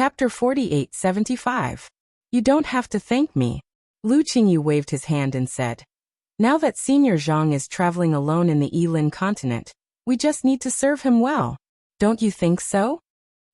Chapter 48-75. You don't have to thank me. Lu Qingyu waved his hand and said, now that Senior Zhang is traveling alone in the Yilin continent, we just need to serve him well. Don't you think so?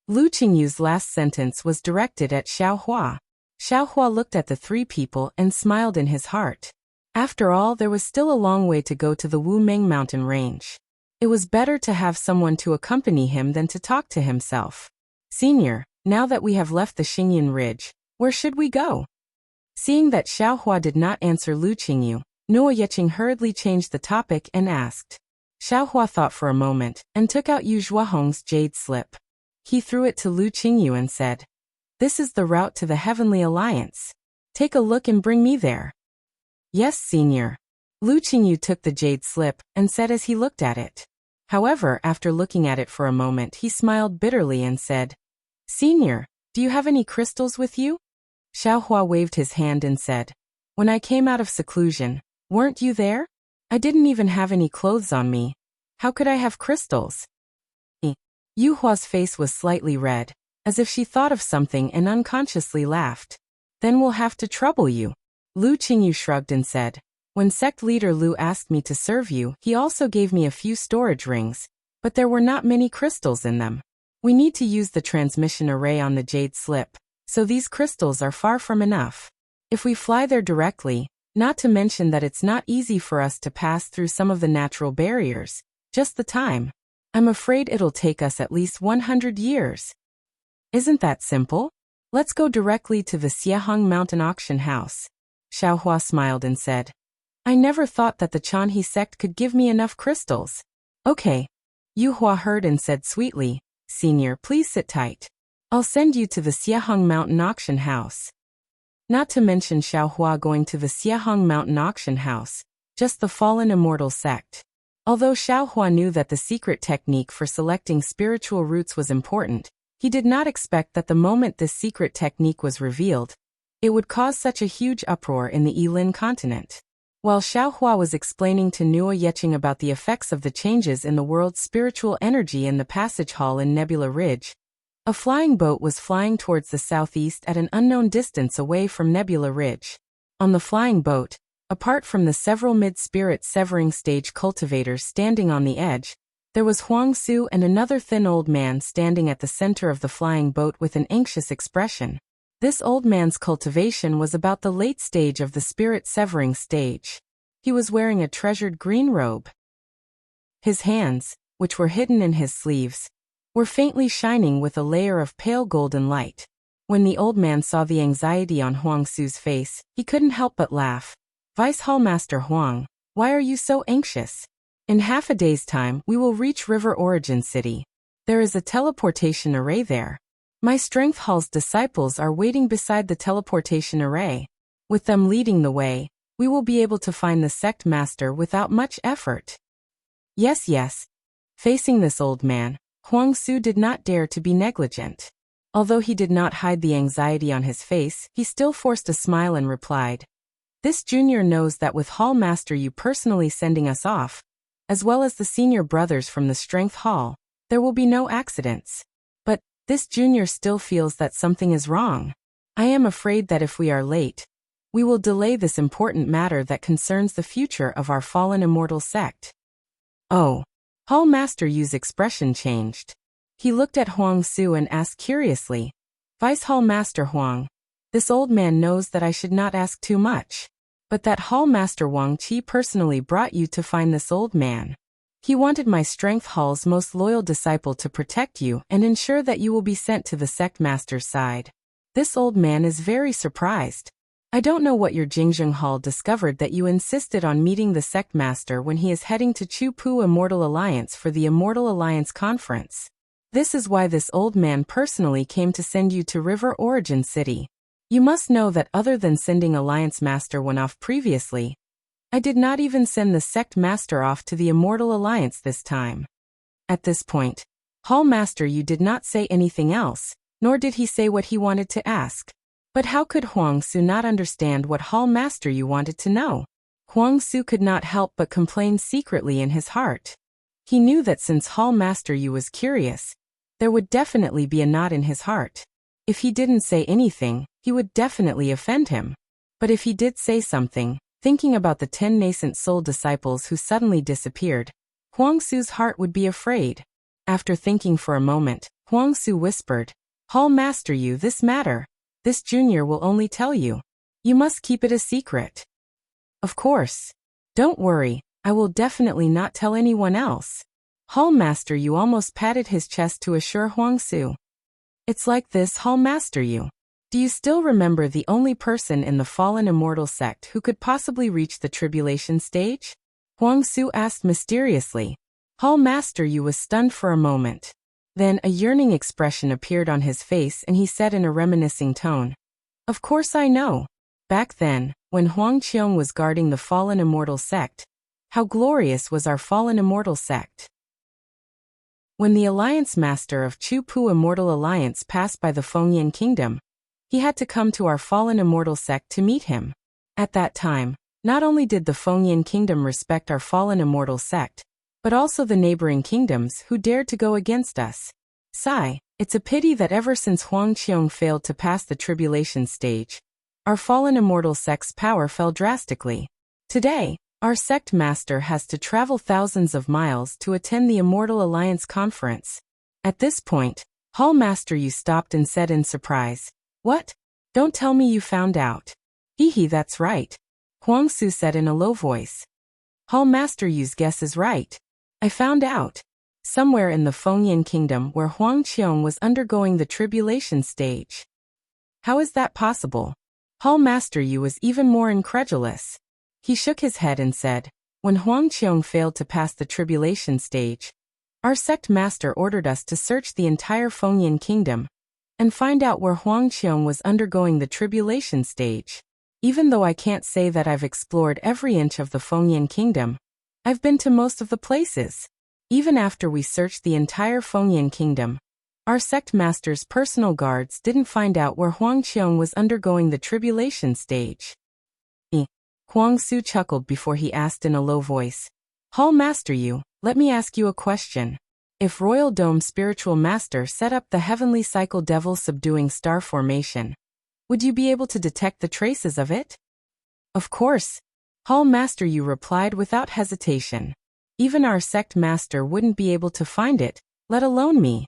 Lu Qingyu's last sentence was directed at Xiao Hua. Xiao Hua looked at the three people and smiled in his heart. After all, there was still a long way to go to the Wumeng mountain range. It was better to have someone to accompany him than to talk to himself. Senior, now that we have left the Xingyan Ridge, where should we go? Seeing that Xiao Hua did not answer Lu Qingyu, Nuo Yeqing hurriedly changed the topic and asked. Xiao Hua thought for a moment and took out Yu Zhuahong's jade slip. He threw it to Lu Qingyu and said, this is the route to the Heavenly Alliance. Take a look and bring me there. Yes, Senior. Lu Qingyu took the jade slip and said as he looked at it. However, after looking at it for a moment, he smiled bitterly and said, Senior, do you have any crystals with you? Xiao Hua waved his hand and said, when I came out of seclusion, weren't you there? I didn't even have any clothes on me. How could I have crystals? Yu Hua's face was slightly red, as if she thought of something and unconsciously laughed. Then we'll have to trouble you. Lu Qingyu shrugged and said, when sect leader Lu asked me to serve you, he also gave me a few storage rings, but there were not many crystals in them. We need to use the transmission array on the jade slip, so these crystals are far from enough. If we fly there directly, not to mention that it's not easy for us to pass through some of the natural barriers, just the time. I'm afraid it'll take us at least 100 years. Isn't that simple? Let's go directly to the Xiehong Mountain Auction House. Xiao Hua smiled and said, I never thought that the Chanhe sect could give me enough crystals. Okay. Yu Hua heard and said sweetly, Senior, please sit tight. I'll send you to the Xiehong Mountain Auction House. Not to mention Xiao Hua going to the Xiehong Mountain Auction House, just the fallen immortal sect. Although Xiao Hua knew that the secret technique for selecting spiritual roots was important, he did not expect that the moment this secret technique was revealed, it would cause such a huge uproar in the Yilin continent. While Xiao Hua was explaining to Nuo Yeqing about the effects of the changes in the world's spiritual energy in the passage hall in Nebula Ridge, a flying boat was flying towards the southeast at an unknown distance away from Nebula Ridge. On the flying boat, apart from the several mid-spirit severing stage cultivators standing on the edge, there was Huang Su and another thin old man standing at the center of the flying boat with an anxious expression. This old man's cultivation was about the late stage of the spirit severing stage. He was wearing a treasured green robe. His hands, which were hidden in his sleeves, were faintly shining with a layer of pale golden light. When the old man saw the anxiety on Huang Su's face, he couldn't help but laugh. Vice Hallmaster Huang, why are you so anxious? In half a day's time, we will reach River Origin City. There is a teleportation array there. My Strength Hall's disciples are waiting beside the teleportation array. With them leading the way, we will be able to find the sect master without much effort. Yes, yes. Facing this old man, Huang Su did not dare to be negligent. Although he did not hide the anxiety on his face, he still forced a smile and replied, this junior knows that with Hall Master you personally sending us off, as well as the senior brothers from the Strength Hall, there will be no accidents. But this junior still feels that something is wrong. I am afraid that if we are late, we will delay this important matter that concerns the future of our fallen immortal sect. Oh. Hall Master Yu's expression changed. He looked at Huang Su and asked curiously, Vice Hall Master Huang, this old man knows that I should not ask too much, but that Hall Master Wang Qi personally brought you to find this old man. He wanted my Strength Hall's most loyal disciple to protect you and ensure that you will be sent to the sect master's side. This old man is very surprised. I don't know what your Jingzheng Hall discovered that you insisted on meeting the sect master when he is heading to Chu Pu Immortal Alliance for the Immortal Alliance Conference. This is why this old man personally came to send you to River Origin City. You must know that other than sending Alliance Master one off previously, I did not even send the sect master off to the Immortal Alliance this time. At this point, Hall Master Yu did not say anything else, nor did he say what he wanted to ask. But how could Huang Su not understand what Hall Master Yu wanted to know? Huang Su could not help but complain secretly in his heart. He knew that since Hall Master Yu was curious, there would definitely be a knot in his heart. If he didn't say anything, he would definitely offend him. But if he did say something, thinking about the 10 nascent soul disciples who suddenly disappeared, Huangsu's heart would be afraid. After thinking for a moment, Huangsu whispered, "Hall Master you this matter. This junior will only tell you. You must keep it a secret." "Of course. Don't worry, I will definitely not tell anyone else." Hall Master Yu almost patted his chest to assure Huangsu. "It's like this, Hall Master Yu. Do you still remember the only person in the fallen immortal sect who could possibly reach the tribulation stage?" Huangsu asked mysteriously. Hall Master Yu was stunned for a moment. Then a yearning expression appeared on his face and he said in a reminiscing tone, "Of course I know. Back then, when Huang Qiong was guarding the fallen immortal sect, how glorious was our fallen immortal sect. When the Alliance Master of Chu Pu Immortal Alliance passed by the Fengyan Kingdom, he had to come to our fallen immortal sect to meet him. At that time, not only did the Fengyan Kingdom respect our fallen immortal sect, but also the neighboring kingdoms who dared to go against us. Sigh, it's a pity that ever since Huang Qiong failed to pass the tribulation stage, our fallen immortal sect's power fell drastically. Today, our sect master has to travel thousands of miles to attend the Immortal Alliance conference." At this point, Hall Master Yu stopped and said in surprise, "What? Don't tell me you found out." "Hehe, that's right," Huangsu said in a low voice. "Hall Master Yu's guess is right. I found out. Somewhere in the Fengyan Kingdom where Huang Qiong was undergoing the tribulation stage." "How is that possible?" Hall Master Yu was even more incredulous. He shook his head and said, "When Huang Qiong failed to pass the tribulation stage, our sect master ordered us to search the entire Fengyan Kingdom and find out where Huang Qiong was undergoing the tribulation stage. Even though I can't say that I've explored every inch of the Fengyan Kingdom, I've been to most of the places. Even after we searched the entire Fengyan Kingdom, our sect master's personal guards didn't find out where Huang Qiong was undergoing the tribulation stage." Huangsu chuckled before he asked in a low voice, "Hall Master Yu, let me ask you a question. If Royal Dome Spiritual Master set up the Heavenly Cycle Devil Subduing Star Formation, would you be able to detect the traces of it?" "Of course," Hall Master Yu replied without hesitation. "Even our sect master wouldn't be able to find it, let alone me."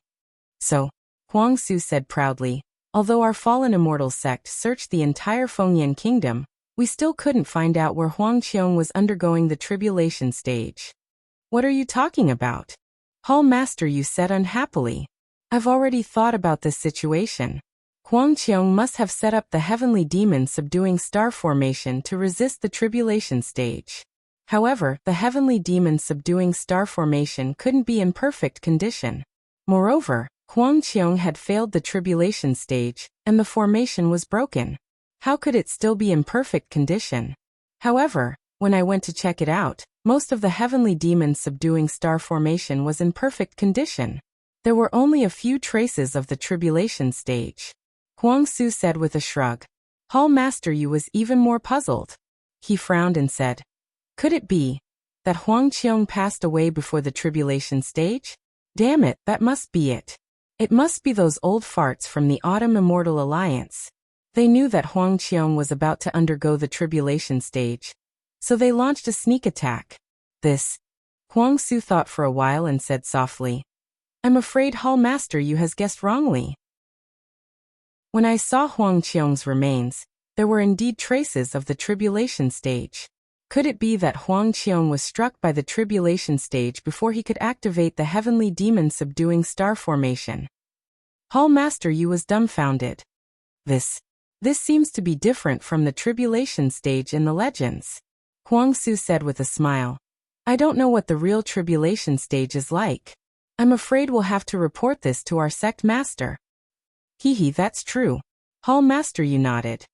"So," Huangsu said proudly, "although our fallen immortal sect searched the entire Fengyan Kingdom, we still couldn't find out where Huang Qiong was undergoing the tribulation stage." "What are you talking about?" Hall Master Yu said unhappily. "I've already thought about this situation. Huang Qiong must have set up the Heavenly Demon Subduing Star Formation to resist the tribulation stage. However, the Heavenly Demon Subduing Star Formation couldn't be in perfect condition. Moreover, Huang Qiong had failed the tribulation stage, and the formation was broken. How could it still be in perfect condition? However, when I went to check it out, most of the Heavenly Demon Subduing Star Formation was in perfect condition. There were only a few traces of the tribulation stage." Huangsu said with a shrug. Hall Master Yu was even more puzzled. He frowned and said, "Could it be that Huang Qiong passed away before the tribulation stage? Damn it, that must be it. It must be those old farts from the Autumn Immortal Alliance. They knew that Huang Qiong was about to undergo the tribulation stage, so they launched a sneak attack." Huangsu thought for a while and said softly, "I'm afraid Hall Master Yu has guessed wrongly. When I saw Huang Qiong's remains, there were indeed traces of the tribulation stage. Could it be that Huang Qiong was struck by the tribulation stage before he could activate the Heavenly Demon Subduing Star Formation?" Hall Master Yu was dumbfounded. This seems to be different from the tribulation stage in the legends," Huangsu said with a smile. "I don't know what the real tribulation stage is like. I'm afraid we'll have to report this to our sect master." "Hehe, that's true," Hall Master Yu nodded.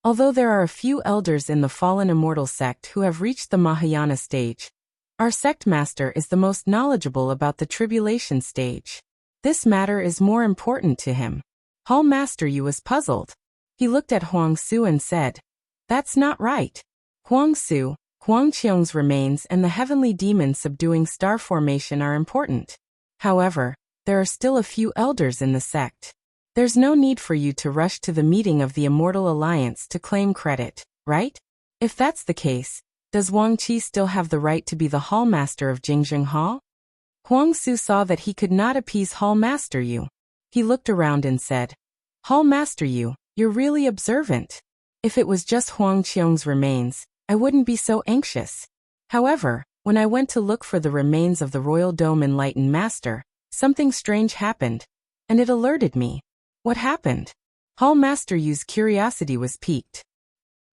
"Although there are a few elders in the fallen immortal sect who have reached the Mahayana stage, our sect master is the most knowledgeable about the tribulation stage. This matter is more important to him." Hall Master Yu was puzzled. He looked at Huangsu and said, "That's not right. Huangsu, Huang Qiong's remains and the Heavenly Demon Subduing Star Formation are important. However, there are still a few elders in the sect. There's no need for you to rush to the meeting of the Immortal Alliance to claim credit, right? If that's the case, does Wang Qi still have the right to be the Hall Master of Jingjing Hall? Huang Su saw that he could not appease Hall Master Yu. He looked around and said, Hall Master Yu, you're really observant. If it was just Huang Qiong's remains, I wouldn't be so anxious. However, when I went to look for the remains of the Royal Dome Enlightened Master, something strange happened, and it alerted me. What happened? Hall Master Yu's curiosity was piqued.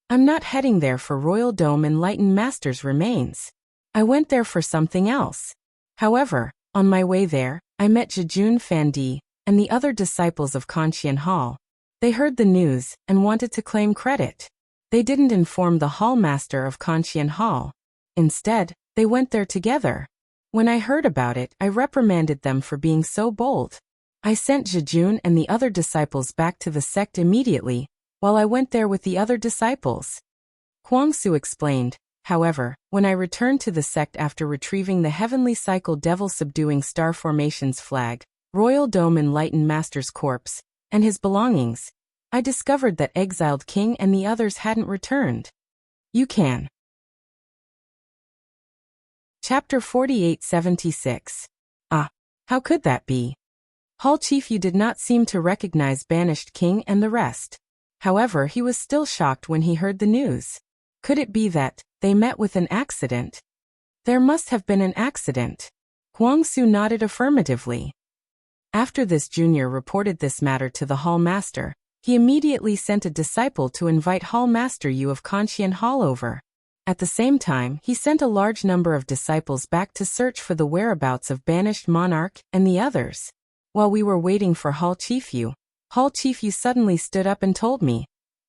I'm not heading there for Royal Dome Enlightened Master's remains. I went there for something else. However, on my way there, I met Jejun Fandi and the other disciples of Conqian Hall. They heard the news and wanted to claim credit. They didn't inform the Hall Master of Conqian Hall. Instead, they went there together. When I heard about it, I reprimanded them for being so bold. I sent Jejun and the other disciples back to the sect immediately, while I went there with the other disciples. Huang Su explained. However, when I returned to the sect after retrieving the Heavenly Cycle Devil Subduing Star Formation's flag, Royal Dome Enlightened Master's corpse, and his belongings, I discovered that exiled king and the others hadn't returned. You can. Chapter 4876. How could that be? Hall Chief Yu did not seem to recognize Banished King and the rest. However, he was still shocked when he heard the news. Could it be that they met with an accident? There must have been an accident. Huang Su nodded affirmatively. After this junior reported this matter to the Hall Master, he immediately sent a disciple to invite Hall Master Yu of Conqian Hall over. At the same time, he sent a large number of disciples back to search for the whereabouts of Banished Monarch and the others. While we were waiting for Hall Chief Yu suddenly stood up and told me,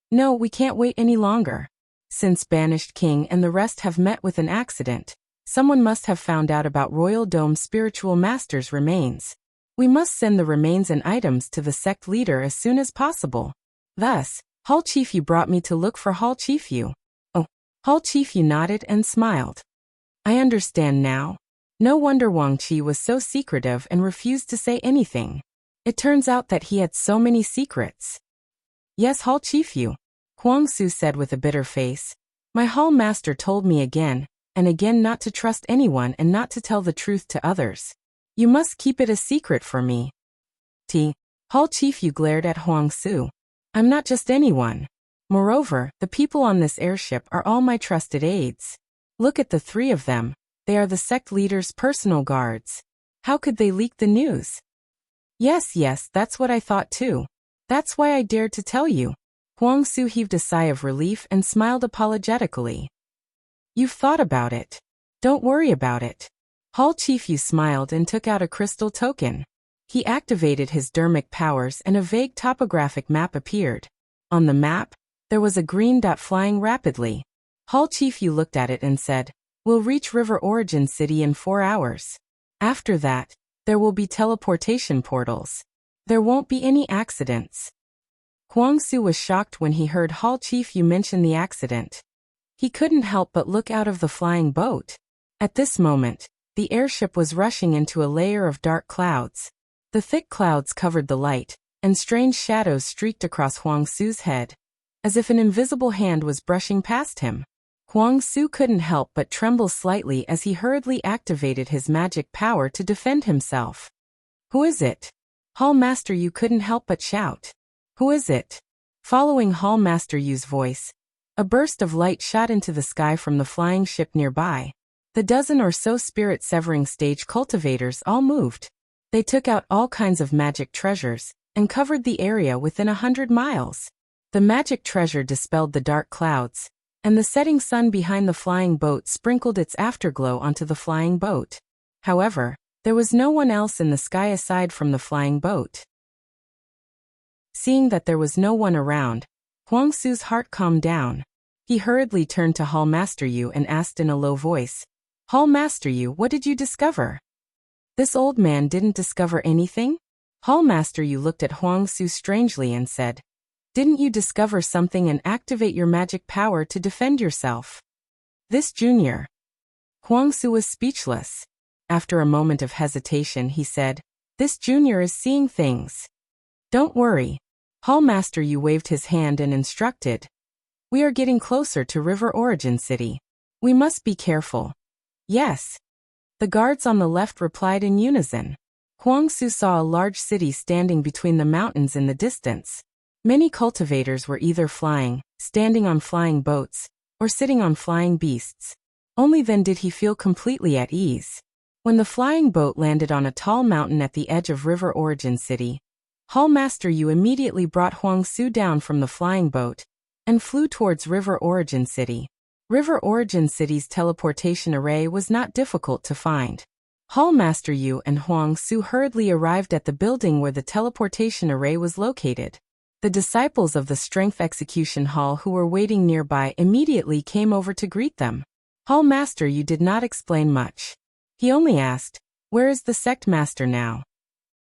"No, we can't wait any longer. Since Banished King and the rest have met with an accident, someone must have found out about Royal Dome Spiritual Master's remains. We must send the remains and items to the sect leader as soon as possible." Thus, Hall Chief Yu brought me to look for Hall Chief Yu. Oh, Hall Chief Yu nodded and smiled. I understand now. No wonder Wang Qi was so secretive and refused to say anything. It turns out that he had so many secrets. Yes, Hall Chief Yu, Huang Su said with a bitter face. My Hall Master told me again and again not to trust anyone and not to tell the truth to others. You must keep it a secret for me. Hall Chief Yu glared at Huang Su. I'm not just anyone. Moreover, the people on this airship are all my trusted aides. Look at the three of them. They are the sect leader's personal guards. How could they leak the news? Yes, that's what I thought too. That's why I dared to tell you. Huang Su heaved a sigh of relief and smiled apologetically. You've thought about it. Don't worry about it. Hall Chief Yu smiled and took out a crystal token. He activated his dermic powers and a vague topographic map appeared. On the map, there was a green dot flying rapidly. Hall Chief Yu looked at it and said, We'll reach River Origin City in 4 hours. After that, there will be teleportation portals. There won't be any accidents. Huang Su was shocked when he heard Hall Chief Yu mention the accident. He couldn't help but look out of the flying boat. At this moment, the airship was rushing into a layer of dark clouds. The thick clouds covered the light, and strange shadows streaked across Huang Su's head, as if an invisible hand was brushing past him. Huang Su couldn't help but tremble slightly as he hurriedly activated his magic power to defend himself. Who is it? Hall Master Yu couldn't help but shout. Who is it? Following Hall Master Yu's voice, a burst of light shot into the sky from the flying ship nearby. The dozen or so spirit-severing stage cultivators all moved. They took out all kinds of magic treasures and covered the area within 100 miles. The magic treasure dispelled the dark clouds, and the setting sun behind the flying boat sprinkled its afterglow onto the flying boat. However, there was no one else in the sky aside from the flying boat. Seeing that there was no one around, Huang Su's heart calmed down. He hurriedly turned to Hall Master Yu and asked in a low voice, Hall Master Yu, what did you discover? This old man didn't discover anything? Hall Master Yu looked at Huang Su strangely and said, Didn't you discover something and activate your magic power to defend yourself? This junior. Huang Su was speechless. After a moment of hesitation he said, This junior is seeing things. Don't worry. Hall Master Yu waved his hand and instructed. We are getting closer to River Origin City. We must be careful. Yes. The guards on the left replied in unison. Huang Su saw a large city standing between the mountains in the distance. Many cultivators were either flying, standing on flying boats, or sitting on flying beasts. Only then did he feel completely at ease. When the flying boat landed on a tall mountain at the edge of River Origin City, Hall Master Yu immediately brought Huang Su down from the flying boat and flew towards River Origin City. River Origin City's teleportation array was not difficult to find. Hall Master Yu and Huang Su hurriedly arrived at the building where the teleportation array was located. The disciples of the Strength Execution Hall who were waiting nearby immediately came over to greet them. Hall Master Yu did not explain much. He only asked, "Where is the sect master now?"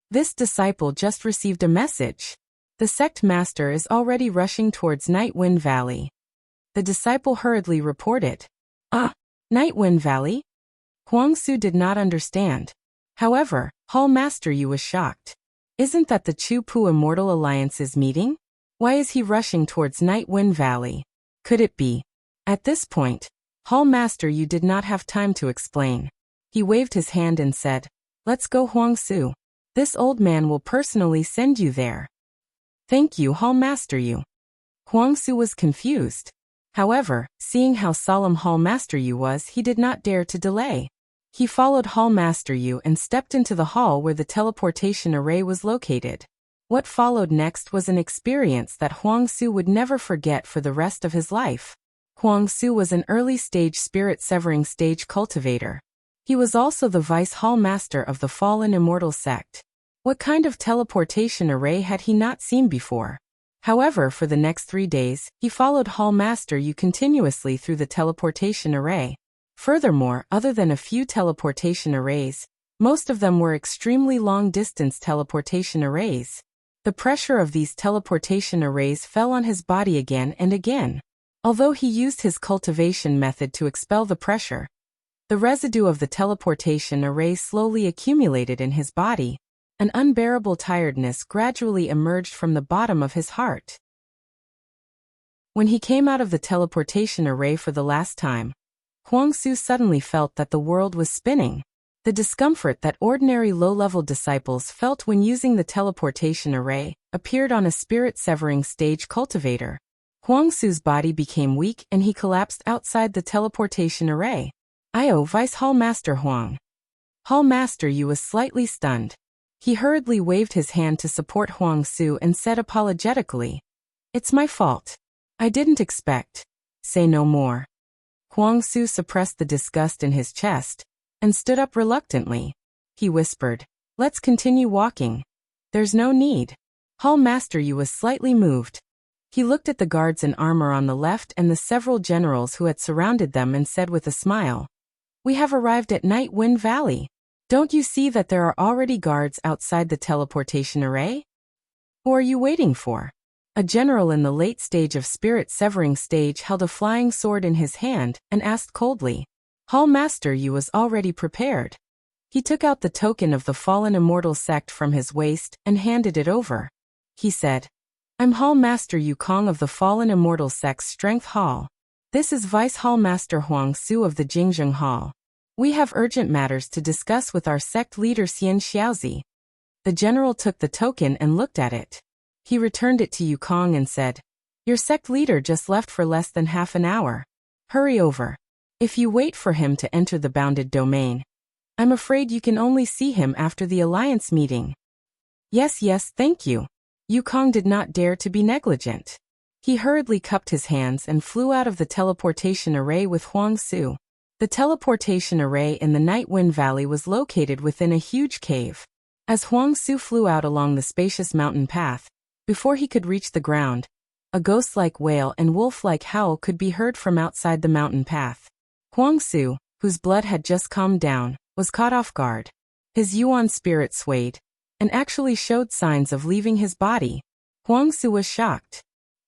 This disciple just received a message. The sect master is already rushing towards Night Wind Valley. The disciple hurriedly reported. Ah, Night Wind Valley? Huang Su did not understand. However, Hall Master Yu was shocked. Isn't that the Chu-Pu Immortal Alliance's meeting? Why is he rushing towards Night Wind Valley? Could it be? At this point, Hall Master Yu did not have time to explain. He waved his hand and said, "Let's go, Huang Su. This old man will personally send you there." Thank you, Hall Master Yu. Huang Su was confused. However, seeing how solemn Hall Master Yu was, he did not dare to delay. He followed Hall Master Yu and stepped into the hall where the teleportation array was located. What followed next was an experience that Huang Su would never forget for the rest of his life. Huang Su was an early-stage spirit-severing stage cultivator. He was also the Vice Hall Master of the Fallen Immortal Sect. What kind of teleportation array had he not seen before? However, for the next 3 days, he followed Hall Master Yu continuously through the teleportation array. Furthermore, other than a few teleportation arrays, most of them were extremely long-distance teleportation arrays. The pressure of these teleportation arrays fell on his body again and again. Although he used his cultivation method to expel the pressure, the residue of the teleportation array slowly accumulated in his body. An unbearable tiredness gradually emerged from the bottom of his heart. When he came out of the teleportation array for the last time, Huang Su suddenly felt that the world was spinning. The discomfort that ordinary low-level disciples felt when using the teleportation array appeared on a spirit-severing stage cultivator. Huang Su's body became weak and he collapsed outside the teleportation array. "Io, Vice Hall Master Huang." Hall Master Yu was slightly stunned. He hurriedly waved his hand to support Huang Su and said apologetically, "It's my fault. I didn't expect." "Say no more." Huang Su suppressed the disgust in his chest and stood up reluctantly. He whispered, "Let's continue walking." "There's no need." Hall Master Yu was slightly moved. He looked at the guards in armor on the left and the several generals who had surrounded them and said with a smile, "We have arrived at Night Wind Valley. Don't you see that there are already guards outside the teleportation array? Who are you waiting for?" A general in the late stage of spirit-severing stage held a flying sword in his hand and asked coldly. Hall Master Yu was already prepared. He took out the token of the Fallen Immortal Sect from his waist and handed it over. He said, "I'm Hall Master Yu Kong of the Fallen Immortal Sect's Strength Hall. This is Vice Hall Master Huang Su of the Jingzheng Hall. We have urgent matters to discuss with our sect leader Xian Xiaozi." The general took the token and looked at it. He returned it to Yukong and said, "Your sect leader just left for less than half an hour. Hurry over. If you wait for him to enter the bounded domain, I'm afraid you can only see him after the alliance meeting." Yes, thank you." Yukong did not dare to be negligent. He hurriedly cupped his hands and flew out of the teleportation array with Huang Su. The teleportation array in the Night Wind Valley was located within a huge cave. As Huang Su flew out along the spacious mountain path, before he could reach the ground, a ghost-like wail and wolf-like howl could be heard from outside the mountain path. Huang Su, whose blood had just calmed down, was caught off guard. His Yuan spirit swayed, and actually showed signs of leaving his body. Huang Su was shocked.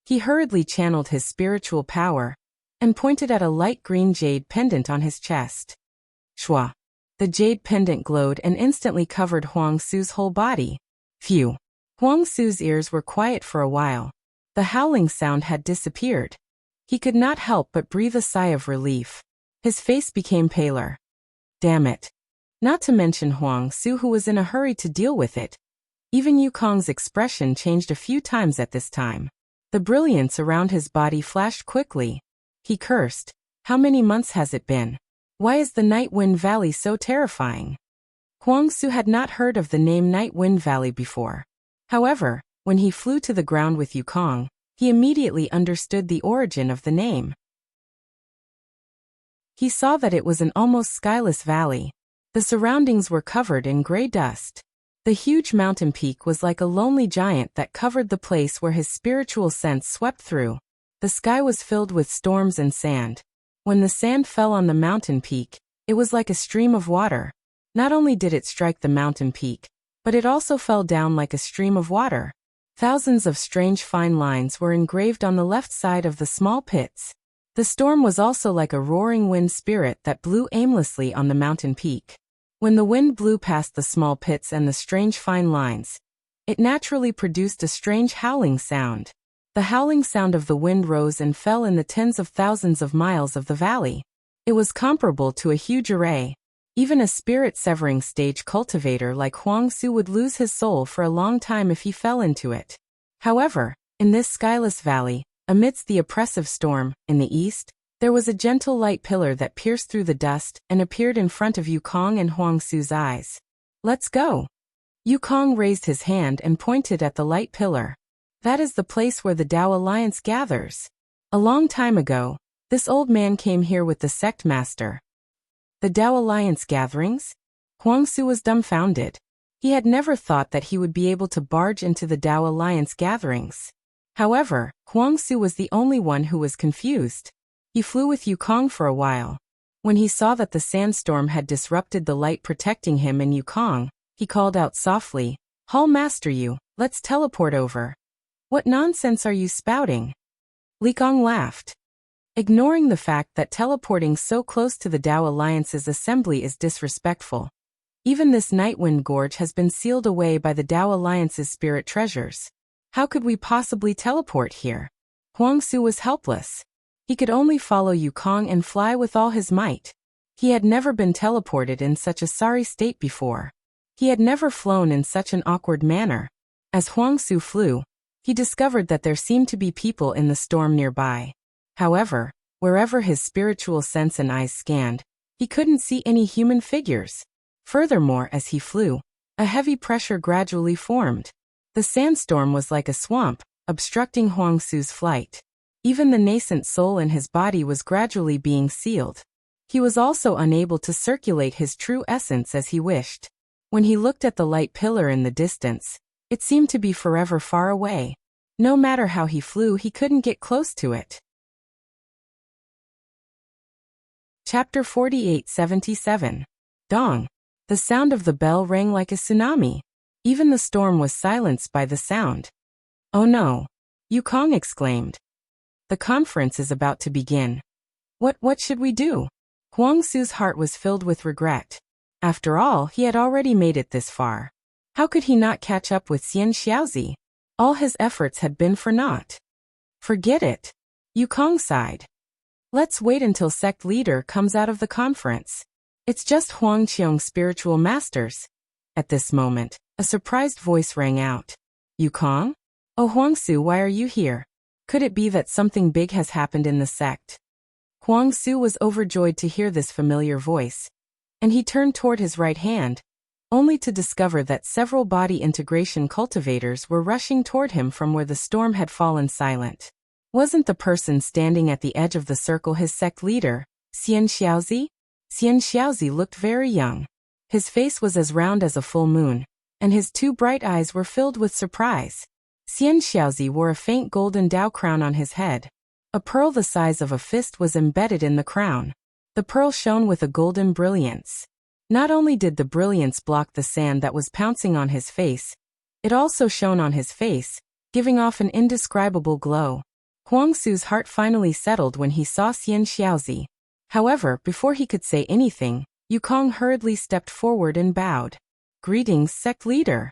He hurriedly channeled his spiritual power, and pointed at a light green jade pendant on his chest. Shua! The jade pendant glowed and instantly covered Huang Su's whole body. Phew! Huang Su's ears were quiet for a while. The howling sound had disappeared. He could not help but breathe a sigh of relief. His face became paler. Damn it. Not to mention Huang Su, who was in a hurry to deal with it. Even Yukong's expression changed a few times at this time. The brilliance around his body flashed quickly. He cursed. How many months has it been? Why is the Night Wind Valley so terrifying? Huang Su had not heard of the name Night Wind Valley before. However, when he flew to the ground with Yukong, he immediately understood the origin of the name. He saw that it was an almost skyless valley. The surroundings were covered in gray dust. The huge mountain peak was like a lonely giant that covered the place where his spiritual sense swept through. The sky was filled with storms and sand. When the sand fell on the mountain peak, it was like a stream of water. Not only did it strike the mountain peak, but it also fell down like a stream of water. Thousands of strange fine lines were engraved on the left side of the small pits. The storm was also like a roaring wind spirit that blew aimlessly on the mountain peak. When the wind blew past the small pits and the strange fine lines, it naturally produced a strange howling sound. The howling sound of the wind rose and fell in the tens of thousands of miles of the valley. It was comparable to a huge array. Even a spirit-severing stage cultivator like Huang Su would lose his soul for a long time if he fell into it. However, in this skyless valley, amidst the oppressive storm, in the east, there was a gentle light pillar that pierced through the dust and appeared in front of Yukong and Huang Su's eyes. Let's go. Yukong raised his hand and pointed at the light pillar. That is the place where the Tao Alliance gathers. A long time ago, this old man came here with the sect master. The Tao Alliance gatherings? Huang Su was dumbfounded. He had never thought that he would be able to barge into the Tao Alliance gatherings. However, Huang Su was the only one who was confused. He flew with Yukong for a while. When he saw that the sandstorm had disrupted the light protecting him and Yukong, he called out softly, "Hall Master you, let's teleport over." "What nonsense are you spouting?" Li Gong laughed. Ignoring the fact that teleporting so close to the Tao Alliance's assembly is disrespectful. Even this Nightwind Gorge has been sealed away by the Tao Alliance's spirit treasures. How could we possibly teleport here? Huang Su was helpless. He could only follow Yukong and fly with all his might. He had never been teleported in such a sorry state before. He had never flown in such an awkward manner. As Huang Su flew, he discovered that there seemed to be people in the storm nearby. However, wherever his spiritual sense and eyes scanned, he couldn't see any human figures. Furthermore, as he flew, a heavy pressure gradually formed. The sandstorm was like a swamp, obstructing Huang Su's flight. Even the nascent soul in his body was gradually being sealed. He was also unable to circulate his true essence as he wished. When he looked at the light pillar in the distance, it seemed to be forever far away. No matter how he flew, he couldn't get close to it. Chapter 48-77. Dong. The sound of the bell rang like a tsunami. Even the storm was silenced by the sound. "Oh no!" Yukong exclaimed. "The conference is about to begin. What should we do?" Huang Su's heart was filled with regret. After all, he had already made it this far. How could he not catch up with Xian Xiaozi? All his efforts had been for naught. Forget it. Yukong sighed. Let's wait until sect leader comes out of the conference. It's just Huang Qiong's spiritual masters. At this moment, a surprised voice rang out. Yukong? Oh Huang Su, why are you here? Could it be that something big has happened in the sect? Huang Su was overjoyed to hear this familiar voice, and he turned toward his right hand, only to discover that several body integration cultivators were rushing toward him from where the storm had fallen silent. Wasn't the person standing at the edge of the circle his sect leader, Xian Xiaozi? Xian Xiaozi looked very young. His face was as round as a full moon, and his two bright eyes were filled with surprise. Xian Xiaozi wore a faint golden Dao crown on his head. A pearl the size of a fist was embedded in the crown. The pearl shone with a golden brilliance. Not only did the brilliance block the sand that was pouncing on his face, it also shone on his face, giving off an indescribable glow. Huang Su's heart finally settled when he saw Xian Xiaozi. However, before he could say anything, Yukong hurriedly stepped forward and bowed. Greetings, sect leader.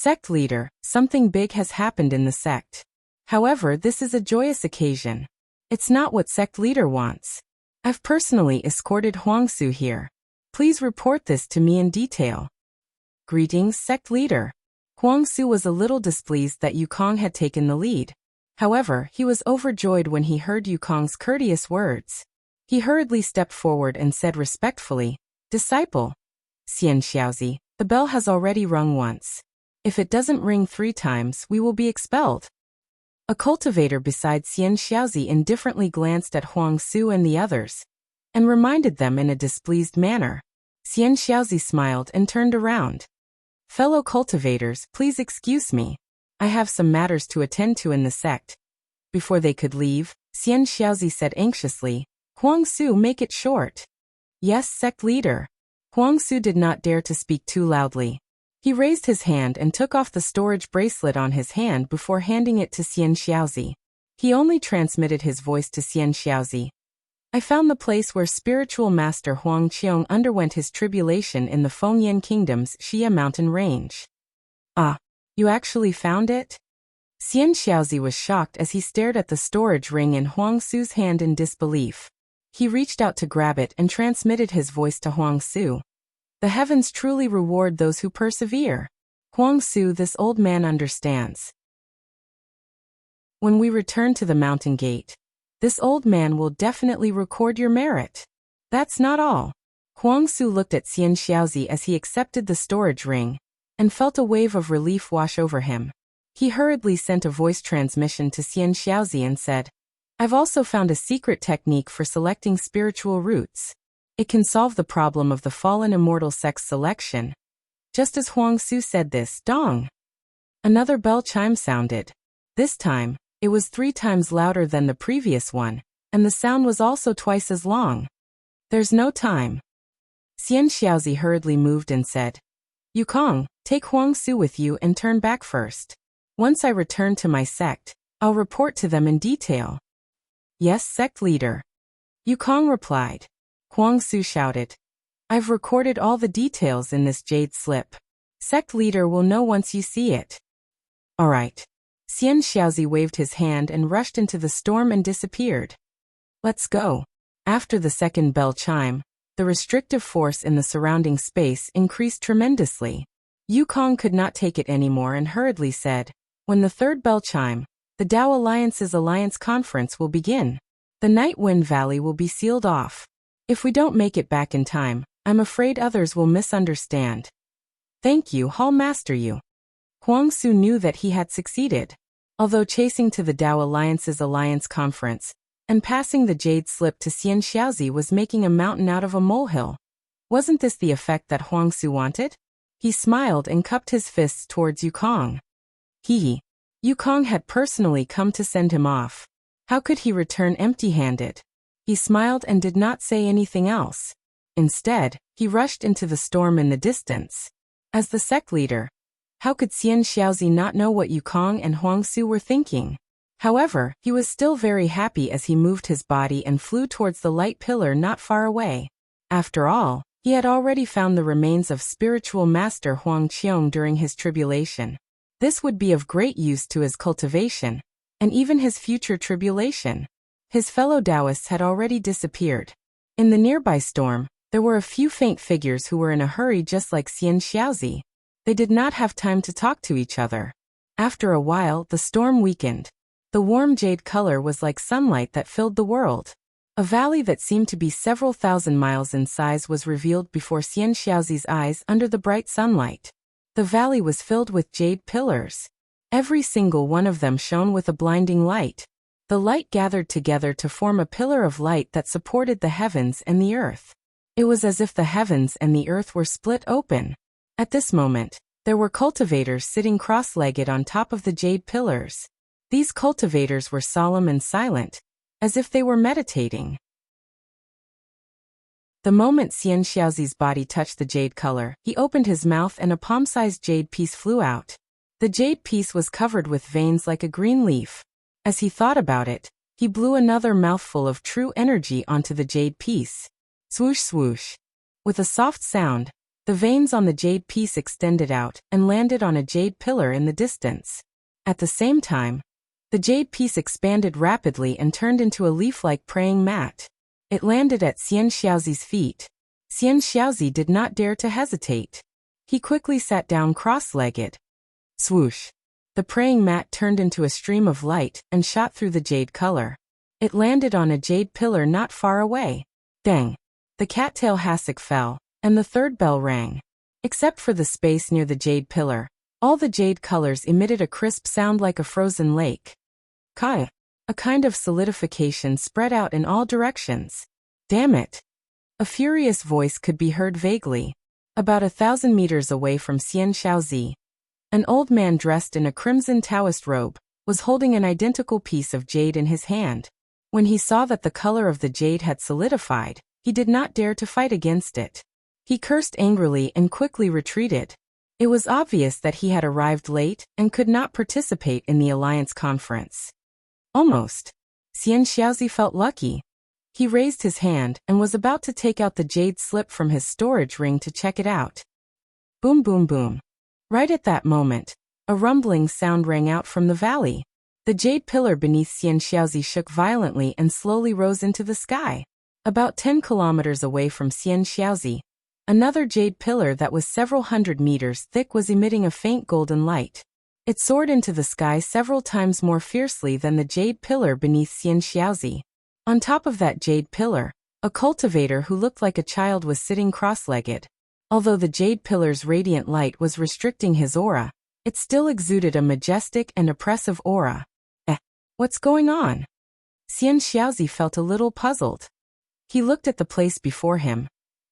Sect leader, something big has happened in the sect. However, this is a joyous occasion. It's not what sect leader wants. I've personally escorted Huangsu here. Please report this to me in detail. Greetings, sect leader. Huangsu was a little displeased that Yukong had taken the lead. However, he was overjoyed when he heard Yukong's courteous words. He hurriedly stepped forward and said respectfully, Disciple. Xian Xiaozi, the bell has already rung once. If it doesn't ring 3 times, we will be expelled. A cultivator beside Xian Xiaozi indifferently glanced at Huangsu and the others, and reminded them in a displeased manner. Xian Xiaozi smiled and turned around. Fellow cultivators, please excuse me. I have some matters to attend to in the sect. Before they could leave, Xian Xiaozi said anxiously, Huangsu, make it short. Yes, sect leader. Huangsu did not dare to speak too loudly. He raised his hand and took off the storage bracelet on his hand before handing it to Xian Xiaozi. He only transmitted his voice to Xian Xiaozi. I found the place where spiritual master Huang Qiong underwent his tribulation in the Fengyan Kingdom's Xia mountain range. Ah, you actually found it? Xian Xiaozi was shocked as he stared at the storage ring in Huangsu's hand in disbelief. He reached out to grab it and transmitted his voice to Huangsu. The heavens truly reward those who persevere. Huangsu, this old man understands. When we return to the mountain gate, this old man will definitely record your merit. That's not all. Huangsu looked at Xian Xiaozi as he accepted the storage ring, and felt a wave of relief wash over him. He hurriedly sent a voice transmission to Xian Xiaozi and said, I've also found a secret technique for selecting spiritual roots. It can solve the problem of the fallen immortal sex selection. Just as Huangsu said this, dong! Another bell chime sounded. This time, it was 3 times louder than the previous one, and the sound was also twice as long. There's no time. Xian Xiaozi hurriedly moved and said, Yukong, take Huangsu with you and turn back first. Once I return to my sect, I'll report to them in detail. Yes, sect leader. Yukong replied. Huangsu shouted, I've recorded all the details in this jade slip. Sect leader will know once you see it. All right. Xian Xiaozi waved his hand and rushed into the storm and disappeared. Let's go. After the second bell chime, the restrictive force in the surrounding space increased tremendously. Yukong could not take it anymore and hurriedly said, when the third bell chime, the Tao Alliance's Alliance Conference will begin. The Night Wind Valley will be sealed off. If we don't make it back in time, I'm afraid others will misunderstand. Thank you, Hall Master Yu. Huangsu knew that he had succeeded. Although chasing to the Tao Alliance's Alliance Conference, and passing the jade slip to Xian Xiaozi was making a mountain out of a molehill. Wasn't this the effect that Huangsu wanted? He smiled and cupped his fists towards Yukong. Yukong had personally come to send him off. How could he return empty-handed? He smiled and did not say anything else. Instead, he rushed into the storm in the distance. As the sect leader, how could Xian Xiaozi not know what Yukong and Huangsu were thinking? However, he was still very happy as he moved his body and flew towards the light pillar not far away. After all, he had already found the remains of spiritual master Huang Qiong during his tribulation. This would be of great use to his cultivation, and even his future tribulation. His fellow Taoists had already disappeared. In the nearby storm, there were a few faint figures who were in a hurry just like Xian Xiaozi. They did not have time to talk to each other. After a while, the storm weakened. The warm jade color was like sunlight that filled the world. A valley that seemed to be several thousand miles in size was revealed before Xian Xiaozi's eyes under the bright sunlight. The valley was filled with jade pillars. Every single one of them shone with a blinding light. The light gathered together to form a pillar of light that supported the heavens and the earth. It was as if the heavens and the earth were split open. At this moment, there were cultivators sitting cross-legged on top of the jade pillars. These cultivators were solemn and silent, as if they were meditating. The moment Xian Xiaozi's body touched the jade color, he opened his mouth and a palm-sized jade piece flew out. The jade piece was covered with veins like a green leaf. As he thought about it, he blew another mouthful of true energy onto the jade piece. Swoosh swoosh. With a soft sound, The veins on the jade piece extended out and landed on a jade pillar in the distance. At the same time, the jade piece expanded rapidly and turned into a leaf-like praying mat. It landed at Xian Xiaozi's feet. Xian Xiaozi did not dare to hesitate. He quickly sat down cross-legged. Swoosh! The praying mat turned into a stream of light and shot through the jade color. It landed on a jade pillar not far away. Dang! The cattail hassock fell, and the third bell rang. Except for the space near the jade pillar, all the jade colors emitted a crisp sound like a frozen lake. Kai! A kind of solidification spread out in all directions. Damn it! A furious voice could be heard vaguely. About 1,000 meters away from Xian Xiaozi, an old man dressed in a crimson Taoist robe was holding an identical piece of jade in his hand. When he saw that the color of the jade had solidified, he did not dare to fight against it. He cursed angrily and quickly retreated. It was obvious that he had arrived late and could not participate in the Alliance conference. Almost. Xian Xiaozi felt lucky. He raised his hand and was about to take out the jade slip from his storage ring to check it out. Boom boom boom. Right at that moment, a rumbling sound rang out from the valley. The jade pillar beneath Xian Xiaozi shook violently and slowly rose into the sky. About 10 kilometers away from Xian Xiaozi, another jade pillar that was several hundred meters thick was emitting a faint golden light. It soared into the sky several times more fiercely than the jade pillar beneath Xian Xiaozi. On top of that jade pillar, a cultivator who looked like a child was sitting cross-legged. Although the jade pillar's radiant light was restricting his aura, it still exuded a majestic and oppressive aura. What's going on? Xian Xiaozi felt a little puzzled. He looked at the place before him,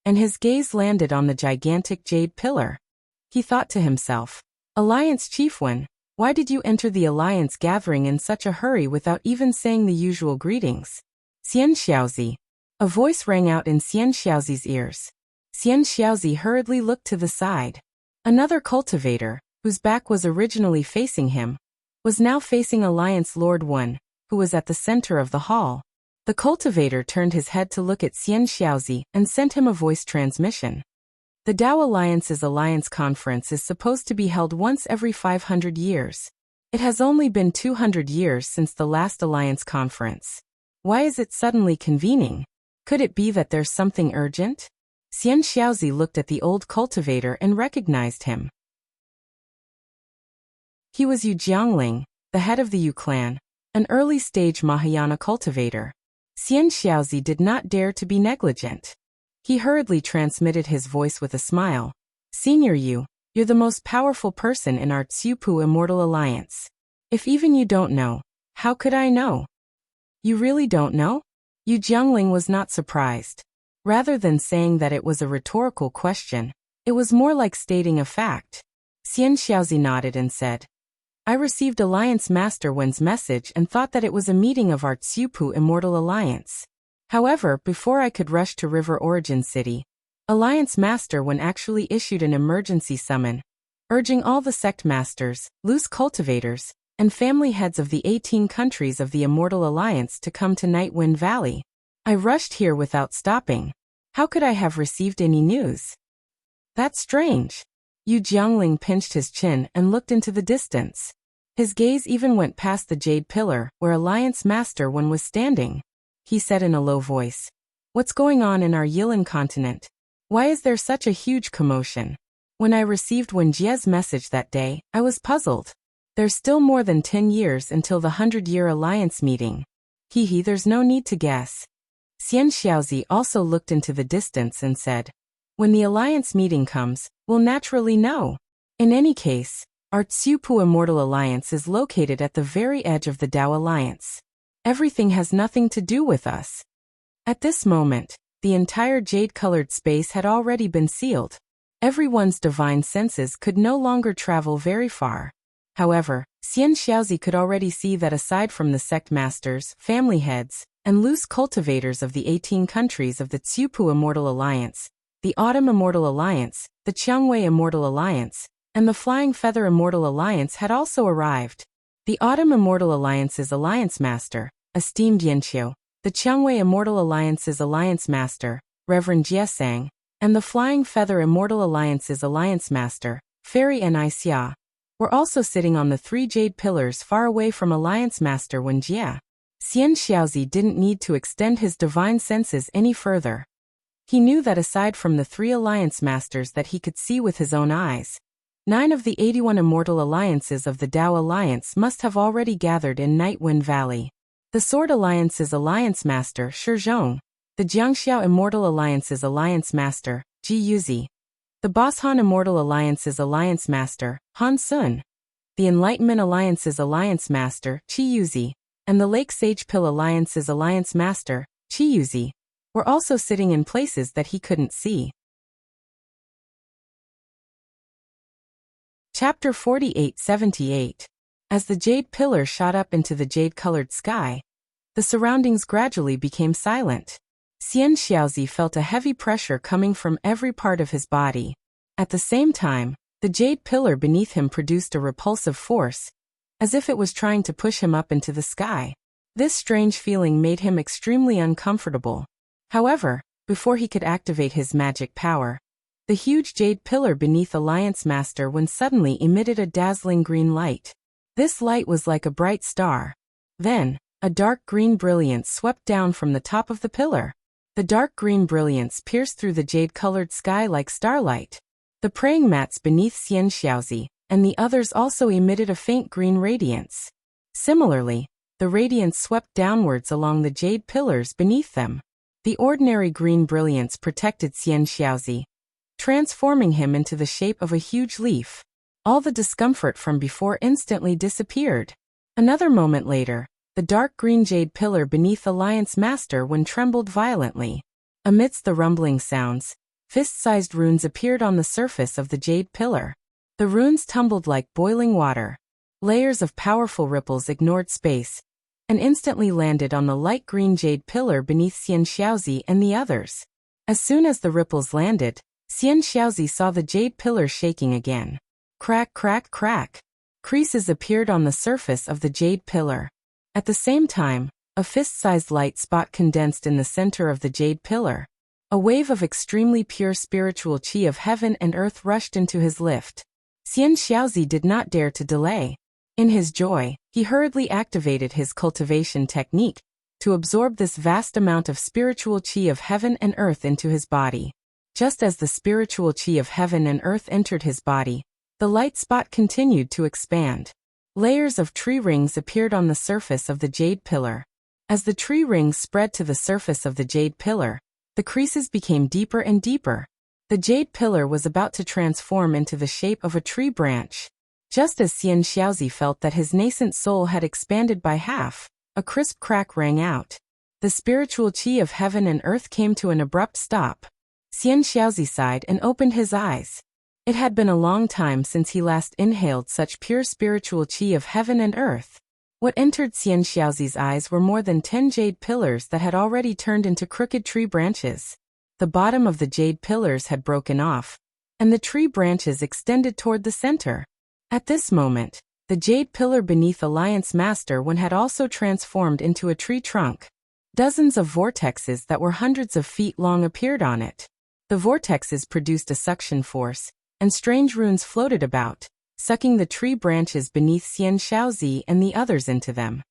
and his gaze landed on the gigantic jade pillar. He thought to himself, Alliance Chieftain, why did you enter the Alliance gathering in such a hurry without even saying the usual greetings? Xian Xiaozi. A voice rang out in Xian Xiaozi's ears. Xian Xiaozi hurriedly looked to the side. Another cultivator, whose back was originally facing him, was now facing Alliance Lord One, who was at the center of the hall. The cultivator turned his head to look at Xian Xiaozi and sent him a voice transmission. The Tao Alliance's Alliance Conference is supposed to be held once every 500 years. It has only been 200 years since the last Alliance Conference. Why is it suddenly convening? Could it be that there's something urgent? Xian Xiaozi looked at the old cultivator and recognized him. He was Yu Jiangling, the head of the Yu clan, an early-stage Mahayana cultivator. Xian Xiaozi did not dare to be negligent. He hurriedly transmitted his voice with a smile. Senior Yu, you're the most powerful person in our Tsiupu Immortal Alliance. If even you don't know, how could I know? You really don't know? Yu Jiangling was not surprised. Rather than saying that it was a rhetorical question, it was more like stating a fact. Xian Xiaozi nodded and said, I received Alliance Master Wen's message and thought that it was a meeting of our Tsiupu Immortal Alliance. However, before I could rush to River Origin City, Alliance Master Wen actually issued an emergency summon, urging all the sect masters, loose cultivators, and family heads of the 18 countries of the Immortal Alliance to come to Nightwind Valley. I rushed here without stopping. How could I have received any news? That's strange. Yu Jiangling pinched his chin and looked into the distance. His gaze even went past the jade pillar, where Alliance Master Wen was standing. He said in a low voice, What's going on in our Yilin continent? Why is there such a huge commotion? When I received Wen Jie's message that day, I was puzzled. There's still more than 10 years until the 100-year Alliance meeting. There's no need to guess. Xian Xiaozi also looked into the distance and said, When the Alliance meeting comes, we'll naturally know. In any case, our Tsiupu Immortal Alliance is located at the very edge of the Tao Alliance. Everything has nothing to do with us. At this moment, the entire jade-colored space had already been sealed. Everyone's divine senses could no longer travel very far. However, Xian Xiaozi could already see that aside from the sect masters, family heads, and loose cultivators of the 18 countries of the Tsiupu Immortal Alliance, the Autumn Immortal Alliance, the Qiangwei Immortal Alliance, and the Flying Feather Immortal Alliance had also arrived. The Autumn Immortal Alliance's Alliance Master, esteemed Yanqiu, the Qiangwei Immortal Alliance's Alliance Master, Reverend Jiesang, and the Flying Feather Immortal Alliance's Alliance Master, Fairy Xia, were also sitting on the 3 jade pillars far away from Alliance Master Wenjie. Xian Xiaozi didn't need to extend his divine senses any further. He knew that aside from the 3 Alliance Masters that he could see with his own eyes, 9 of the 81 Immortal Alliances of the Dao Alliance must have already gathered in Nightwind Valley. The Sword Alliance's Alliance Master, Shi Zhong, the Jiangxiao Immortal Alliance's Alliance Master, Ji Yuzi, the Boshan Immortal Alliance's Alliance Master, Han Sun, the Enlightenment Alliance's Alliance Master, Qi Yuzi, and the Lake Sage Pill Alliance's Alliance Master, Qi Yuzi, were also sitting in places that he couldn't see. Chapter 48-78. As the jade pillar shot up into the jade-colored sky, the surroundings gradually became silent. Xian Xiaozi felt a heavy pressure coming from every part of his body. At the same time, the jade pillar beneath him produced a repulsive force, as if it was trying to push him up into the sky. This strange feeling made him extremely uncomfortable. However, before he could activate his magic power, the huge jade pillar beneath Alliance Master Wen suddenly emitted a dazzling green light. This light was like a bright star. Then, a dark green brilliance swept down from the top of the pillar. The dark green brilliance pierced through the jade-colored sky like starlight. The praying mats beneath Xian Xiaozi and the others also emitted a faint green radiance. Similarly, the radiance swept downwards along the jade pillars beneath them. The ordinary green brilliance protected Xian Xiaozi, transforming him into the shape of a huge leaf. All the discomfort from before instantly disappeared. Another moment later, the dark green jade pillar beneath Alliance Master Wen trembled violently. Amidst the rumbling sounds, fist-sized runes appeared on the surface of the jade pillar. The runes tumbled like boiling water. Layers of powerful ripples ignored space and instantly landed on the light green jade pillar beneath Xian Xiaozi and the others. As soon as the ripples landed, Xian Xiaozi saw the jade pillar shaking again. Crack, crack, crack. Creases appeared on the surface of the jade pillar. At the same time, a fist-sized light spot condensed in the center of the jade pillar. A wave of extremely pure spiritual qi of heaven and earth rushed into his lift. Xian Xiaozi did not dare to delay. In his joy, he hurriedly activated his cultivation technique to absorb this vast amount of spiritual qi of heaven and earth into his body. Just as the spiritual qi of heaven and earth entered his body, the light spot continued to expand. Layers of tree rings appeared on the surface of the jade pillar. As the tree rings spread to the surface of the jade pillar, the creases became deeper and deeper. The jade pillar was about to transform into the shape of a tree branch. Just as Xian Xiaozi felt that his nascent soul had expanded by half, a crisp crack rang out. The spiritual qi of heaven and earth came to an abrupt stop. Xian Xiaozi sighed and opened his eyes. It had been a long time since he last inhaled such pure spiritual qi of heaven and earth. What entered Xian Xiaozi's eyes were more than 10 jade pillars that had already turned into crooked tree branches. The bottom of the jade pillars had broken off, and the tree branches extended toward the center. At this moment, the jade pillar beneath Alliance Master Wen had also transformed into a tree trunk. Dozens of vortexes that were hundreds of feet long appeared on it. The vortexes produced a suction force, and strange runes floated about, sucking the tree branches beneath Xian Xiaozi and the others into them.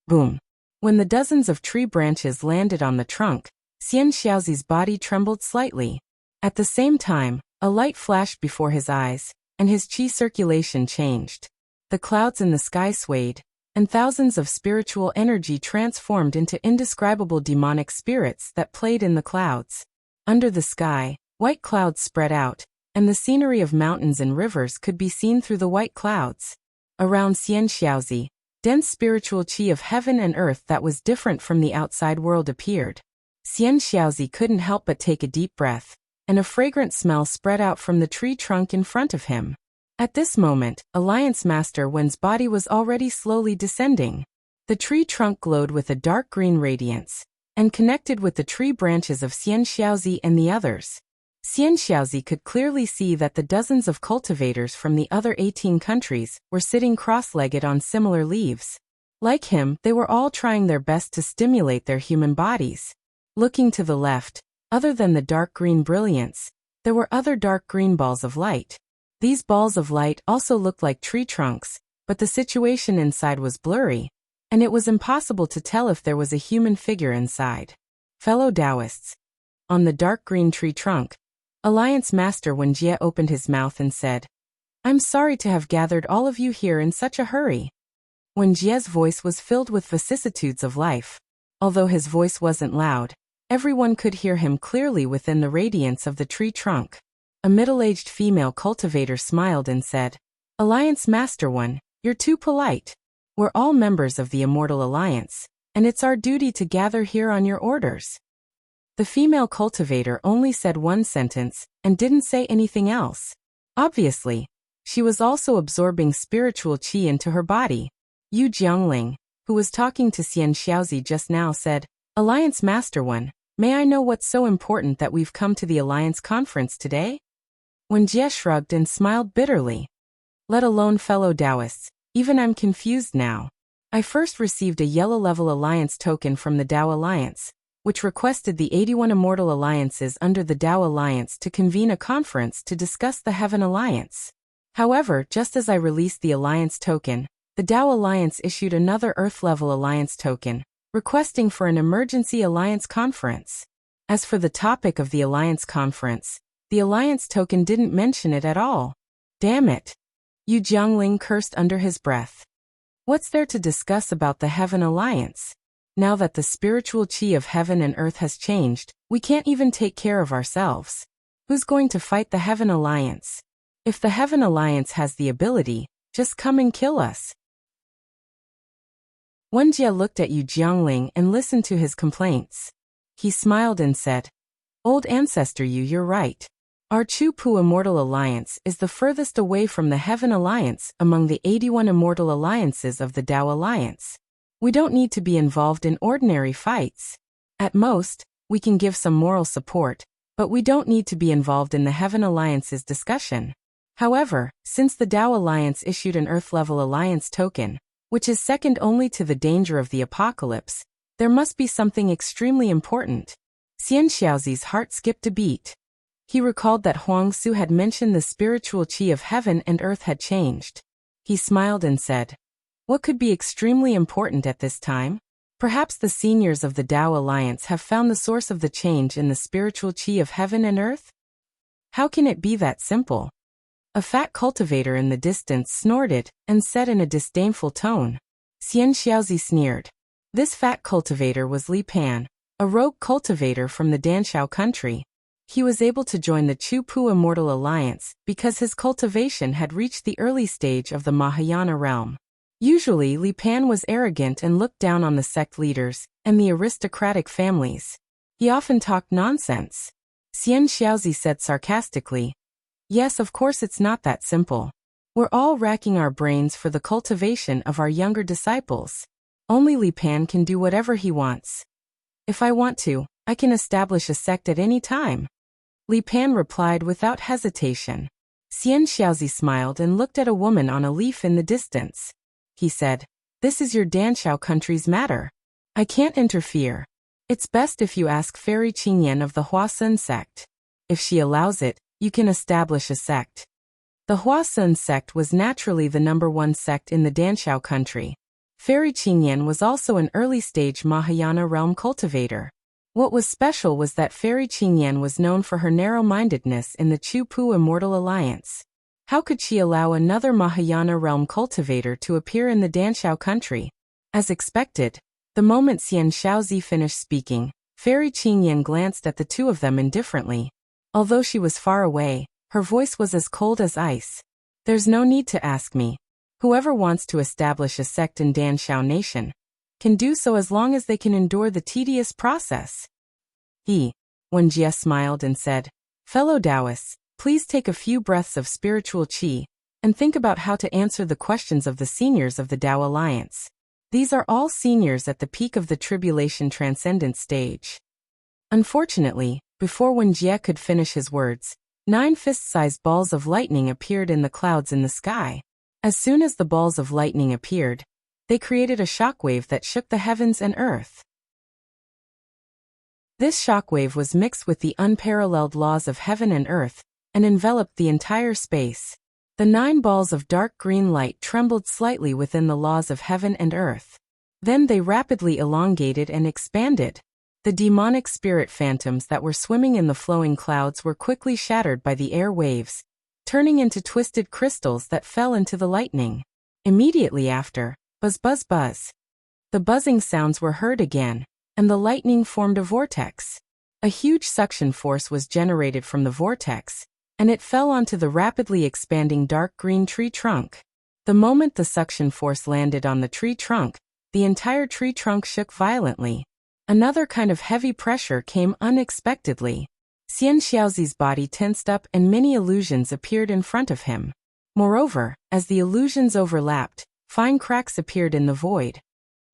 Boom! When the dozens of tree branches landed on the trunk, Xian Xiaozi's body trembled slightly. At the same time, a light flashed before his eyes, and his qi circulation changed. The clouds in the sky swayed, and thousands of spiritual energy transformed into indescribable demonic spirits that played in the clouds. Under the sky, white clouds spread out, and the scenery of mountains and rivers could be seen through the white clouds. Around Xian Xiaozi, dense spiritual qi of heaven and earth that was different from the outside world appeared. Xian Xiaozi couldn't help but take a deep breath, and a fragrant smell spread out from the tree trunk in front of him. At this moment, Alliance Master Wen's body was already slowly descending. The tree trunk glowed with a dark green radiance, and connected with the tree branches of Xian Xiaozi and the others. Xian Xiaozi could clearly see that the dozens of cultivators from the other 18 countries were sitting cross-legged on similar leaves. Like him, they were all trying their best to stimulate their human bodies. Looking to the left, Other than the dark green brilliance, there were other dark green balls of light. These balls of light also looked like tree trunks, but the situation inside was blurry, and it was impossible to tell if there was a human figure inside. Fellow Taoists. On the dark green tree trunk, Alliance Master Wuxia opened his mouth and said, "I'm sorry to have gathered all of you here in such a hurry." Wuxia's voice was filled with vicissitudes of life. Although his voice wasn't loud, everyone could hear him clearly within the radiance of the tree trunk. A middle-aged female cultivator smiled and said, "Alliance Master One, you're too polite. We're all members of the Immortal Alliance, and it's our duty to gather here on your orders." The female cultivator only said one sentence and didn't say anything else. Obviously, she was also absorbing spiritual qi into her body. Yu Jiangling, who was talking to Xian Xiaozi just now, said, "Alliance Master One, may I know what's so important that we've come to the Alliance Conference today?" Wuxia shrugged and smiled bitterly. "Let alone fellow Taoists, even I'm confused now. I first received a yellow-level alliance token from the Tao Alliance, which requested the 81 immortal alliances under the Tao Alliance to convene a conference to discuss the Heaven Alliance. However, just as I released the alliance token, the Tao Alliance issued another Earth-level alliance token, requesting for an emergency alliance conference. As for the topic of the alliance conference, the alliance token didn't mention it at all. Damn it. Yu Jiangling cursed under his breath. What's there to discuss about the Heaven Alliance? Now that the spiritual qi of heaven and earth has changed, we can't even take care of ourselves. Who's going to fight the Heaven Alliance? If the Heaven Alliance has the ability, just come and kill us. Wuxia looked at Yu Jiangling and listened to his complaints. He smiled and said, "Old ancestor Yu, you're right. Our Chu-Pu Immortal Alliance is the furthest away from the Heaven Alliance among the 81 immortal alliances of the Tao Alliance. We don't need to be involved in ordinary fights. At most, we can give some moral support, but we don't need to be involved in the Heaven Alliance's discussion. However, since the Tao Alliance issued an Earth-level alliance token, which is second only to the danger of the apocalypse, there must be something extremely important." Xian Xiaozi's heart skipped a beat. He recalled that Huang Su had mentioned the spiritual qi of heaven and earth had changed. He smiled and said, "What could be extremely important at this time? Perhaps the seniors of the Tao Alliance have found the source of the change in the spiritual qi of heaven and earth? How can it be that simple?" A fat cultivator in the distance snorted and said in a disdainful tone. Xian Xiaozi sneered. This fat cultivator was Li Pan, a rogue cultivator from the Danshao country. He was able to join the Chu-Pu Immortal Alliance because his cultivation had reached the early stage of the Mahayana realm. Usually, Li Pan was arrogant and looked down on the sect leaders and the aristocratic families. He often talked nonsense. Xian Xiaozi said sarcastically, "Yes, of course it's not that simple. We're all racking our brains for the cultivation of our younger disciples. Only Li Pan can do whatever he wants. If I want to, I can establish a sect at any time." Li Pan replied without hesitation. Xian Xiaozi smiled and looked at a woman on a leaf in the distance. He said, "This is your Danshao country's matter. I can't interfere. It's best if you ask Fairy Qingyan of the Huasun sect. If she allows it, you can establish a sect." The Huasun sect was naturally the #1 sect in the Danshao country. Fairy Qingyan was also an early-stage Mahayana realm cultivator. What was special was that Fairy Qingyan was known for her narrow-mindedness in the Chu-Pu Immortal Alliance. How could she allow another Mahayana realm cultivator to appear in the Danshao country? As expected, the moment Xian Xiaozi finished speaking, Fairy Qingyan glanced at the two of them indifferently. Although she was far away, her voice was as cold as ice. "There's no need to ask me. Whoever wants to establish a sect in Danshao Nation can do so as long as they can endure the tedious process." Wuxia smiled and said, "Fellow Taoists, please take a few breaths of spiritual qi and think about how to answer the questions of the seniors of the Tao Alliance. These are all seniors at the peak of the tribulation transcendent stage." Unfortunately, before Wuxia could finish his words, 9 fist-sized balls of lightning appeared in the clouds in the sky. As soon as the balls of lightning appeared, they created a shockwave that shook the heavens and earth. This shockwave was mixed with the unparalleled laws of heaven and earth, and enveloped the entire space. The 9 balls of dark green light trembled slightly within the laws of heaven and earth. Then they rapidly elongated and expanded. The demonic spirit phantoms that were swimming in the flowing clouds were quickly shattered by the air waves, turning into twisted crystals that fell into the lightning. Immediately after, buzz buzz buzz. The buzzing sounds were heard again, and the lightning formed a vortex. A huge suction force was generated from the vortex, and it fell onto the rapidly expanding dark green tree trunk. The moment the suction force landed on the tree trunk, the entire tree trunk shook violently. Another kind of heavy pressure came unexpectedly. Xian Xiaozi's body tensed up and many illusions appeared in front of him. Moreover, as the illusions overlapped, fine cracks appeared in the void.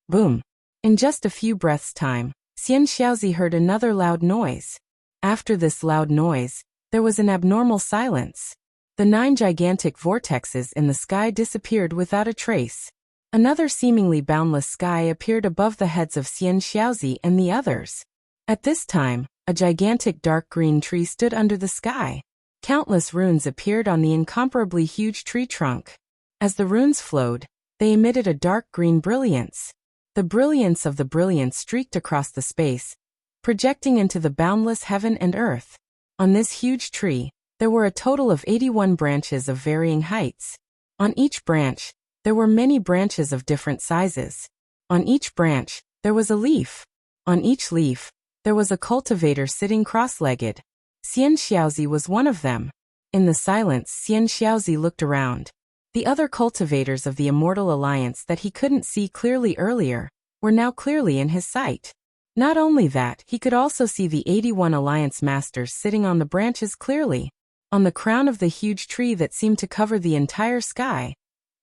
Boom! In just a few breaths' time, Xian Xiaozi heard another loud noise. After this loud noise, there was an abnormal silence. The 9 gigantic vortexes in the sky disappeared without a trace. Another seemingly boundless sky appeared above the heads of Xian Xiaozi and the others. At this time, a gigantic dark green tree stood under the sky. Countless runes appeared on the incomparably huge tree trunk. As the runes flowed, they emitted a dark green brilliance. The brilliance of the brilliance streaked across the space, projecting into the boundless heaven and earth. On this huge tree, there were a total of 81 branches of varying heights. On each branch, there were many branches of different sizes. On each branch, there was a leaf. On each leaf, there was a cultivator sitting cross-legged. Xian Xiaozi was one of them. In the silence, Xian Xiaozi looked around. The other cultivators of the Immortal Alliance that he couldn't see clearly earlier were now clearly in his sight. Not only that, he could also see the 81 Alliance Masters sitting on the branches clearly. On the crown of the huge tree that seemed to cover the entire sky,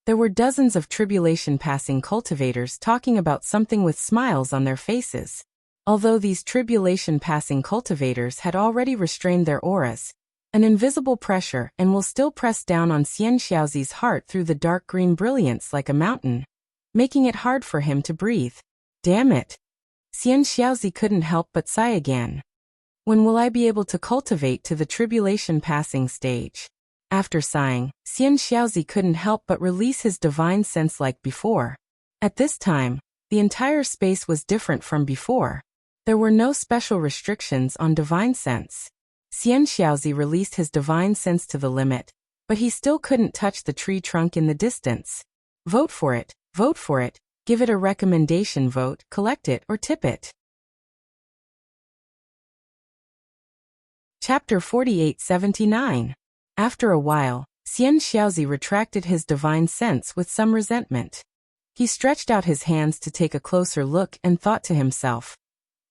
there were dozens of tribulation-passing cultivators talking about something with smiles on their faces. Although these tribulation-passing cultivators had already restrained their auras, an invisible pressure and will still press down on Xian Xiaozi's heart through the dark green brilliance like a mountain, making it hard for him to breathe. Damn it! Xian Xiaozi couldn't help but sigh again. When will I be able to cultivate to the tribulation-passing stage? After sighing, Xian Xiaozi couldn't help but release his divine sense like before. At this time, the entire space was different from before. There were no special restrictions on divine sense. Xian Xiaozi released his divine sense to the limit, but he still couldn't touch the tree trunk in the distance. Vote for it, give it a recommendation vote, collect it or tip it. Chapter 4879. After a while, Xian Xiaozi retracted his divine sense with some resentment. He stretched out his hands to take a closer look and thought to himself,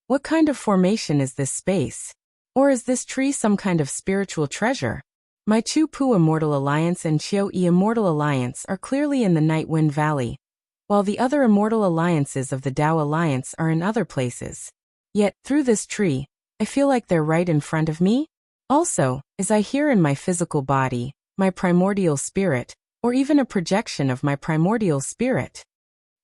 what kind of formation is this space? Or is this tree some kind of spiritual treasure? My Chu Pu Immortal Alliance and Qiu Yi Immortal Alliance are clearly in the Night Wind Valley, while the other immortal alliances of the Dao Alliance are in other places. Yet, through this tree, I feel like they're right in front of me. Also, is I here in my physical body, my primordial spirit, or even a projection of my primordial spirit?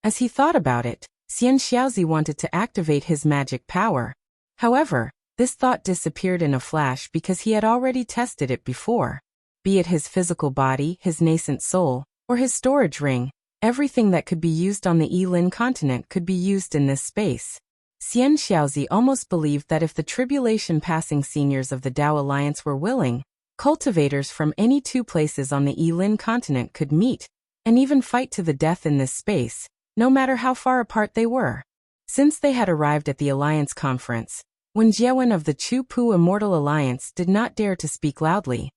As he thought about it, Xian Xiaozi wanted to activate his magic power. However, this thought disappeared in a flash because he had already tested it before. Be it his physical body, his nascent soul, or his storage ring, everything that could be used on the Yilin continent could be used in this space. Xian Xiaozi almost believed that if the tribulation-passing seniors of the Dao Alliance were willing, cultivators from any 2 places on the Yilin continent could meet, and even fight to the death in this space, no matter how far apart they were. Since they had arrived at the Alliance conference, when Jiewen of the Chu Pu Immortal Alliance did not dare to speak loudly,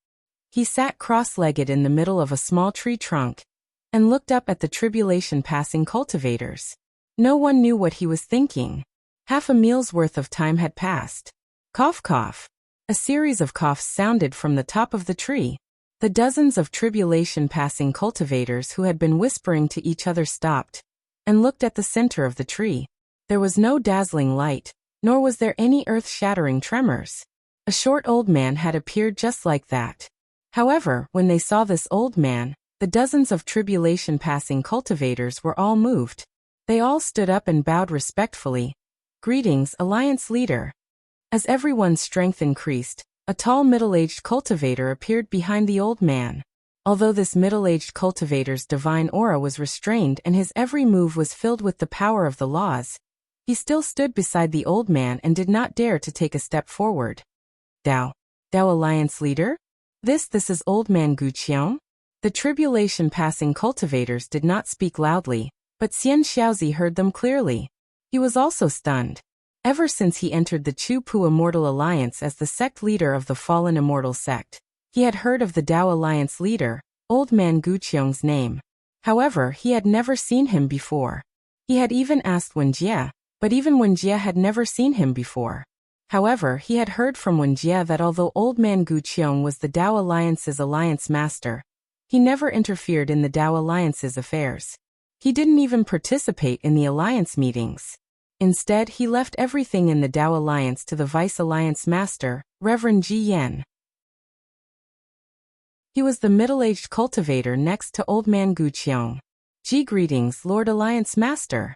he sat cross-legged in the middle of a small tree trunk, and looked up at the tribulation-passing cultivators. No one knew what he was thinking. Half a meal's worth of time had passed. Cough cough. A series of coughs sounded from the top of the tree. The dozens of tribulation-passing cultivators who had been whispering to each other stopped, and looked at the center of the tree. There was no dazzling light, nor was there any earth-shattering tremors. A short old man had appeared just like that. However, when they saw this old man, the dozens of tribulation-passing cultivators were all moved. They all stood up and bowed respectfully. Greetings, Alliance Leader. As everyone's strength increased, a tall middle-aged cultivator appeared behind the old man. Although this middle-aged cultivator's divine aura was restrained and his every move was filled with the power of the laws, he still stood beside the old man and did not dare to take a step forward. Dao Alliance leader? This is old man Guqiang? The tribulation-passing cultivators did not speak loudly, but Xian Xiaozi heard them clearly. He was also stunned. Ever since he entered the Chu-Pu Immortal Alliance as the sect leader of the fallen immortal sect, he had heard of the Dao Alliance leader, old man Guqiang's name. However, he had never seen him before. He had even asked Wen Jie, but even Wen Jie had never seen him before. However, he had heard from Wen Jie that although old man Guqiang was the Dao Alliance's alliance master, he never interfered in the Dao Alliance's affairs. He didn't even participate in the alliance meetings. Instead, he left everything in the Dao Alliance to the Vice Alliance Master, Reverend Ji Yan. He was the middle-aged cultivator next to old man Guqiang. Ji, greetings, Lord Alliance Master.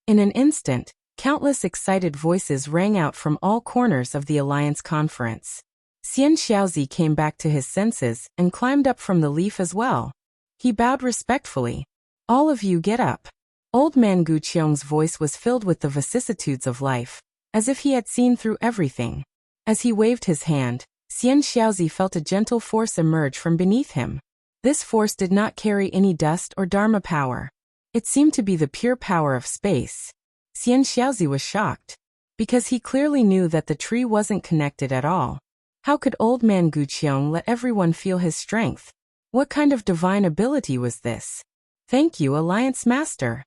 In an instant, countless excited voices rang out from all corners of the Alliance conference. Xian Xiaozi came back to his senses and climbed up from the leaf as well. He bowed respectfully. All of you get up. Old man Guqiang's voice was filled with the vicissitudes of life, as if he had seen through everything. As he waved his hand, Xian Xiaozi felt a gentle force emerge from beneath him. This force did not carry any dust or dharma power. It seemed to be the pure power of space. Xian Xiaozi was shocked, because he clearly knew that the tree wasn't connected at all. How could old man Guqiang let everyone feel his strength? What kind of divine ability was this? Thank you, Alliance Master.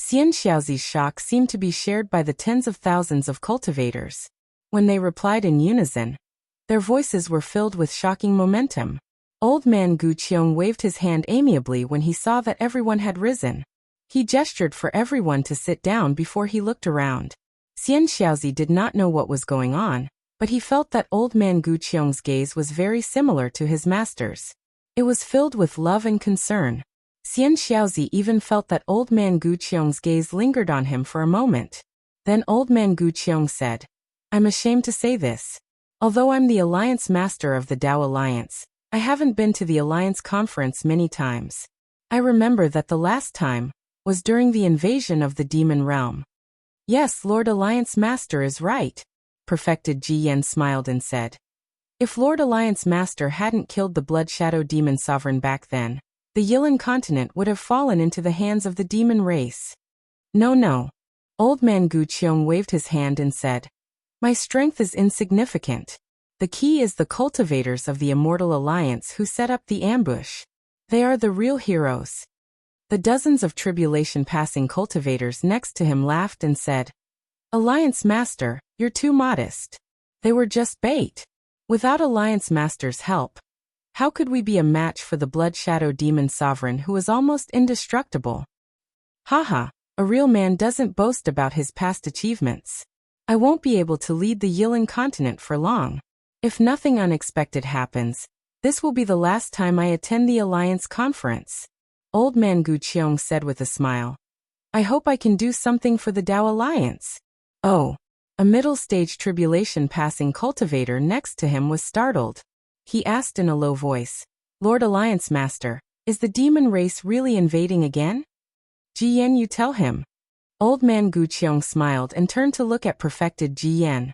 Xian Xiaozi's shock seemed to be shared by the tens of thousands of cultivators. When they replied in unison, their voices were filled with shocking momentum. Old man Guqiang waved his hand amiably when he saw that everyone had risen. He gestured for everyone to sit down before he looked around. Xian Xiaozi did not know what was going on, but he felt that old man Guqiang's gaze was very similar to his master's. It was filled with love and concern. Xian Xiaozi even felt that old man Guqiang's gaze lingered on him for a moment. Then old man Guqiang said, I'm ashamed to say this. Although I'm the Alliance Master of the Dao Alliance, I haven't been to the Alliance Conference many times. I remember that the last time was during the invasion of the Demon Realm. Yes, Lord Alliance Master is right. Perfected Ji Yan smiled and said. If Lord Alliance Master hadn't killed the Blood Shadow Demon Sovereign back then, the Yilan continent would have fallen into the hands of the demon race. No. Old man Guqiang waved his hand and said, My strength is insignificant. The key is the cultivators of the Immortal Alliance who set up the ambush. They are the real heroes. The dozens of tribulation-passing cultivators next to him laughed and said, Alliance Master, you're too modest. They were just bait. Without Alliance Master's help, how could we be a match for the Blood Shadow Demon Sovereign who is almost indestructible? Haha, a real man doesn't boast about his past achievements. I won't be able to lead the Yilan continent for long. If nothing unexpected happens, this will be the last time I attend the Alliance conference. Old man Guqiang said with a smile. I hope I can do something for the Dao Alliance. Oh, a middle-stage tribulation-passing cultivator next to him was startled. He asked in a low voice, Lord Alliance Master, is the demon race really invading again? Ji Yan, you tell him. Old man Guqiang smiled and turned to look at perfected Ji Yan.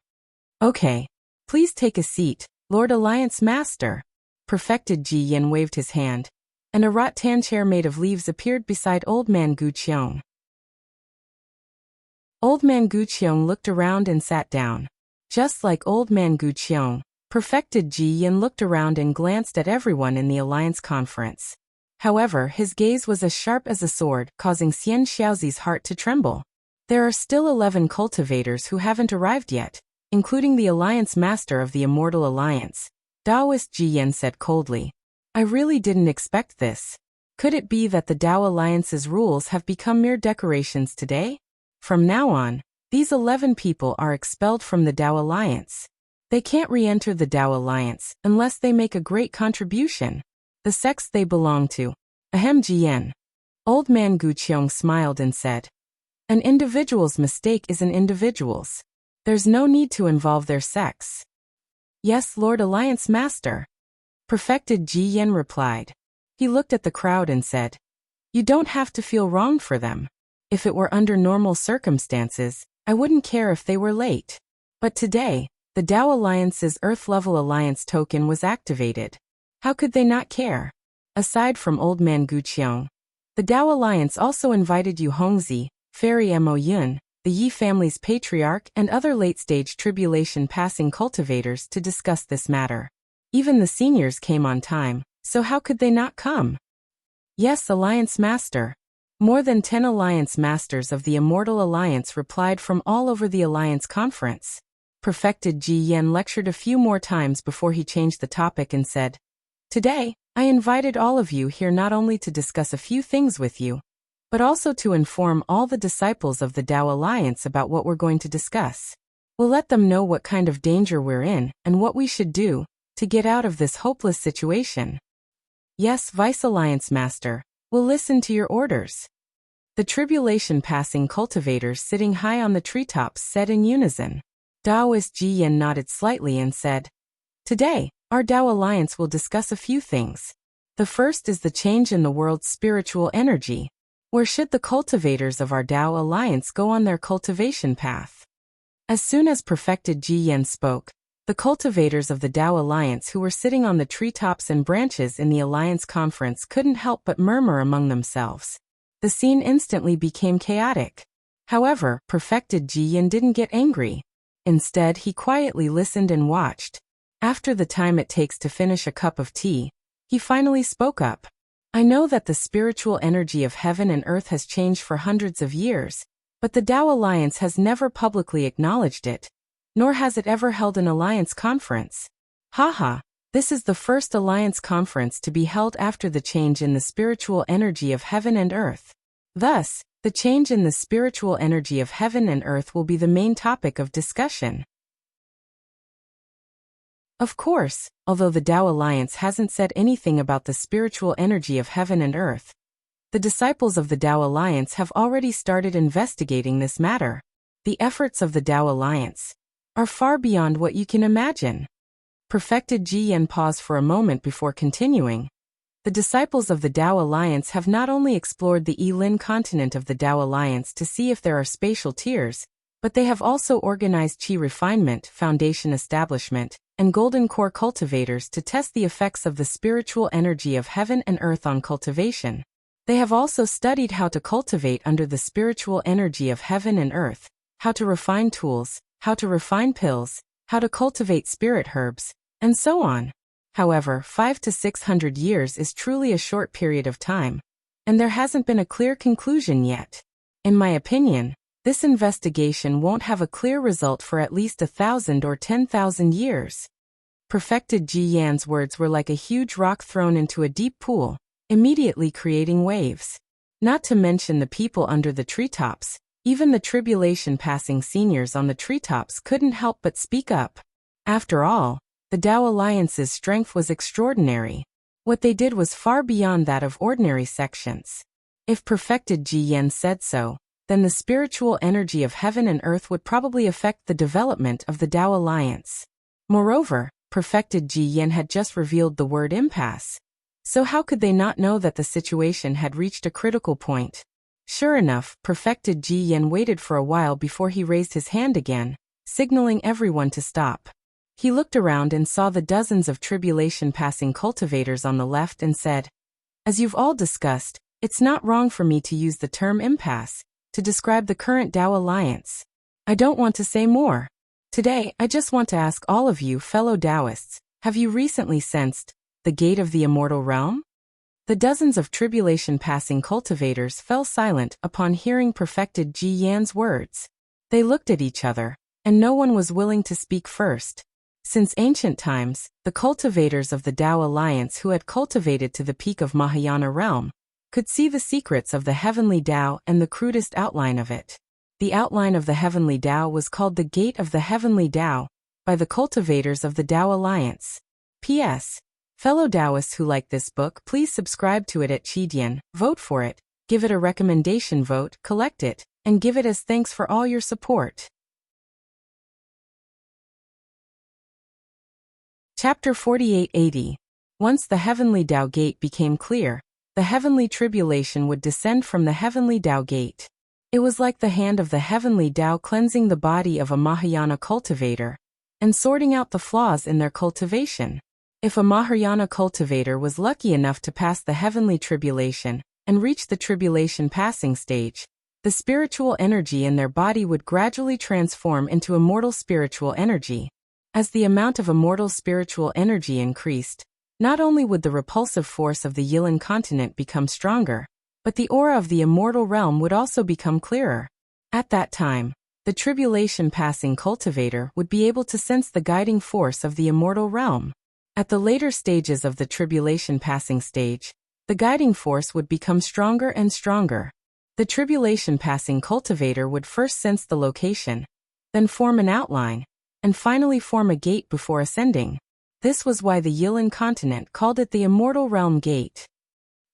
Okay. Please take a seat, Lord Alliance Master. Perfected Ji Yan waved his hand, and a rattan chair made of leaves appeared beside old man Guqiang. Old man Guqiang looked around and sat down. Just like old man Guqiang, perfected Ji Yan looked around and glanced at everyone in the Alliance conference. However, his gaze was as sharp as a sword, causing Xian Xiaozi's heart to tremble. There are still 11 cultivators who haven't arrived yet, including the Alliance Master of the Immortal Alliance. Daoist Ji Yan said coldly. I really didn't expect this. Could it be that the Dao Alliance's rules have become mere decorations today? From now on, these 11 people are expelled from the Dao Alliance. They can't re-enter the Dao Alliance unless they make a great contribution. The sects they belong to. Ahem Ji Yan. Old man Guqiang smiled and said. An individual's mistake is an individual's. There's no need to involve their sex. Yes, Lord Alliance Master. Perfected Ji Yan replied. He looked at the crowd and said, You don't have to feel wronged for them. If it were under normal circumstances, I wouldn't care if they were late. But today, the Tao Alliance's Earth-level alliance token was activated. How could they not care? Aside from Old Man Guqiang, the Tao Alliance also invited Yu Hongzi, Fairy Mo Yun, the Yi family's patriarch and other late-stage tribulation-passing cultivators to discuss this matter. Even the seniors came on time, so how could they not come? Yes, Alliance Master. More than 10 Alliance Masters of the Immortal Alliance replied from all over the Alliance Conference. Perfected Ji Yan lectured a few more times before he changed the topic and said, Today, I invited all of you here not only to discuss a few things with you, but also to inform all the disciples of the Tao Alliance about what we're going to discuss. We'll let them know what kind of danger we're in and what we should do to get out of this hopeless situation. Yes, Vice Alliance Master, we'll listen to your orders. The tribulation-passing cultivators sitting high on the treetops said in unison. Taoist Ji Yan nodded slightly and said, Today, our Tao Alliance will discuss a few things. The first is the change in the world's spiritual energy. Where should the cultivators of our Tao Alliance go on their cultivation path? As soon as Perfected Ji Yan spoke, the cultivators of the Tao Alliance who were sitting on the treetops and branches in the Alliance Conference couldn't help but murmur among themselves. The scene instantly became chaotic. However, Perfected Ji Yan didn't get angry. Instead, he quietly listened and watched. After the time it takes to finish a cup of tea, he finally spoke up. I know that the spiritual energy of heaven and earth has changed for hundreds of years, but the Tao Alliance has never publicly acknowledged it, nor has it ever held an Alliance conference. Haha, this is the first Alliance conference to be held after the change in the spiritual energy of heaven and earth. Thus, the change in the spiritual energy of heaven and earth will be the main topic of discussion. Of course, although the Tao Alliance hasn't said anything about the spiritual energy of heaven and earth, the disciples of the Tao Alliance have already started investigating this matter. The efforts of the Tao Alliance are far beyond what you can imagine. Perfected Ji Yan paused for a moment before continuing. The disciples of the Tao Alliance have not only explored the Yilin continent of the Tao Alliance to see if there are spatial tiers, but they have also organized Qi refinement, foundation establishment, and golden core cultivators to test the effects of the spiritual energy of heaven and earth on cultivation. They have also studied how to cultivate under the spiritual energy of heaven and earth, how to refine tools, how to refine pills, how to cultivate spirit herbs, and so on. However, 500 to 600 years is truly a short period of time, and there hasn't been a clear conclusion yet. In my opinion, this investigation won't have a clear result for at least 1,000 or 10,000 years. Perfected Ji Yan's words were like a huge rock thrown into a deep pool, immediately creating waves. Not to mention the people under the treetops, even the tribulation-passing seniors on the treetops couldn't help but speak up. After all, the Tao Alliance's strength was extraordinary. What they did was far beyond that of ordinary sections. If Perfected Ji Yan said so, then the spiritual energy of heaven and earth would probably affect the development of the Tao Alliance. Moreover, Perfected Ji Yan had just revealed the word impasse. So how could they not know that the situation had reached a critical point? Sure enough, Perfected Ji Yan waited for a while before he raised his hand again, signaling everyone to stop. He looked around and saw the dozens of tribulation-passing cultivators on the left and said, As you've all discussed, it's not wrong for me to use the term impasse to describe the current Tao Alliance. I don't want to say more. Today, I just want to ask all of you fellow Taoists, have you recently sensed the gate of the immortal realm? The dozens of tribulation-passing cultivators fell silent upon hearing Perfected Ji Yan's words. They looked at each other, and no one was willing to speak first. Since ancient times, the cultivators of the Tao Alliance who had cultivated to the peak of Mahayana realm could see the secrets of the heavenly Tao and the crudest outline of it. The outline of the heavenly Tao was called the Gate of the Heavenly Tao by the cultivators of the Tao Alliance. P.S. Fellow Taoists who like this book, please subscribe to it at Qidian, vote for it, give it a recommendation vote, collect it, and give it as thanks for all your support. Chapter 4880. Once the heavenly Tao gate became clear, the heavenly tribulation would descend from the heavenly Tao gate. It was like the hand of the heavenly Tao cleansing the body of a Mahayana cultivator and sorting out the flaws in their cultivation. If a Mahayana cultivator was lucky enough to pass the heavenly tribulation and reach the tribulation passing stage, the spiritual energy in their body would gradually transform into immortal spiritual energy. As the amount of immortal spiritual energy increased, not only would the repulsive force of the Yilan continent become stronger, but the aura of the immortal realm would also become clearer. At that time, the tribulation-passing cultivator would be able to sense the guiding force of the immortal realm. At the later stages of the tribulation-passing stage, the guiding force would become stronger and stronger. The tribulation-passing cultivator would first sense the location, then form an outline, and finally form a gate before ascending. This was why the Yilan continent called it the Immortal Realm Gate.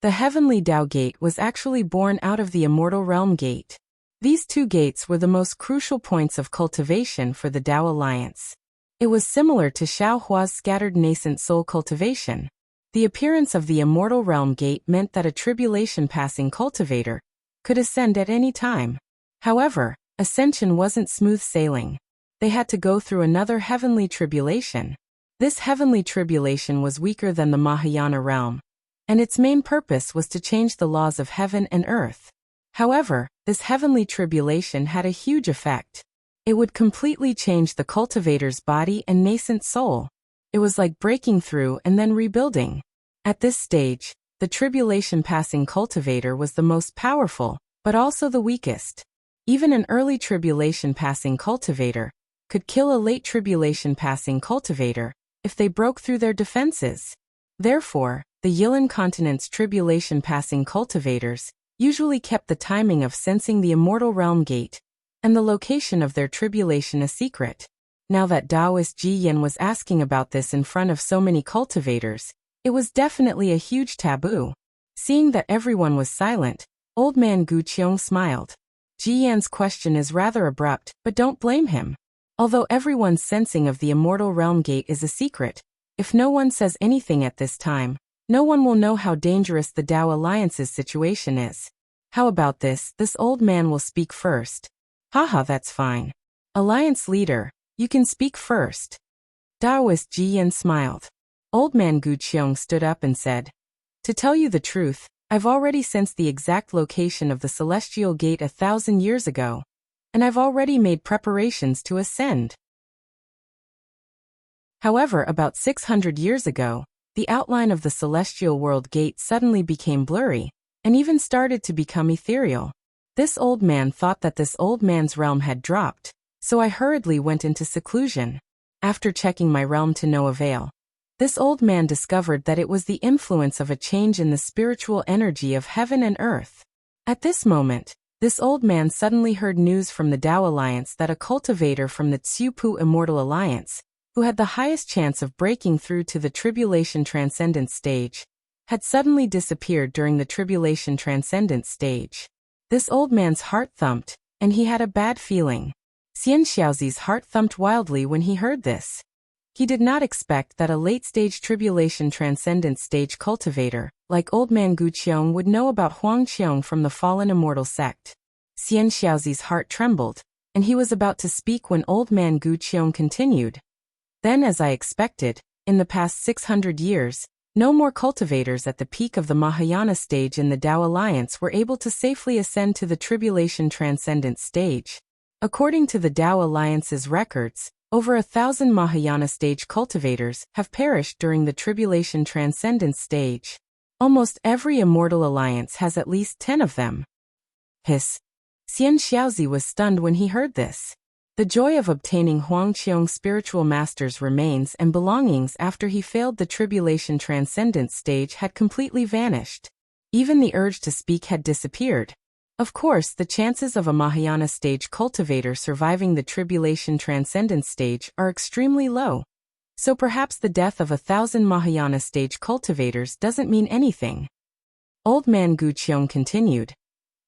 The Heavenly Tao Gate was actually born out of the Immortal Realm Gate. These two gates were the most crucial points of cultivation for the Tao Alliance. It was similar to Xiao Hua's scattered nascent soul cultivation. The appearance of the Immortal Realm Gate meant that a tribulation-passing cultivator could ascend at any time. However, ascension wasn't smooth sailing. They had to go through another heavenly tribulation. This heavenly tribulation was weaker than the Mahayana realm, and its main purpose was to change the laws of heaven and earth. However, this heavenly tribulation had a huge effect. It would completely change the cultivator's body and nascent soul. It was like breaking through and then rebuilding. At this stage, the tribulation-passing cultivator was the most powerful, but also the weakest. Even an early tribulation-passing cultivator could kill a late tribulation-passing cultivator if they broke through their defenses. Therefore, the Yilan continent's tribulation-passing cultivators usually kept the timing of sensing the Immortal Realm Gate and the location of their tribulation a secret. Now that Taoist Ji Yin was asking about this in front of so many cultivators, it was definitely a huge taboo. Seeing that everyone was silent, Old Man Gu Qiong smiled. Ji Yan's question is rather abrupt, but don't blame him. Although everyone's sensing of the Immortal Realm Gate is a secret, if no one says anything at this time, no one will know how dangerous the Tao Alliance's situation is. How about this? This old man will speak first. Haha, that's fine. Alliance leader, you can speak first. Taoist Ji Yin smiled. Old Man Gu Qiong stood up and said, "To tell you the truth, I've already sensed the exact location of the Celestial Gate 1,000 years ago, and I've already made preparations to ascend." However, about 600 years ago, the outline of the Celestial World Gate suddenly became blurry, and even started to become ethereal. This old man thought that this old man's realm had dropped, so I hurriedly went into seclusion. After checking my realm to no avail, this old man discovered that it was the influence of a change in the spiritual energy of heaven and earth. At this moment, this old man suddenly heard news from the Tao Alliance that a cultivator from the Tsiupu Immortal Alliance, who had the highest chance of breaking through to the Tribulation Transcendence stage, had suddenly disappeared during the Tribulation Transcendence stage. This old man's heart thumped, and he had a bad feeling. Xian Xiaozi's heart thumped wildly when he heard this. He did not expect that a late-stage Tribulation Transcendence stage cultivator, like Old Man Gu Qiong, would know about Huang Qiong from the fallen immortal sect. Xian Xiaozi's heart trembled, and he was about to speak when Old Man Gu Qiong continued. Then, as I expected, in the past 600 years, no more cultivators at the peak of the Mahayana stage in the Tao Alliance were able to safely ascend to the Tribulation Transcendence stage. According to the Tao Alliance's records, over 1,000 Mahayana stage cultivators have perished during the Tribulation Transcendence stage. Almost every Immortal Alliance has at least 10 of them. Hiss. Xian Xiaozi was stunned when he heard this. The joy of obtaining Huang Qiong's spiritual master's remains and belongings after he failed the Tribulation Transcendence stage had completely vanished. Even the urge to speak had disappeared. Of course, the chances of a Mahayana stage cultivator surviving the Tribulation Transcendence stage are extremely low. So perhaps the death of 1,000 Mahayana stage cultivators doesn't mean anything. Old Man Gu Qiong continued.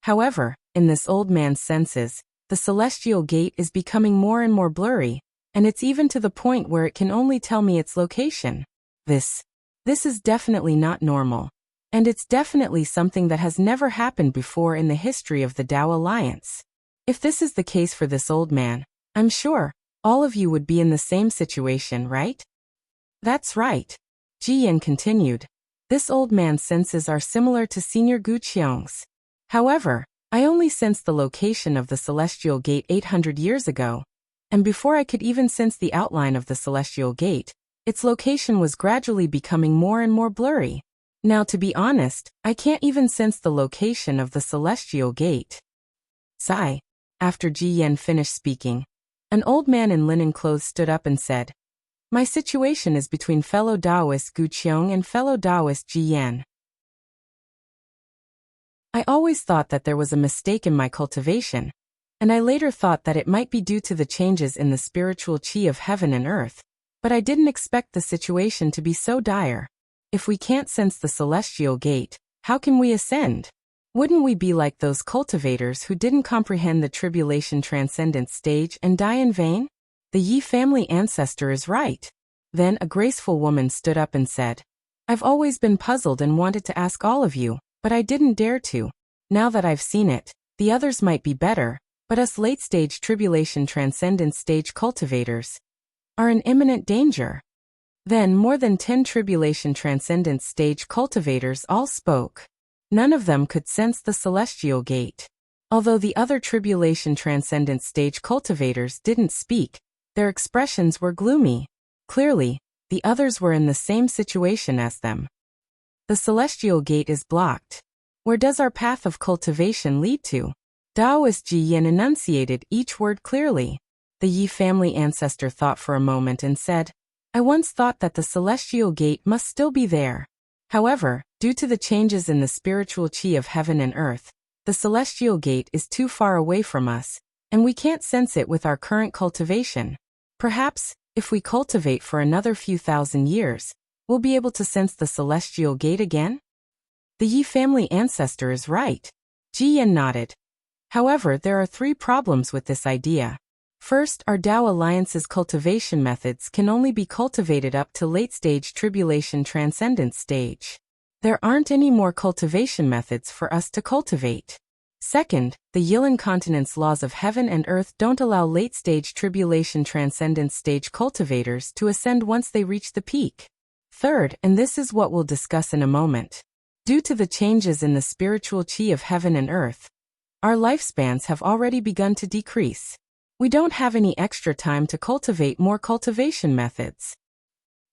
However, in this old man's senses, the Celestial Gate is becoming more and more blurry, and it's even to the point where it can only tell me its location. This is definitely not normal. And it's definitely something that has never happened before in the history of the Tao Alliance. If this is the case for this old man, I'm sure all of you would be in the same situation, right? That's right. Ji Yan continued. This old man's senses are similar to Senior Gu Qiong's. However, I only sensed the location of the Celestial Gate 800 years ago, and before I could even sense the outline of the Celestial Gate, its location was gradually becoming more and more blurry. Now, to be honest, I can't even sense the location of the Celestial Gate. Sigh. After Ji Yan finished speaking, an old man in linen clothes stood up and said, My situation is between fellow Taoist Gu Qiong and fellow Taoist Ji Yan. I always thought that there was a mistake in my cultivation, and I later thought that it might be due to the changes in the spiritual qi of heaven and earth, but I didn't expect the situation to be so dire. If we can't sense the celestial gate, how can we ascend? Wouldn't we be like those cultivators who didn't comprehend the tribulation transcendence stage and die in vain? The Yi family ancestor is right. Then a graceful woman stood up and said, I've always been puzzled and wanted to ask all of you, but I didn't dare to. Now that I've seen it, the others might be better, but us late-stage tribulation transcendence stage cultivators are in imminent danger. Then more than 10 tribulation transcendence stage cultivators all spoke. None of them could sense the celestial gate. Although the other tribulation transcendence stage cultivators didn't speak, their expressions were gloomy. Clearly, the others were in the same situation as them. The celestial gate is blocked. Where does our path of cultivation lead to? Taoist Ji Yan enunciated each word clearly. The Yi family ancestor thought for a moment and said, I once thought that the celestial gate must still be there. However, due to the changes in the spiritual qi of heaven and earth, the celestial gate is too far away from us, and we can't sense it with our current cultivation. Perhaps, if we cultivate for another few thousand years, we'll be able to sense the celestial gate again? The Yi family ancestor is right. Ji Yan nodded. However, there are 3 problems with this idea. First, our Tao Alliance's cultivation methods can only be cultivated up to late-stage tribulation transcendence stage. There aren't any more cultivation methods for us to cultivate. Second, the Yilan continent's laws of heaven and earth don't allow late-stage tribulation transcendence stage cultivators to ascend once they reach the peak. Third, and this is what we'll discuss in a moment, due to the changes in the spiritual qi of heaven and earth, our lifespans have already begun to decrease. We don't have any extra time to cultivate more cultivation methods.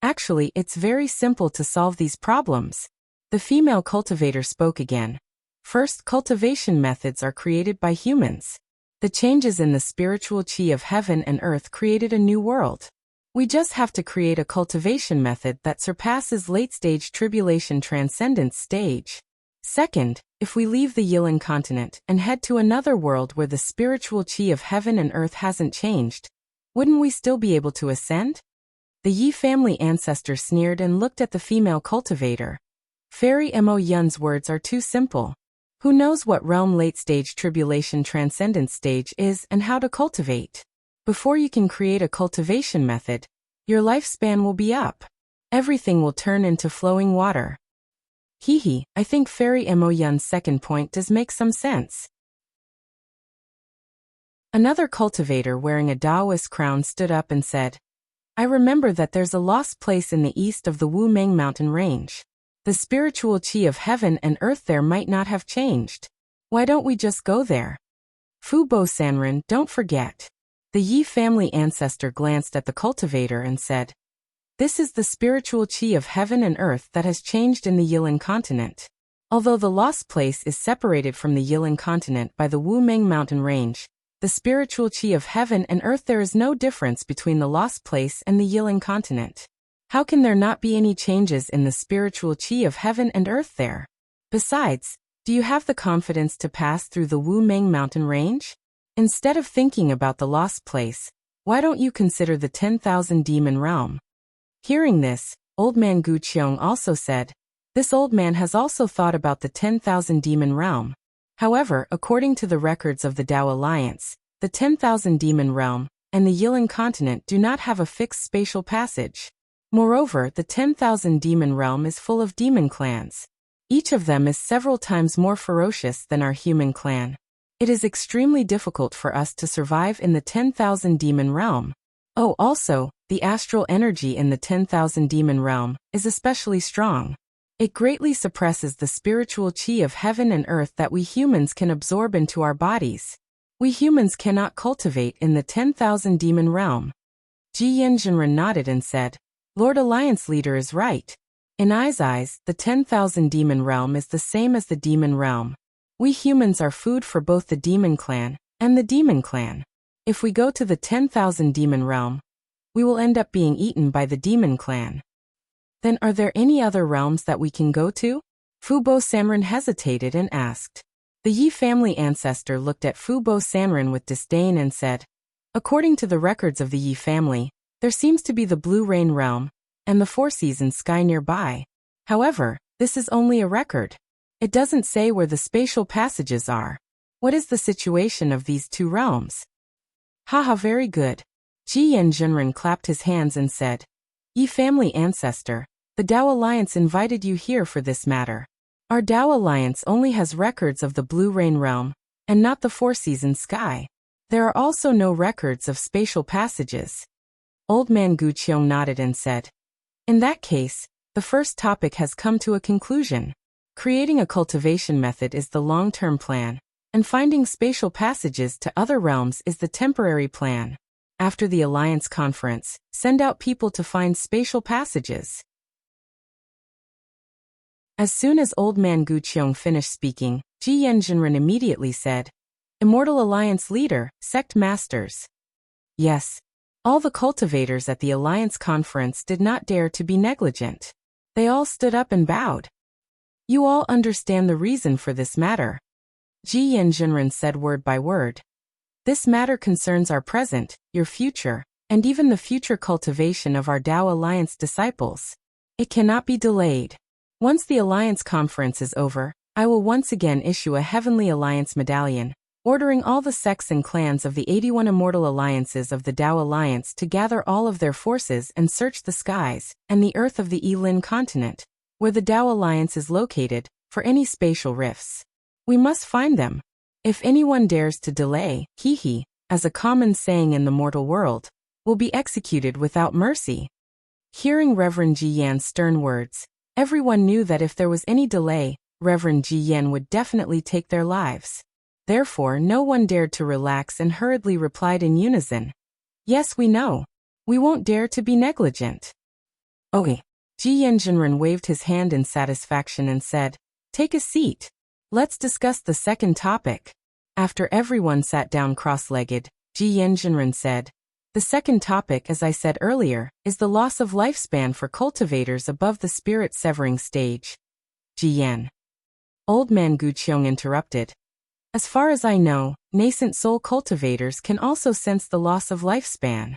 Actually, it's very simple to solve these problems. The female cultivator spoke again. First, cultivation methods are created by humans. The changes in the spiritual qi of heaven and earth created a new world. We just have to create a cultivation method that surpasses late-stage tribulation transcendence stage. Second, if we leave the Yilan continent and head to another world where the spiritual qi of heaven and earth hasn't changed, wouldn't we still be able to ascend? The Yi family ancestor sneered and looked at the female cultivator. Fairy Mo Yun's words are too simple. Who knows what realm late-stage tribulation transcendence stage is and how to cultivate? Before you can create a cultivation method, your lifespan will be up. Everything will turn into flowing water. Hee, I think Fairy Mo Yun's second point does make some sense. Another cultivator wearing a Taoist crown stood up and said, I remember that there's a lost place in the east of the Wu Meng mountain range. The spiritual qi of heaven and earth there might not have changed. Why don't we just go there? Fu Bo Sanren, don't forget. The Yi family ancestor glanced at the cultivator and said, This is the spiritual qi of heaven and earth that has changed in the Yilan continent. Although the lost place is separated from the Yilan continent by the Wu Meng mountain range, the spiritual qi of heaven and earth there is no difference between the lost place and the Yilan continent. How can there not be any changes in the spiritual qi of heaven and earth there? Besides, do you have the confidence to pass through the Wu Meng mountain range? Instead of thinking about the lost place, why don't you consider the 10,000 demon realm? Hearing this, old man Gu Qiong also said, This old man has also thought about the 10,000 demon realm. However, according to the records of the Tao Alliance, the 10,000 demon realm, and the Yilin continent do not have a fixed spatial passage. Moreover, the 10,000 demon realm is full of demon clans. Each of them is several times more ferocious than our human clan. It is extremely difficult for us to survive in the 10,000 demon realm. Oh, also, the astral energy in the 10,000 demon realm is especially strong. It greatly suppresses the spiritual chi of heaven and earth that we humans can absorb into our bodies. We humans cannot cultivate in the 10,000 demon realm. Ji Yanjinren nodded and said, Lord Alliance Leader is right. In I's eyes, the 10,000 demon realm is the same as the demon realm. We humans are food for both the demon clan and the demon clan. If we go to the 10,000 demon realm, we will end up being eaten by the demon clan. Then are there any other realms that we can go to? Fubo Sanren hesitated and asked. The Yi family ancestor looked at Fubo Sanren with disdain and said, according to the records of the Yi family, there seems to be the Blue Rain realm and the Four Seasons sky nearby. However, this is only a record. It doesn't say where the spatial passages are. What is the situation of these two realms? Haha, very good. Ji Yanjinren clapped his hands and said, Yi family ancestor, the Dao Alliance invited you here for this matter. Our Dao Alliance only has records of the Blue Rain realm, and not the Four Seasons sky. There are also no records of spatial passages. Old man Guqiong nodded and said, in that case, the first topic has come to a conclusion. Creating a cultivation method is the long-term plan, and finding spatial passages to other realms is the temporary plan. After the Alliance Conference, send out people to find spatial passages. As soon as Old Man Guqiong finished speaking, Ji Yanjinren immediately said, Immortal Alliance Leader, Sect Masters. Yes. All the cultivators at the Alliance Conference did not dare to be negligent. They all stood up and bowed. You all understand the reason for this matter. Ji Yanjinren said word by word. This matter concerns our present, your future, and even the future cultivation of our Dao Alliance disciples. It cannot be delayed. Once the Alliance Conference is over, I will once again issue a Heavenly Alliance medallion, ordering all the sects and clans of the 81 immortal alliances of the Dao Alliance to gather all of their forces and search the skies and the earth of the Yilin continent, where the Dao Alliance is located, for any spatial rifts. We must find them. If anyone dares to delay, he, as a common saying in the mortal world, will be executed without mercy. Hearing Reverend Ji Yan's stern words, everyone knew that if there was any delay, Reverend Ji Yan would definitely take their lives. Therefore, no one dared to relax and hurriedly replied in unison. Yes, we know. We won't dare to be negligent. Okay. Ji Yanjinren waved his hand in satisfaction and said, take a seat. Let's discuss the second topic. After everyone sat down cross-legged, Ji Yanjinren said, the second topic, as I said earlier, is the loss of lifespan for cultivators above the spirit-severing stage. Ji Yan. Old man Guqiong interrupted. As far as I know, nascent soul cultivators can also sense the loss of lifespan.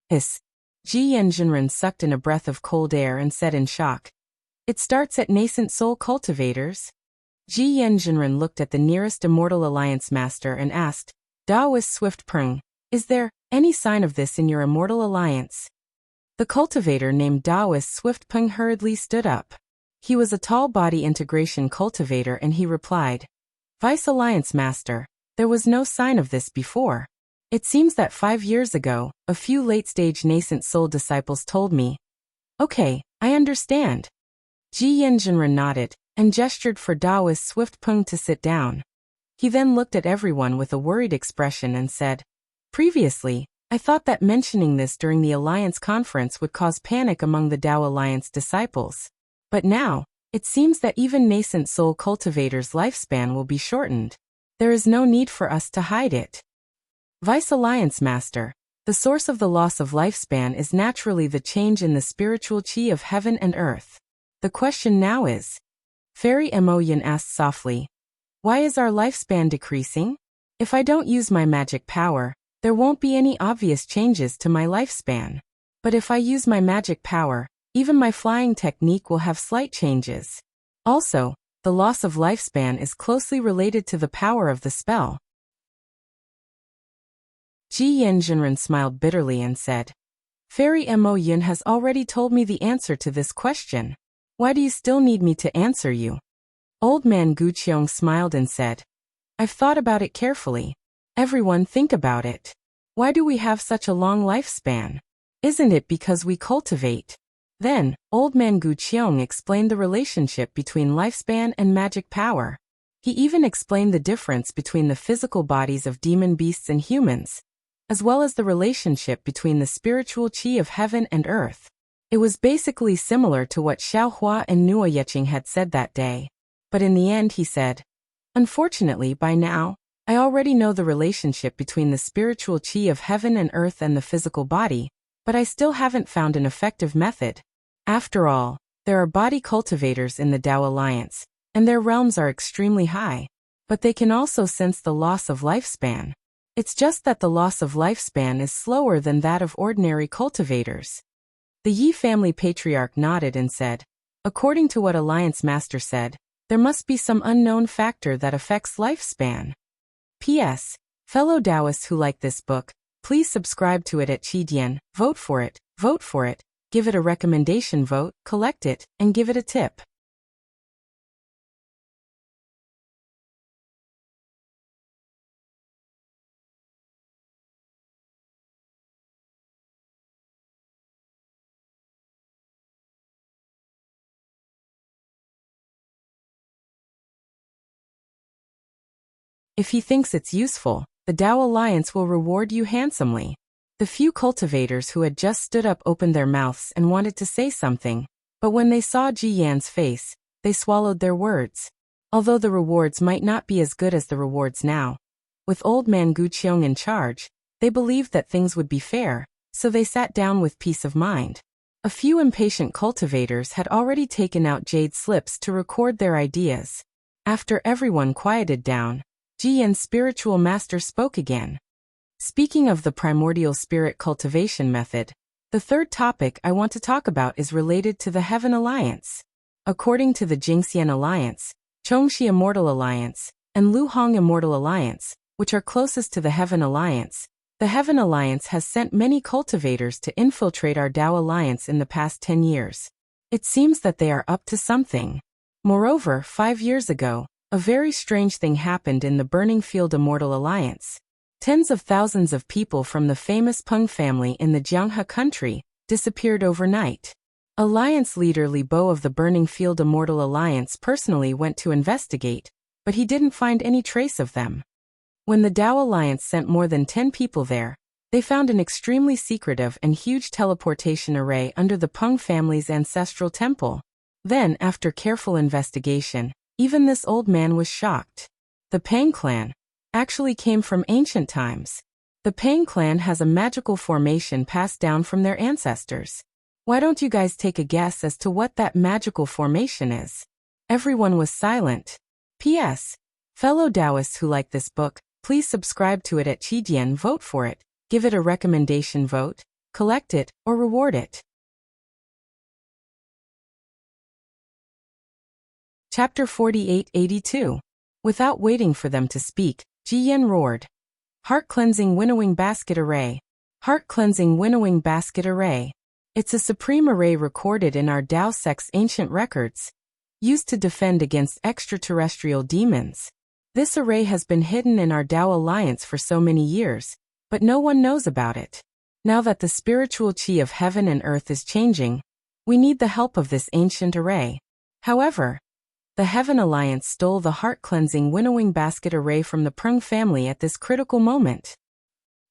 Hiss. Ji Yanjinren sucked in a breath of cold air and said in shock. It starts at nascent soul cultivators? Ji Yanjinren looked at the nearest Immortal Alliance Master and asked, Daoist Swift Prung, is there any sign of this in your Immortal Alliance? The cultivator named Daoist Swift Prung hurriedly stood up. He was a tall body integration cultivator and he replied, Vice Alliance Master, there was no sign of this before. It seems that 5 years ago, a few late-stage nascent soul disciples told me. Okay, I understand. Ji Yanjinren nodded and gestured for Daoist Swift Pung to sit down. He then looked at everyone with a worried expression and said, previously, I thought that mentioning this during the Alliance Conference would cause panic among the Dao Alliance disciples. But now, it seems that even nascent soul cultivators' lifespan will be shortened. There is no need for us to hide it. Vice Alliance Master, the source of the loss of lifespan is naturally the change in the spiritual chi of heaven and earth. The question now is, Fairy Emoyan asked softly, why is our lifespan decreasing? If I don't use my magic power, there won't be any obvious changes to my lifespan. But if I use my magic power, even my flying technique will have slight changes. Also, the loss of lifespan is closely related to the power of the spell. Ji Yanjinren smiled bitterly and said, Fairy Mo Yin has already told me the answer to this question. Why do you still need me to answer you? Old man Guqiong smiled and said, I've thought about it carefully. Everyone think about it. Why do we have such a long lifespan? Isn't it because we cultivate? Then, old man Guqiong explained the relationship between lifespan and magic power. He even explained the difference between the physical bodies of demon beasts and humans, as well as the relationship between the spiritual qi of heaven and earth. It was basically similar to what Xiaohua and Nuo Yeqing had said that day. But in the end he said, Unfortunately, by now, I already know the relationship between the spiritual qi of heaven and earth and the physical body, but I still haven't found an effective method. After all, there are body cultivators in the Tao Alliance, and their realms are extremely high, but they can also sense the loss of lifespan. It's just that the loss of lifespan is slower than that of ordinary cultivators. The Yi family patriarch nodded and said, According to what Alliance Master said, there must be some unknown factor that affects lifespan. P.S. Fellow Taoists who like this book, please subscribe to it at Qidian, vote for it, give it a recommendation vote, collect it, and give it a tip. If he thinks it's useful, the Tao Alliance will reward you handsomely. The few cultivators who had just stood up opened their mouths and wanted to say something, but when they saw Ji Yan's face, they swallowed their words. Although the rewards might not be as good as the rewards now, with old man Guqiong in charge, they believed that things would be fair, so they sat down with peace of mind. A few impatient cultivators had already taken out jade slips to record their ideas. After everyone quieted down, Ji Yan's spiritual master spoke again. Speaking of the primordial spirit cultivation method, the third topic I want to talk about is related to the Heaven Alliance. According to the Jingxian Alliance, Chongxi Immortal Alliance, and Luhong Immortal Alliance, which are closest to the Heaven Alliance, the Heaven Alliance has sent many cultivators to infiltrate our Tao Alliance in the past 10 years. It seems that they are up to something. Moreover, 5 years ago, a very strange thing happened in the Burning Field Immortal Alliance. Tens of thousands of people from the famous Peng family in the Jianghe country disappeared overnight. Alliance leader Li Bo of the Burning Field Immortal Alliance personally went to investigate, but he didn't find any trace of them. When the Tao Alliance sent more than 10 people there, they found an extremely secretive and huge teleportation array under the Peng family's ancestral temple. Then, after careful investigation, even this old man was shocked. The Peng clan actually came from ancient times. The Peng clan has a magical formation passed down from their ancestors. Why don't you guys take a guess as to what that magical formation is? Everyone was silent. P.S. Fellow Taoists who like this book, please subscribe to it at Qidian, vote for it, give it a recommendation vote, collect it, or reward it. Chapter 4882. Without waiting for them to speak, Ji Yan roared. Heart-cleansing winnowing basket array. Heart-cleansing winnowing basket array. It's a supreme array recorded in our Tao sect's ancient records, used to defend against extraterrestrial demons. This array has been hidden in our Tao Alliance for so many years, but no one knows about it. Now that the spiritual qi of heaven and earth is changing, we need the help of this ancient array. However, the Heaven Alliance stole the heart-cleansing winnowing basket array from the Peng family at this critical moment.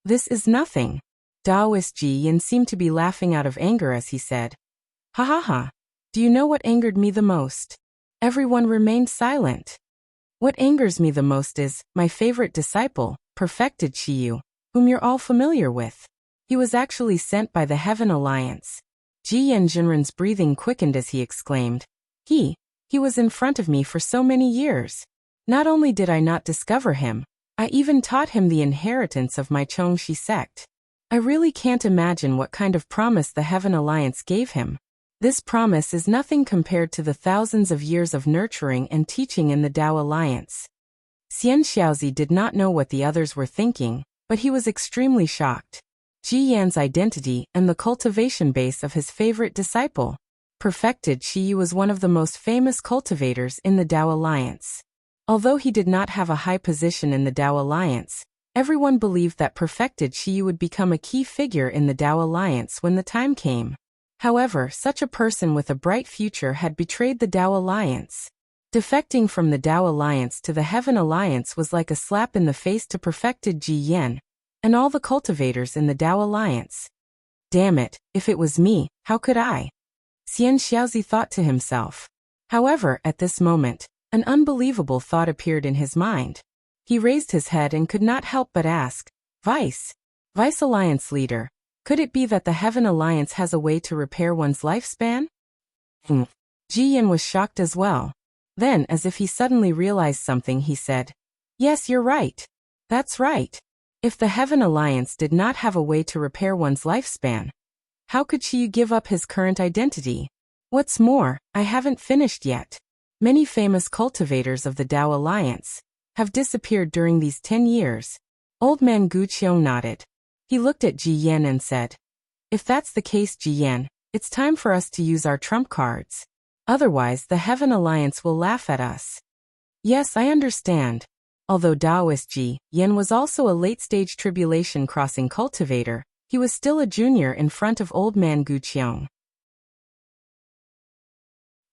This is nothing. Taoist Ji Yan seemed to be laughing out of anger as he said, Ha ha ha. Do you know what angered me the most? Everyone remained silent. What angers me the most is my favorite disciple, Perfected Shiyu, whom you're all familiar with. He was actually sent by the Heaven Alliance. Ji Yan Jinren's breathing quickened as he exclaimed, He was in front of me for so many years. Not only did I not discover him, I even taught him the inheritance of my Chongxi sect. I really can't imagine what kind of promise the Heaven Alliance gave him. This promise is nothing compared to the thousands of years of nurturing and teaching in the Tao Alliance. Xian Xiaozi did not know what the others were thinking, But he was extremely shocked. Ji Yan's identity and the cultivation base of his favorite disciple. Perfected Shi was one of the most famous cultivators in the Dao Alliance. Although he did not have a high position in the Dao Alliance, everyone believed that Perfected Shi would become a key figure in the Dao Alliance when the time came. However, such a person with a bright future had betrayed the Dao Alliance. Defecting from the Dao Alliance to the Heaven Alliance was like a slap in the face to Perfected Ji Yan and all the cultivators in the Dao Alliance. Damn it, if it was me, how could I? Xian Xiaozi thought to himself. However, at this moment, an unbelievable thought appeared in his mind. He raised his head and could not help but ask, Vice Alliance leader, could it be that the Heaven Alliance has a way to repair one's lifespan? Ji Yan was shocked as well. Then, as if he suddenly realized something, he said, Yes, you're right. That's right. If the Heaven Alliance did not have a way to repair one's lifespan, how could Shi give up his current identity? What's more, I haven't finished yet. Many famous cultivators of the Dao Alliance have disappeared during these 10 years. Old man Gu Qiong nodded. He looked at Ji Yan and said, If that's the case, Ji Yan, it's time for us to use our trump cards. Otherwise, the Heaven Alliance will laugh at us. Yes, I understand. Although Daoist Ji Yan was also a late-stage tribulation crossing cultivator, he was still a junior in front of old man Gu Qiong.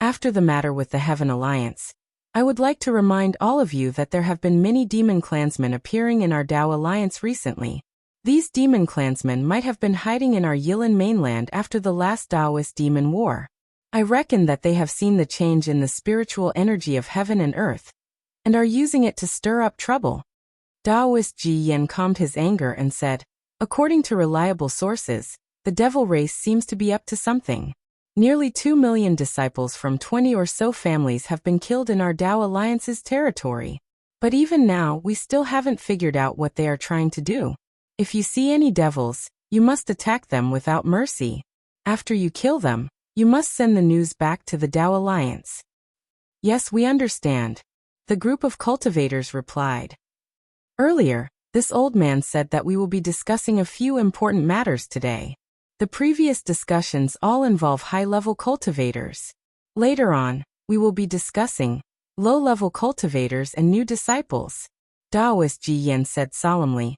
After the matter with the Heaven Alliance, I would like to remind all of you that there have been many demon clansmen appearing in our Dao Alliance recently. These demon clansmen might have been hiding in our Yilin mainland after the last Daoist demon war. I reckon that they have seen the change in the spiritual energy of heaven and earth, and are using it to stir up trouble. Daoist Ji Yan calmed his anger and said, According to reliable sources, the devil race seems to be up to something. Nearly 2 million disciples from 20 or so families have been killed in our Dao Alliance's territory. But even now, we still haven't figured out what they are trying to do. If you see any devils, you must attack them without mercy. After you kill them, you must send the news back to the Dao Alliance. Yes, we understand. The group of cultivators replied. Earlier, this old man said that we will be discussing a few important matters today. The previous discussions all involve high-level cultivators. Later on, we will be discussing low-level cultivators and new disciples. Daoist Ji Yan said solemnly.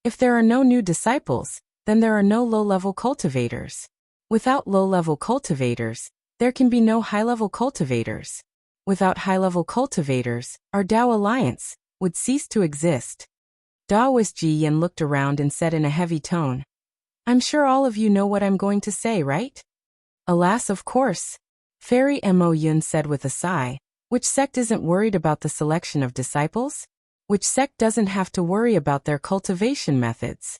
If there are no new disciples, then there are no low-level cultivators. Without low-level cultivators, there can be no high-level cultivators. Without high-level cultivators, our Dao Alliance would cease to exist. Daoist Ji Yan looked around and said in a heavy tone, I'm sure all of you know what I'm going to say, right? Alas, of course. Fairy Mo Yun said with a sigh. Which sect isn't worried about the selection of disciples? Which sect doesn't have to worry about their cultivation methods?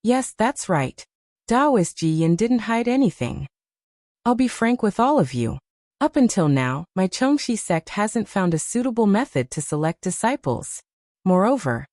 Yes, that's right. Daoist Ji Yan didn't hide anything. I'll be frank with all of you. Up until now, my Chongxi sect hasn't found a suitable method to select disciples. Moreover,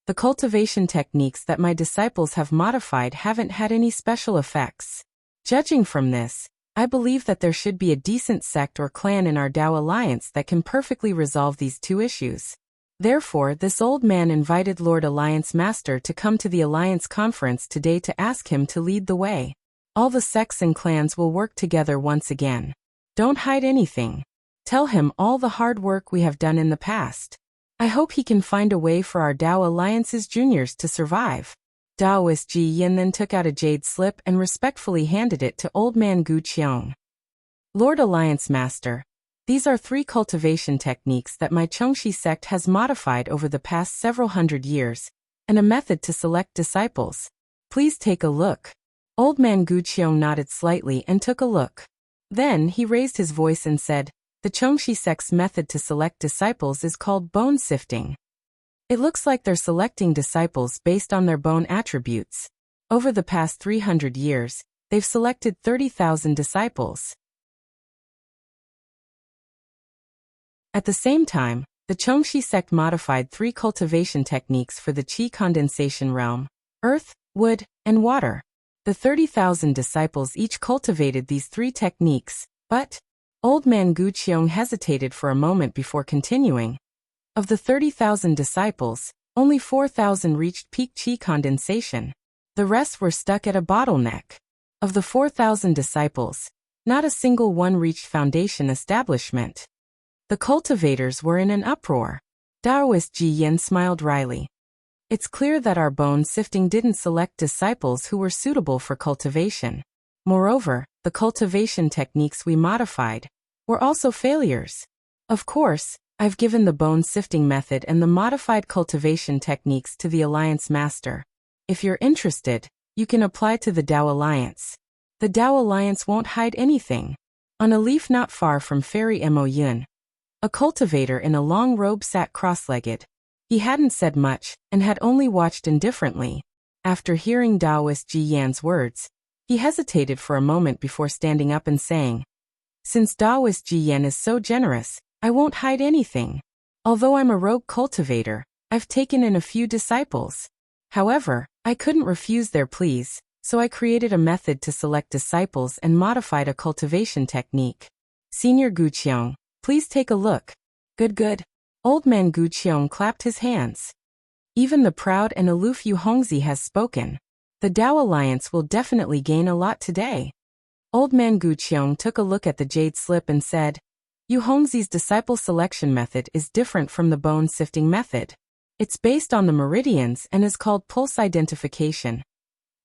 the cultivation techniques that my disciples have modified haven't had any special effects. Judging from this, I believe that there should be a decent sect or clan in our Dao Alliance that can perfectly resolve these two issues. Therefore, this old man invited Lord Alliance Master to come to the Alliance Conference today to ask him to lead the way. All the sects and clans will work together once again. Don't hide anything. Tell him all the hard work we have done in the past. I hope he can find a way for our Dao Alliance's juniors to survive. Daoist Ji Yan then took out a jade slip and respectfully handed it to old man Gu Qiong. Lord Alliance Master, these are 3 cultivation techniques that my Chongxi sect has modified over the past several hundred years, and a method to select disciples. Please take a look. Old man Gu Qiong nodded slightly and took a look. Then he raised his voice and said, The Chongxi sect's method to select disciples is called bone sifting. It looks like they're selecting disciples based on their bone attributes. Over the past 300 years, they've selected 30,000 disciples. At the same time, the Chongxi sect modified 3 cultivation techniques for the qi condensation realm: earth, wood, and water. The 30,000 disciples each cultivated these 3 techniques, but old man Gu Qiong hesitated for a moment before continuing. Of the 30,000 disciples, Only 4,000 reached peak Qi condensation. The rest were stuck at a bottleneck. Of the 4,000 disciples, not a single one reached foundation establishment. The cultivators were in an uproar. Taoist Ji Yan smiled wryly. It's clear that our bone sifting didn't select disciples who were suitable for cultivation. Moreover, the cultivation techniques we modified were also failures. Of course, I've given the bone sifting method and the modified cultivation techniques to the Alliance Master. If you're interested, you can apply to the Tao Alliance. The Tao Alliance won't hide anything. On a leaf not far from Fairy Mo Yun, a cultivator in a long robe sat cross-legged. He hadn't said much, and had only watched indifferently. After hearing Taoist Ji Yan's words, he hesitated for a moment before standing up and saying, "Since Taoist Ji Yan is so generous, I won't hide anything. Although I'm a rogue cultivator, I've taken in a few disciples. However, I couldn't refuse their pleas, so I created a method to select disciples and modified a cultivation technique. Senior Gu Qiong, please take a look." Good. Old man Gu Qiong clapped his hands. Even the proud and aloof Yu Hongzi has spoken. The Tao Alliance will definitely gain a lot today. Old man Gu Qiong took a look at the jade slip and said, Yu Hongzi's disciple selection method is different from the bone sifting method. It's based on the meridians and is called pulse identification.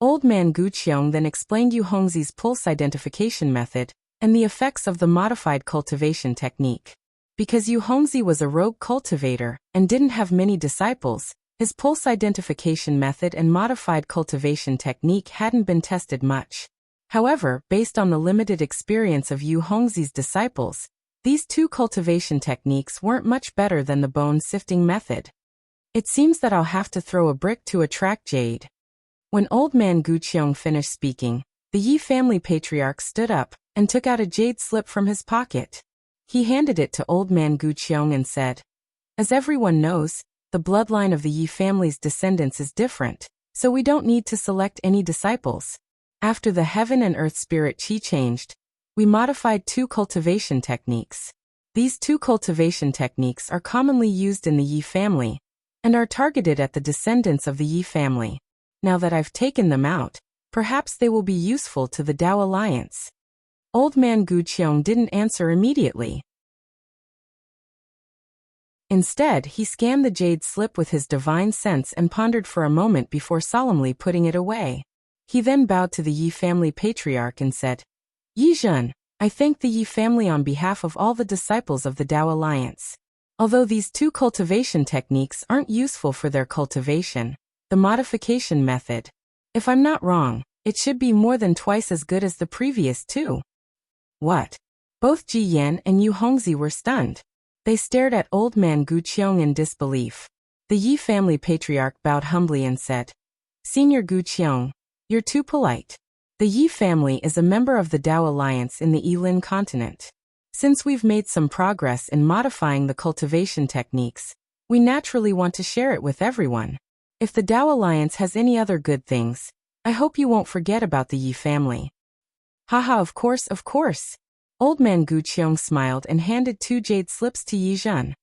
Old man Gu Qiong then explained Yu Hongzi's pulse identification method and the effects of the modified cultivation technique. Because Yu Hongzi was a rogue cultivator and didn't have many disciples, his pulse identification method and modified cultivation technique hadn't been tested much. However, based on the limited experience of Yu Hongzi's disciples, these two cultivation techniques weren't much better than the bone sifting method. It seems that I'll have to throw a brick to attract jade. When old man Gu Qiong finished speaking, the Yi family patriarch stood up and took out a jade slip from his pocket. He handed it to old man Gu Qiong and said, "As everyone knows, the bloodline of the Yi family's descendants is different, so we don't need to select any disciples. After the heaven and earth spirit Qi changed, we modified two cultivation techniques. These two cultivation techniques are commonly used in the Yi family and are targeted at the descendants of the Yi family. Now that I've taken them out, perhaps they will be useful to the Tao Alliance." Old man Gu Qiong didn't answer immediately. Instead, he scanned the jade slip with his divine sense and pondered for a moment before solemnly putting it away. He then bowed to the Yi family patriarch and said, "Yi Zhen, I thank the Yi family on behalf of all the disciples of the Tao Alliance. Although these two cultivation techniques aren't useful for their cultivation, the modification method, if I'm not wrong, it should be more than twice as good as the previous two." What? Both Ji Yan and Yu Hongzi were stunned. They stared at old man Gu Qiong in disbelief. The Yi family patriarch bowed humbly and said, "Senior Gu Qiong, you're too polite. The Yi family is a member of the Tao Alliance in the Yilin continent. Since we've made some progress in modifying the cultivation techniques, we naturally want to share it with everyone. If the Tao Alliance has any other good things, I hope you won't forget about the Yi family." Haha, of course. Old man Gu Qiong smiled and handed two jade slips to Yi Zhen.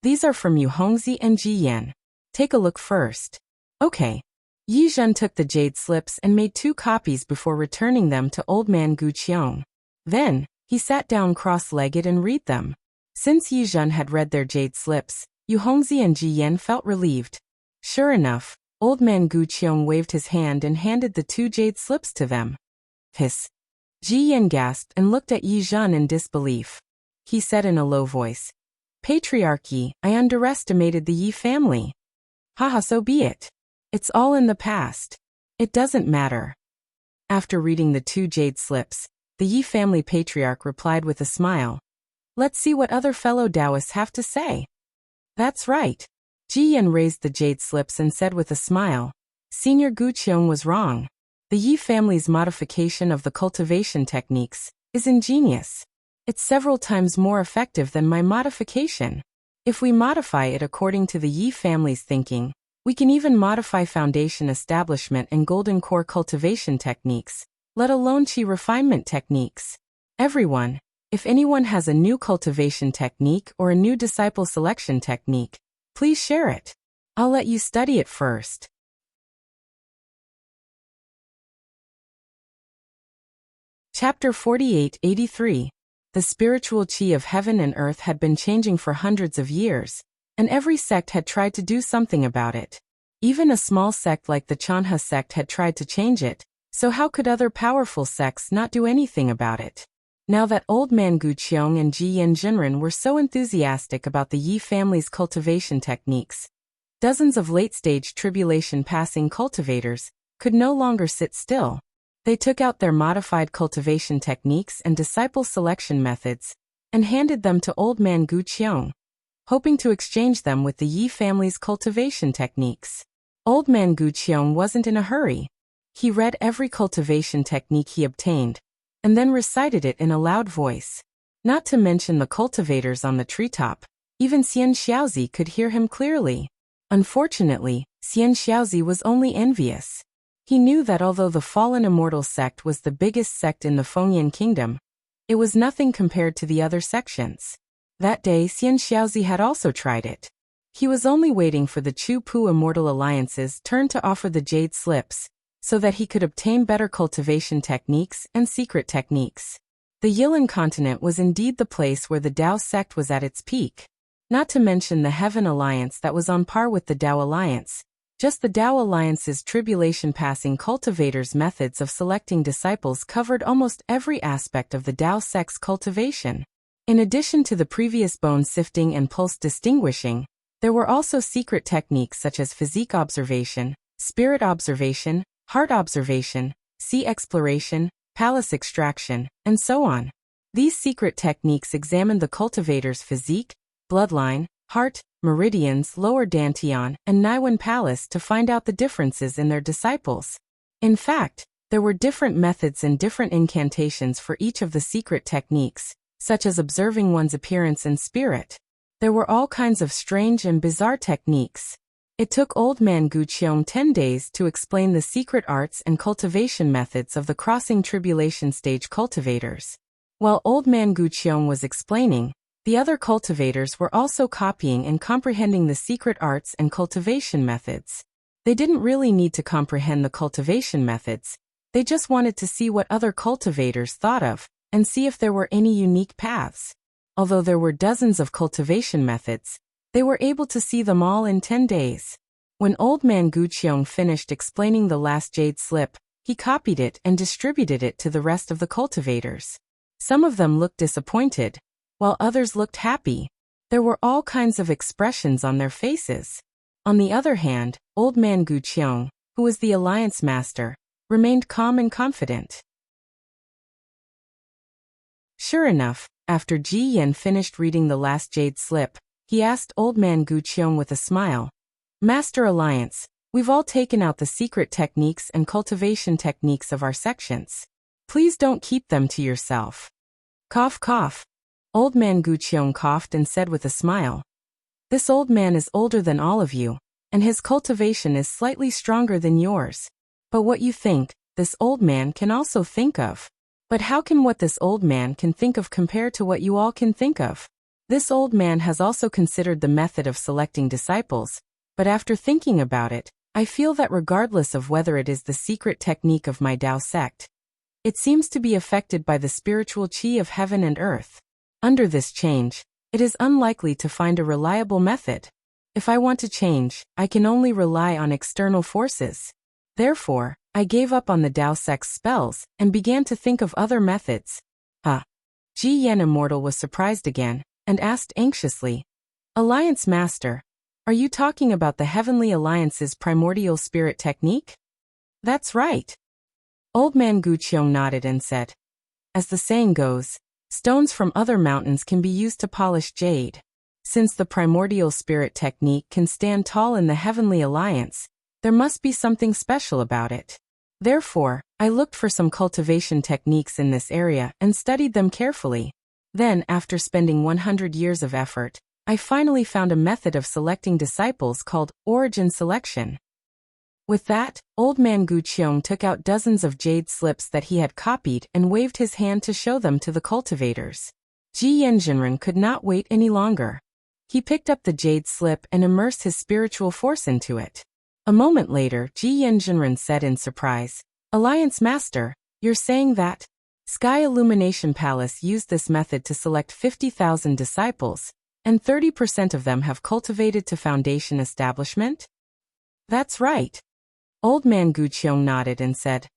"These are from Yu Hongzi and Ji Yan. Take a look first." Okay. Yi Zhen took the jade slips and made 2 copies before returning them to old man Gu Qiong. Then, he sat down cross-legged and read them. Since Yi Zhen had read their jade slips, Yu Hongzi and Ji Yan felt relieved. Sure enough, old man Gu Qiong waved his hand and handed the 2 jade slips to them. Hiss. Ji Yan gasped and looked at Yi Zhen in disbelief. He said in a low voice, "Patriarchy, I underestimated the Yi family." Haha, so be it. It's all in the past. It doesn't matter. After reading the 2 jade slips, the Yi family patriarch replied with a smile, "Let's see what other fellow Taoists have to say." That's right. Ji Yan raised the jade slips and said with a smile, "Senior Gu Qiong was wrong. The Yi family's modification of the cultivation techniques is ingenious. It's several times more effective than my modification. If we modify it according to the Yi family's thinking, we can even modify foundation establishment and golden core cultivation techniques, let alone Qi refinement techniques. Everyone, if anyone has a new cultivation technique or a new disciple selection technique, please share it. I'll let you study it first. Chapter 48-83. The spiritual chi of heaven and earth had been changing for hundreds of years, and every sect had tried to do something about it. Even a small sect like the Chanha sect had tried to change it, so how could other powerful sects not do anything about it? Now that Old Man Guqiong and Ji Yen Jinren were so enthusiastic about the Yi family's cultivation techniques, dozens of late-stage tribulation-passing cultivators could no longer sit still. They took out their modified cultivation techniques and disciple selection methods and handed them to Old Man Guqiong, hoping to exchange them with the Yi family's cultivation techniques. Old Man Guqiong wasn't in a hurry. He read every cultivation technique he obtained, and then recited it in a loud voice. Not to mention the cultivators on the treetop, even Xian Xiaozi could hear him clearly. Unfortunately, Xian Xiaozi was only envious. He knew that although the fallen immortal sect was the biggest sect in the Fengyan kingdom, it was nothing compared to the other sections. That day Xian Xiaozi had also tried it. He was only waiting for the Chu Pu Immortal Alliance's turn to offer the Jade Slips, so that he could obtain better cultivation techniques and secret techniques. The Yilan continent was indeed the place where the Dao sect was at its peak. Not to mention the Heaven Alliance that was on par with the Dao Alliance. Just the Dao Alliance's tribulation-passing cultivators' methods of selecting disciples covered almost every aspect of the Dao sect's cultivation. In addition to the previous bone sifting and pulse distinguishing, there were also secret techniques such as physique observation, spirit observation, heart observation, sea exploration, palace extraction, and so on. These secret techniques examined the cultivator's physique, bloodline, heart, meridians, lower dantian, and Naiwan palace to find out the differences in their disciples. In fact, there were different methods and different incantations for each of the secret techniques, such as observing one's appearance and spirit. There were all kinds of strange and bizarre techniques. It took Old Man Guqiong 10 days to explain the secret arts and cultivation methods of the crossing tribulation stage cultivators. While Old Man Guqiong was explaining, the other cultivators were also copying and comprehending the secret arts and cultivation methods. They didn't really need to comprehend the cultivation methods, they just wanted to see what other cultivators thought of, and see if there were any unique paths. Although there were dozens of cultivation methods, they were able to see them all in 10 days. When Old Man Guqiong finished explaining the last jade slip, he copied it and distributed it to the rest of the cultivators. Some of them looked disappointed, while others looked happy. There were all kinds of expressions on their faces. On the other hand, Old Man Guqiong, who was the alliance master, remained calm and confident. Sure enough, after Ji Yen finished reading the last jade slip, he asked Old Man Guqiong with a smile, "Master Alliance, we've all taken out the secret techniques and cultivation techniques of our sections. Please don't keep them to yourself." Cough cough. Old Man Guqiong coughed and said with a smile, "This old man is older than all of you, and his cultivation is slightly stronger than yours. But what you think, this old man can also think of. But how can what this old man can think of compare to what you all can think of? This old man has also considered the method of selecting disciples, but after thinking about it, I feel that regardless of whether it is the secret technique of my Dao sect, it seems to be affected by the spiritual chi of heaven and earth. Under this change, it is unlikely to find a reliable method. If I want to change, I can only rely on external forces. Therefore, I gave up on the Dao sect's spells and began to think of other methods." Ji Yen Immortal was surprised again, and asked anxiously, "Alliance Master, are you talking about the Heavenly Alliance's primordial spirit technique?" "That's right." Old Man Guqiong nodded and said, "As the saying goes, stones from other mountains can be used to polish jade. Since the primordial spirit technique can stand tall in the Heavenly Alliance, there must be something special about it. Therefore, I looked for some cultivation techniques in this area and studied them carefully. Then, after spending 100 years of effort, I finally found a method of selecting disciples called origin selection." With that, Old Man Guqiong took out dozens of jade slips that he had copied and waved his hand to show them to the cultivators. Ji Yen Jinren could not wait any longer. He picked up the jade slip and immersed his spiritual force into it. A moment later, Ji Yanjinren said in surprise, "Alliance Master, you're saying that?" Sky Illumination Palace used this method to select 50,000 disciples, and 30% of them have cultivated to foundation establishment? That's right. Old man Guqiong nodded and said,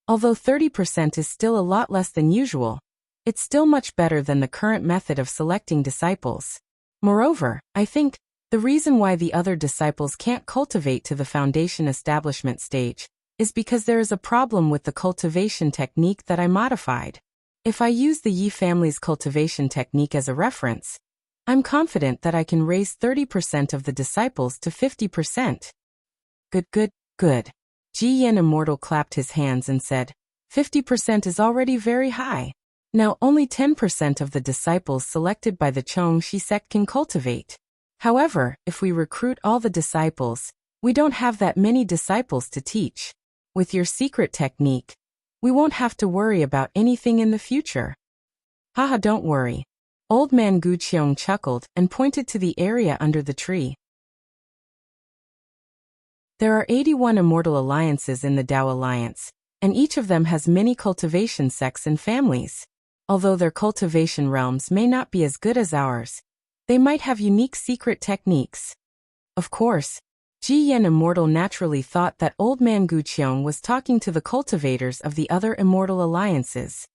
although 30% is still a lot less than usual, it's still much better than the current method of selecting disciples. Moreover, I think, the reason why the other disciples can't cultivate to the foundation establishment stage is because there is a problem with the cultivation technique that I modified. If I use the Yi family's cultivation technique as a reference, I'm confident that I can raise 30% of the disciples to 50%. Good. Ji Yan Immortal clapped his hands and said, 50% is already very high. Now only 10% of the disciples selected by the Chongxi sect can cultivate. However, if we recruit all the disciples, we don't have that many disciples to teach. With your secret technique, we won't have to worry about anything in the future. Haha, don't worry. Old man Guqiong chuckled and pointed to the area under the tree. There are 81 immortal alliances in the Tao Alliance, and each of them has many cultivation sects and families. Although their cultivation realms may not be as good as ours, they might have unique secret techniques. Of course, Ji Yan Immortal naturally thought that old man Guqiong was talking to the cultivators of the other immortal alliances.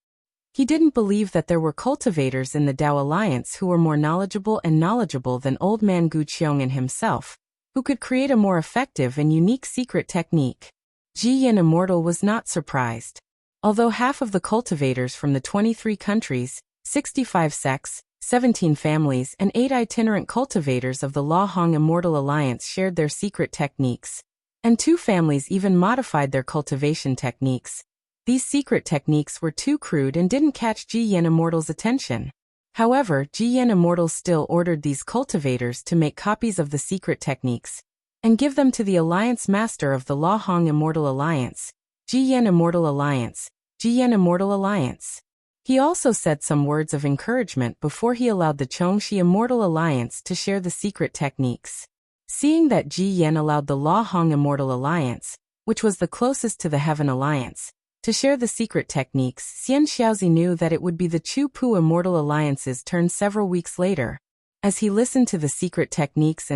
He didn't believe that there were cultivators in the Tao Alliance who were more knowledgeable than old man Guqiong and himself, who could create a more effective and unique secret technique. Ji Yan Immortal was not surprised. Although half of the cultivators from the 23 countries, 65 sects, 17 families and 8 itinerant cultivators of the La Hong Immortal Alliance shared their secret techniques, and 2 families even modified their cultivation techniques, these secret techniques were too crude and didn't catch Ji Yan Immortal's attention. However, Ji Yan Immortal still ordered these cultivators to make copies of the secret techniques and give them to the Alliance Master of the La Hong Immortal Alliance, Ji Yan Immortal Alliance, Ji Yan Immortal Alliance. He also said some words of encouragement before he allowed the Chongxi Immortal Alliance to share the secret techniques. Seeing that Ji Yan allowed the La Hong Immortal Alliance, which was the closest to the Heaven Alliance, to share the secret techniques, Xian Xiaozi knew that it would be the Chu Pu Immortal Alliance's turn several weeks later. As he listened to the secret techniques,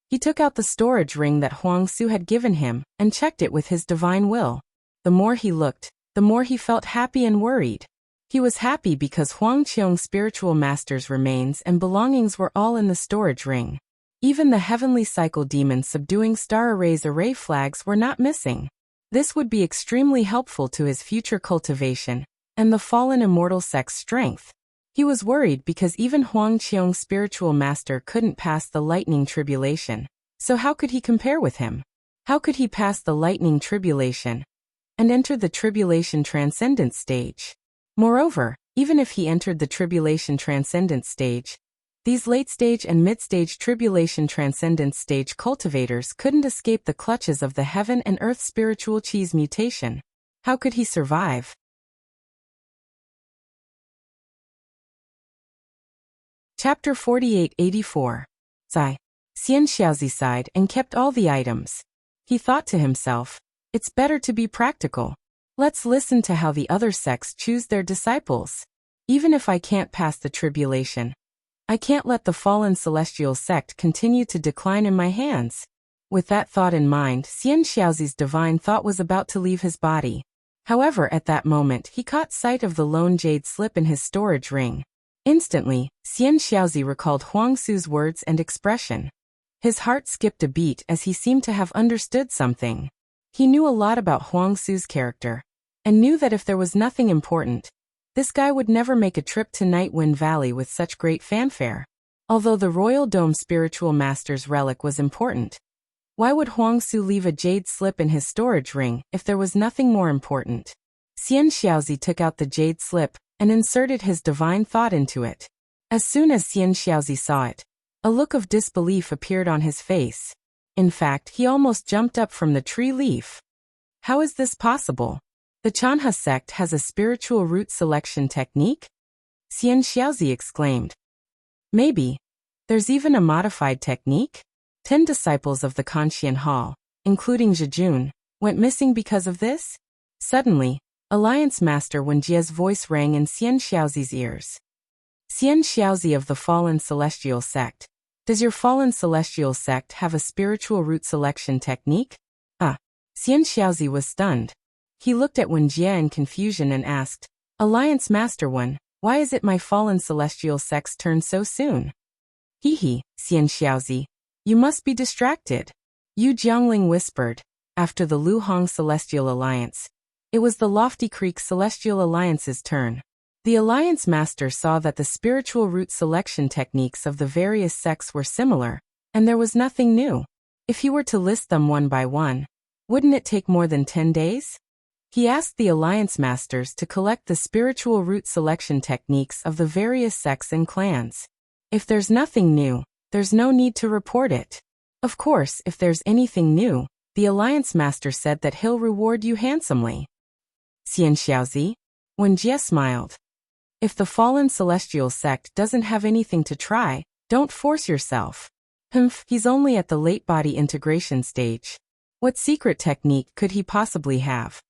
he took out the storage ring that Huang Su had given him and checked it with his divine will. The more he looked, the more he felt happy and worried. He was happy because Huang Qiong's spiritual master's remains and belongings were all in the storage ring. Even the heavenly cycle demon subduing star array flags were not missing. This would be extremely helpful to his future cultivation and the fallen immortal sect's strength. He was worried because even Huang Qiong's spiritual master couldn't pass the lightning tribulation. So how could he compare with him? How could he pass the lightning tribulation and enter the tribulation transcendent stage? Moreover, even if he entered the tribulation transcendent stage, these late-stage and mid-stage tribulation transcendent stage cultivators couldn't escape the clutches of the heaven and earth spiritual cheese mutation. How could he survive? Chapter 4884. Zai. Xian Xiaozi sighed and kept all the items. He thought to himself, it's better to be practical. Let's listen to how the other sects choose their disciples. Even if I can't pass the tribulation, I can't let the fallen celestial sect continue to decline in my hands. With that thought in mind, Xian Xiaozi's divine thought was about to leave his body. However, at that moment, he caught sight of the lone jade slip in his storage ring. Instantly, Xian Xiaozi recalled Huang Su's words and expression. His heart skipped a beat as he seemed to have understood something. He knew a lot about Huang Su's character, and knew that if there was nothing important, this guy would never make a trip to Nightwind Valley with such great fanfare. Although the Royal Dome Spiritual Master's relic was important, why would Huang Su leave a jade slip in his storage ring if there was nothing more important? Xian Xiaozi took out the jade slip and inserted his divine thought into it. As soon as Xian Xiaozi saw it, a look of disbelief appeared on his face. In fact, he almost jumped up from the tree leaf. How is this possible? The Chanha sect has a spiritual root selection technique? Xian Xiaozi exclaimed. Maybe, There's even a modified technique? 10 disciples of the Kanxian Hall, including Zhejun, went missing because of this? Suddenly, Alliance Master Wen Jie's voice rang in Xian Xiaozi's ears. Xian Xiaozi of the Fallen Celestial Sect. Does your Fallen Celestial Sect have a spiritual root selection technique? Xian Xiaozi was stunned. He looked at Wen Jie in confusion and asked, Alliance Master Wen, why is it my Fallen Celestial Sect's turn so soon? Xian Xiaozi. You must be distracted. Yu Jiangling whispered. After the Luhong Celestial Alliance, it was the Lofty Creek Celestial Alliance's turn. The Alliance Master saw that the spiritual root selection techniques of the various sects were similar, and there was nothing new. If he were to list them one by one, wouldn't it take more than 10 days? He asked the Alliance Masters to collect the spiritual root selection techniques of the various sects and clans. If there's nothing new, there's no need to report it. Of course, if there's anything new, the Alliance Master said that he'll reward you handsomely. Xian Xiaozi? Wen Jie smiled. If the Fallen Celestial Sect doesn't have anything to try, don't force yourself. He's only at the late body integration stage. What secret technique could he possibly have?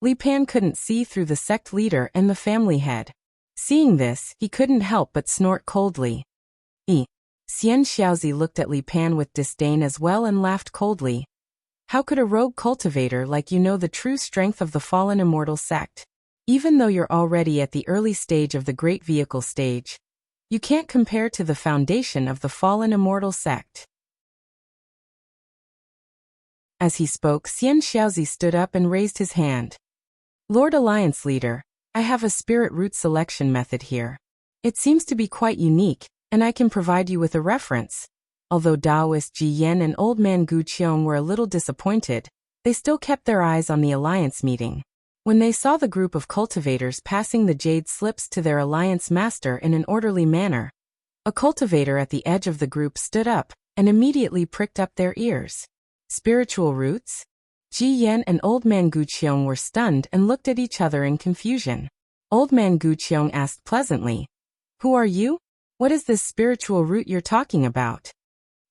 Li Pan couldn't see through the sect leader and the family head. Seeing this, he couldn't help but snort coldly. Xian Xiaozi looked at Li Pan with disdain as well and laughed coldly. How could a rogue cultivator like you know the true strength of the fallen immortal sect? Even though you're already at the early stage of the great vehicle stage, you can't compare to the foundation of the fallen immortal sect. As he spoke, Xian Xiaozi stood up and raised his hand. Lord Alliance Leader, I have a spirit root selection method here. It seems to be quite unique, and I can provide you with a reference. Although Taoist Ji Yan and Old Man Gu Qiong were a little disappointed, they still kept their eyes on the alliance meeting. When they saw the group of cultivators passing the jade slips to their alliance master in an orderly manner, a cultivator at the edge of the group stood up and immediately pricked up their ears. Spiritual roots? Ji Yan and Old Man Gu Qiong were stunned and looked at each other in confusion. Old Man Gu Qiong asked pleasantly, Who are you? What is this spiritual root you're talking about?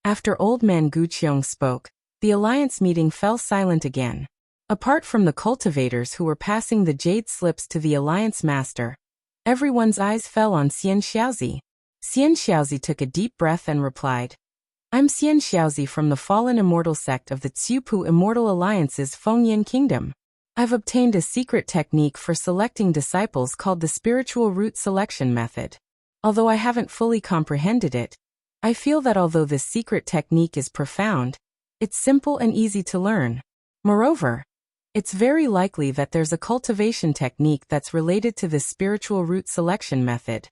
After Old Man Gu Qiong spoke, the alliance meeting fell silent again. Apart from the cultivators who were passing the jade slips to the alliance master, everyone's eyes fell on Xian Xiaozi. Xian Xiaozi took a deep breath and replied, I'm Xian Xiaozi from the fallen immortal sect of the Tsiupu Immortal Alliance's Fengyan Kingdom. I've obtained a secret technique for selecting disciples called the spiritual root selection method. Although I haven't fully comprehended it, I feel that although this secret technique is profound, it's simple and easy to learn. Moreover, it's very likely that there's a cultivation technique that's related to this spiritual root selection method.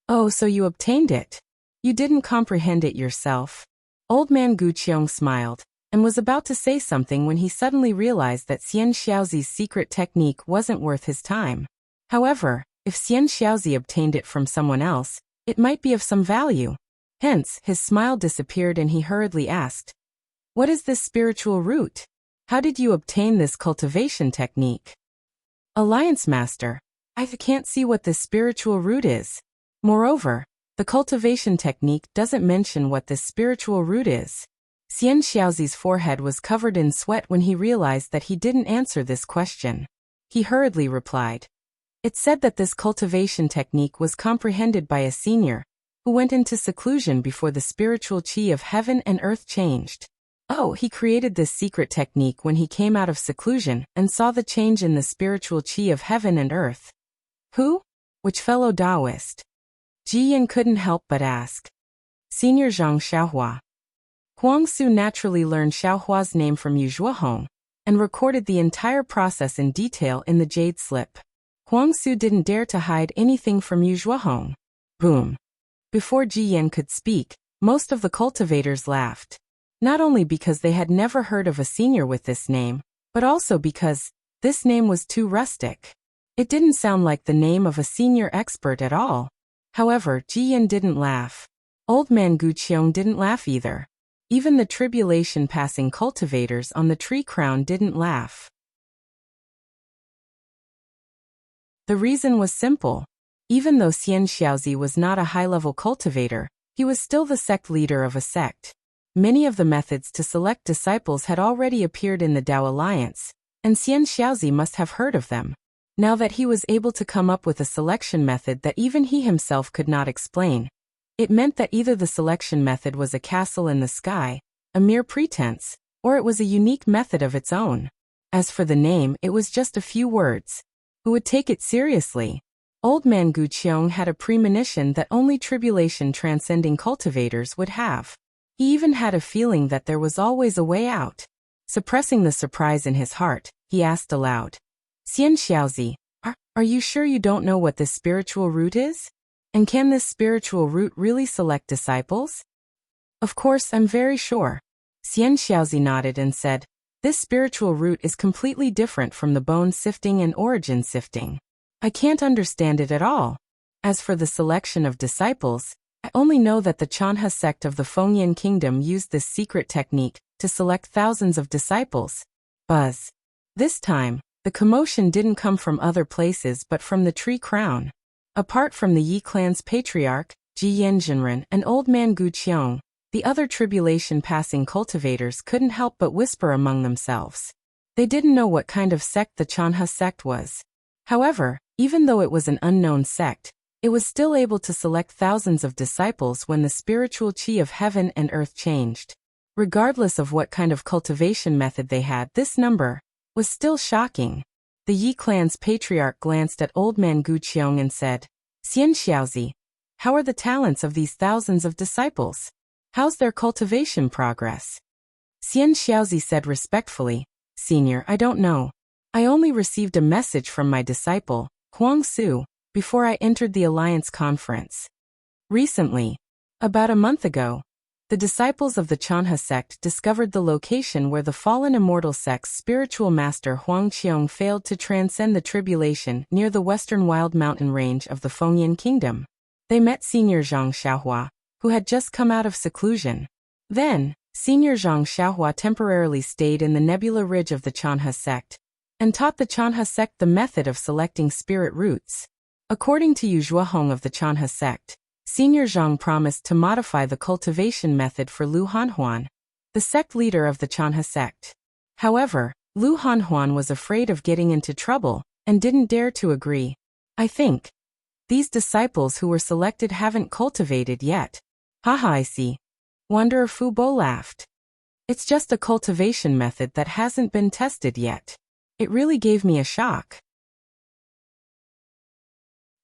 Oh, so you obtained it? You didn't comprehend it yourself? Old Man Gu Qiong smiled, and was about to say something when he suddenly realized that Xian Xiaozi's secret technique wasn't worth his time. However, if Xian Xiaozi obtained it from someone else, it might be of some value. Hence, his smile disappeared and he hurriedly asked, What is this spiritual root? How did you obtain this cultivation technique? Alliance Master, I can't see what this spiritual root is. Moreover, the cultivation technique doesn't mention what this spiritual root is. Xian Xiaozi's forehead was covered in sweat when he realized that he didn't answer this question. He hurriedly replied. It said that this cultivation technique was comprehended by a senior, who went into seclusion before the spiritual chi of heaven and earth changed. Oh, he created this secret technique when he came out of seclusion and saw the change in the spiritual chi of heaven and earth. Who? Which fellow Taoist? Ji Yan couldn't help but ask. Senior Zhang Xiaohua. Huang Su naturally learned Xiaohua's name from Yu Zhuohong and recorded the entire process in detail in the jade slip. Huang Su didn't dare to hide anything from Yu Zhuohong. Boom. Before Ji Yan could speak, most of the cultivators laughed. Not only because they had never heard of a senior with this name, but also because this name was too rustic. It didn't sound like the name of a senior expert at all. However, Ji Yan didn't laugh. Old Man Gu Qiong didn't laugh either. Even the tribulation-passing cultivators on the tree crown didn't laugh. The reason was simple. Even though Xian Xiaozi was not a high-level cultivator, He was still the sect leader of a sect. Many of the methods to select disciples had already appeared in the Tao Alliance, and Xian Xiaozi must have heard of them. Now that he was able to come up with a selection method that even he himself could not explain, it meant that either the selection method was a castle in the sky, a mere pretense, or it was a unique method of its own. As for the name, it was just a few words. Who would take it seriously? Old man Gu Qiong had a premonition that only tribulation transcending cultivators would have. He even had a feeling that there was always a way out. Suppressing the surprise in his heart, he asked aloud, Xian Xiaozi, are you sure you don't know what this spiritual route is? And can this spiritual route really select disciples? Of course, I'm very sure. Xian Xiaozi nodded and said, this spiritual route is completely different from the bone sifting and origin sifting. I can't understand it at all. As for the selection of disciples, I only know that the Chanha sect of the Fengyan kingdom used this secret technique to select thousands of disciples. Buzz. This time, the commotion didn't come from other places but from the tree crown. Apart from the Yi clan's patriarch, Ji Yanjinren, and old man Gu Qiong, the other tribulation-passing cultivators couldn't help but whisper among themselves. They didn't know what kind of sect the Chanha sect was. However, even though it was an unknown sect, it was still able to select thousands of disciples when the spiritual chi of heaven and earth changed. Regardless of what kind of cultivation method they had, this number was still shocking. The Yi clan's patriarch glanced at old man Gu Qiong and said, Xian Xiaozi, how are the talents of these thousands of disciples? How's their cultivation progress? Xian Xiaozi said respectfully, Senior, I don't know. I only received a message from my disciple, Huang Su, before I entered the Alliance conference. Recently, about a month ago, the disciples of the Chanha sect discovered the location where the fallen immortal sect's spiritual master Huang Qiong failed to transcend the tribulation near the western wild mountain range of the Fengyan kingdom. They met Senior Zhang Xiaohua, who had just come out of seclusion. Then, Senior Zhang Xiaohua temporarily stayed in the nebula ridge of the Chanha sect, and taught the Chanha sect the method of selecting spirit roots. According to Yu Zhuahong of the Chanha sect, Senior Zhang promised to modify the cultivation method for Lu Hanhuan, the sect leader of the Chanha sect. However, Lu Hanhuan was afraid of getting into trouble and didn't dare to agree. I think these disciples who were selected haven't cultivated yet. Haha, I see. Wanderer Fu Bo laughed. It's just a cultivation method that hasn't been tested yet. It really gave me a shock.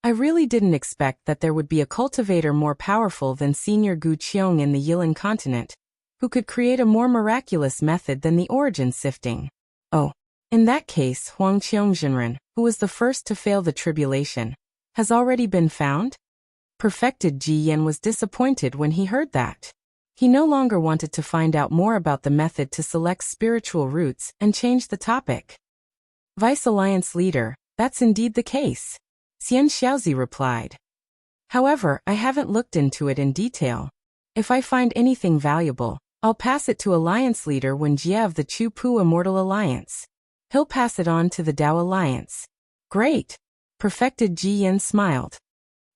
I really didn't expect that there would be a cultivator more powerful than Senior Gu Qiong in the Yilan continent, who could create a more miraculous method than the origin sifting. Oh, in that case, Huang Qiong, who was the first to fail the tribulation, has already been found? Perfected Ji Yan was disappointed when he heard that. He no longer wanted to find out more about the method to select spiritual roots and changed the topic. Vice Alliance Leader, that's indeed the case. Xian Xiaozi replied. However, I haven't looked into it in detail. If I find anything valuable, I'll pass it to Alliance Leader Wen Jie of the Chu Pu Immortal Alliance. He'll pass it on to the Tao Alliance. Great. Perfected Ji Yan smiled.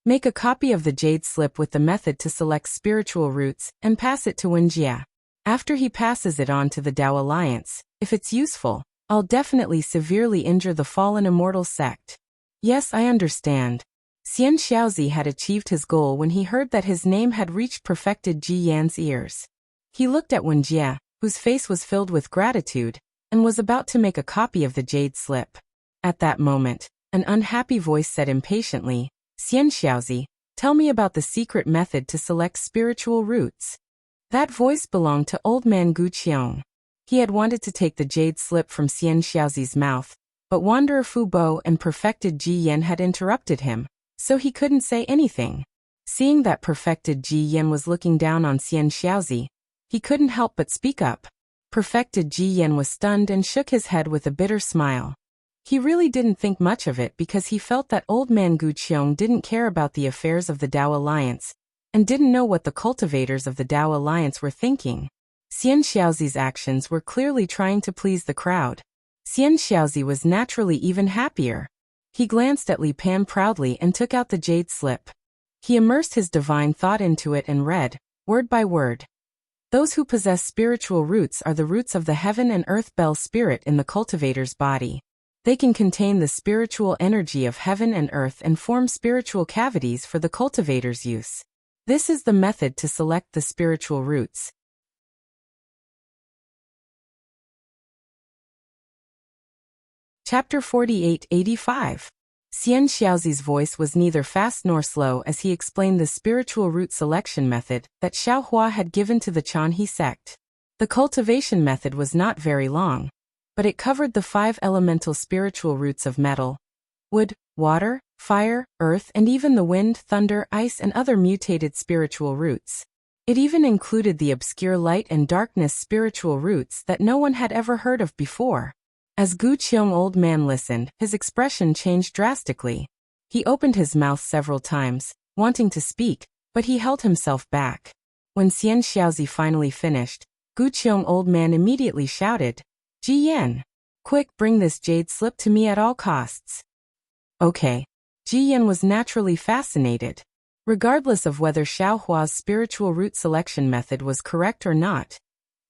Make a copy of the jade slip with the method to select spiritual roots and pass it to Wen Jie. After he passes it on to the Tao Alliance, if it's useful, I'll definitely severely injure the fallen immortal sect. Yes, I understand. Xian Xiaozi had achieved his goal when he heard that his name had reached Perfected Ji Yan's ears. He looked at Wen Jie, whose face was filled with gratitude, and was about to make a copy of the jade slip. At that moment, an unhappy voice said impatiently, Xian Xiaozi, tell me about the secret method to select spiritual roots. That voice belonged to old man Gu Qiong. He had wanted to take the jade slip from Xian Xiaozi's mouth, but Wanderer Fu Bo and Perfected Ji Yan had interrupted him, so he couldn't say anything. Seeing that Perfected Ji Yan was looking down on Xian Xiaozi, he couldn't help but speak up. Perfected Ji Yan was stunned and shook his head with a bitter smile. He really didn't think much of it because he felt that old man Gu Qiong didn't care about the affairs of the Tao Alliance, and didn't know what the cultivators of the Tao Alliance were thinking. Xian Xiaozi's actions were clearly trying to please the crowd. Xian Xiaozi was naturally even happier. He glanced at Li Pan proudly and took out the jade slip. He immersed his divine thought into it and read, word by word. Those who possess spiritual roots are the roots of the heaven and earth bell spirit in the cultivator's body. They can contain the spiritual energy of heaven and earth and form spiritual cavities for the cultivator's use. This is the method to select the spiritual roots. Chapter 48-85. Xian Xiaozi's voice was neither fast nor slow as he explained the spiritual root selection method that Xiaohua had given to the Chanhe sect. The cultivation method was not very long, but it covered the 5 elemental spiritual roots of metal, wood, water, fire, earth, and even the wind, thunder, ice, and other mutated spiritual roots. It even included the obscure light and darkness spiritual roots that no one had ever heard of before. As Gu Qiong old man listened, his expression changed drastically. He opened his mouth several times, wanting to speak, but he held himself back. When Xian Xiaozi finally finished, Gu Qiong old man immediately shouted, "Ji Yan! Quick, bring this jade slip to me at all costs." Okay. Ji Yan was naturally fascinated. Regardless of whether Xiaohua's spiritual root selection method was correct or not,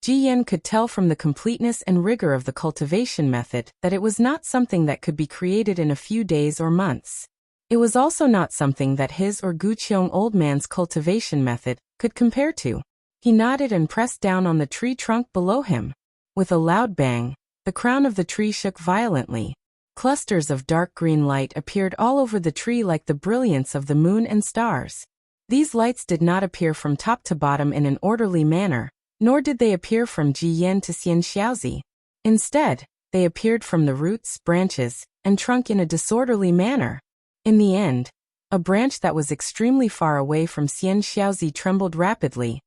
Ji Yan could tell from the completeness and rigor of the cultivation method that it was not something that could be created in a few days or months. It was also not something that his or Gu Qiong old man's cultivation method could compare to. He nodded and pressed down on the tree trunk below him. With a loud bang, the crown of the tree shook violently. Clusters of dark green light appeared all over the tree like the brilliance of the moon and stars. These lights did not appear from top to bottom in an orderly manner, nor did they appear from Ji Yan to Xian Xiaozi. Instead, they appeared from the roots, branches, and trunk in a disorderly manner. In the end, a branch that was extremely far away from Xian Xiaozi trembled rapidly,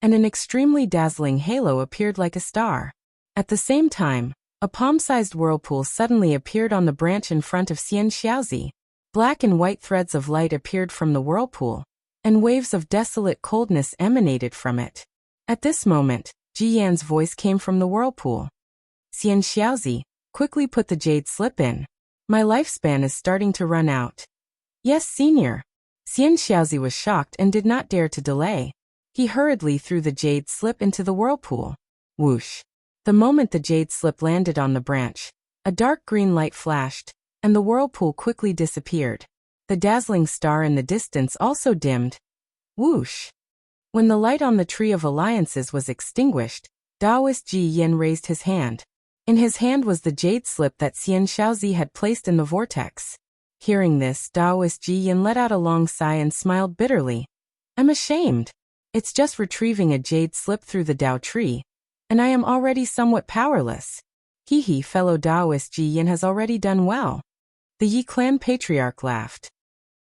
and an extremely dazzling halo appeared like a star. At the same time, a palm-sized whirlpool suddenly appeared on the branch in front of Xian Xiaozi. Black and white threads of light appeared from the whirlpool, and waves of desolate coldness emanated from it. At this moment, Ji Yan's voice came from the whirlpool. "Xian Xiaozi, quickly put the jade slip in. My lifespan is starting to run out." "Yes, senior." Xian Xiaozi was shocked and did not dare to delay. He hurriedly threw the jade slip into the whirlpool. Whoosh! The moment the jade slip landed on the branch, a dark green light flashed, and the whirlpool quickly disappeared. The dazzling star in the distance also dimmed. Whoosh! When the light on the Tree of Alliances was extinguished, Taoist Ji Yan raised his hand. In his hand was the jade slip that Xian Xiaozi had placed in the vortex. Hearing this, Taoist Ji Yan let out a long sigh and smiled bitterly. "I'm ashamed. It's just retrieving a jade slip through the Dao tree, and I am already somewhat powerless. Hee, fellow Taoist Ji Yan has already done well." The Yi clan patriarch laughed.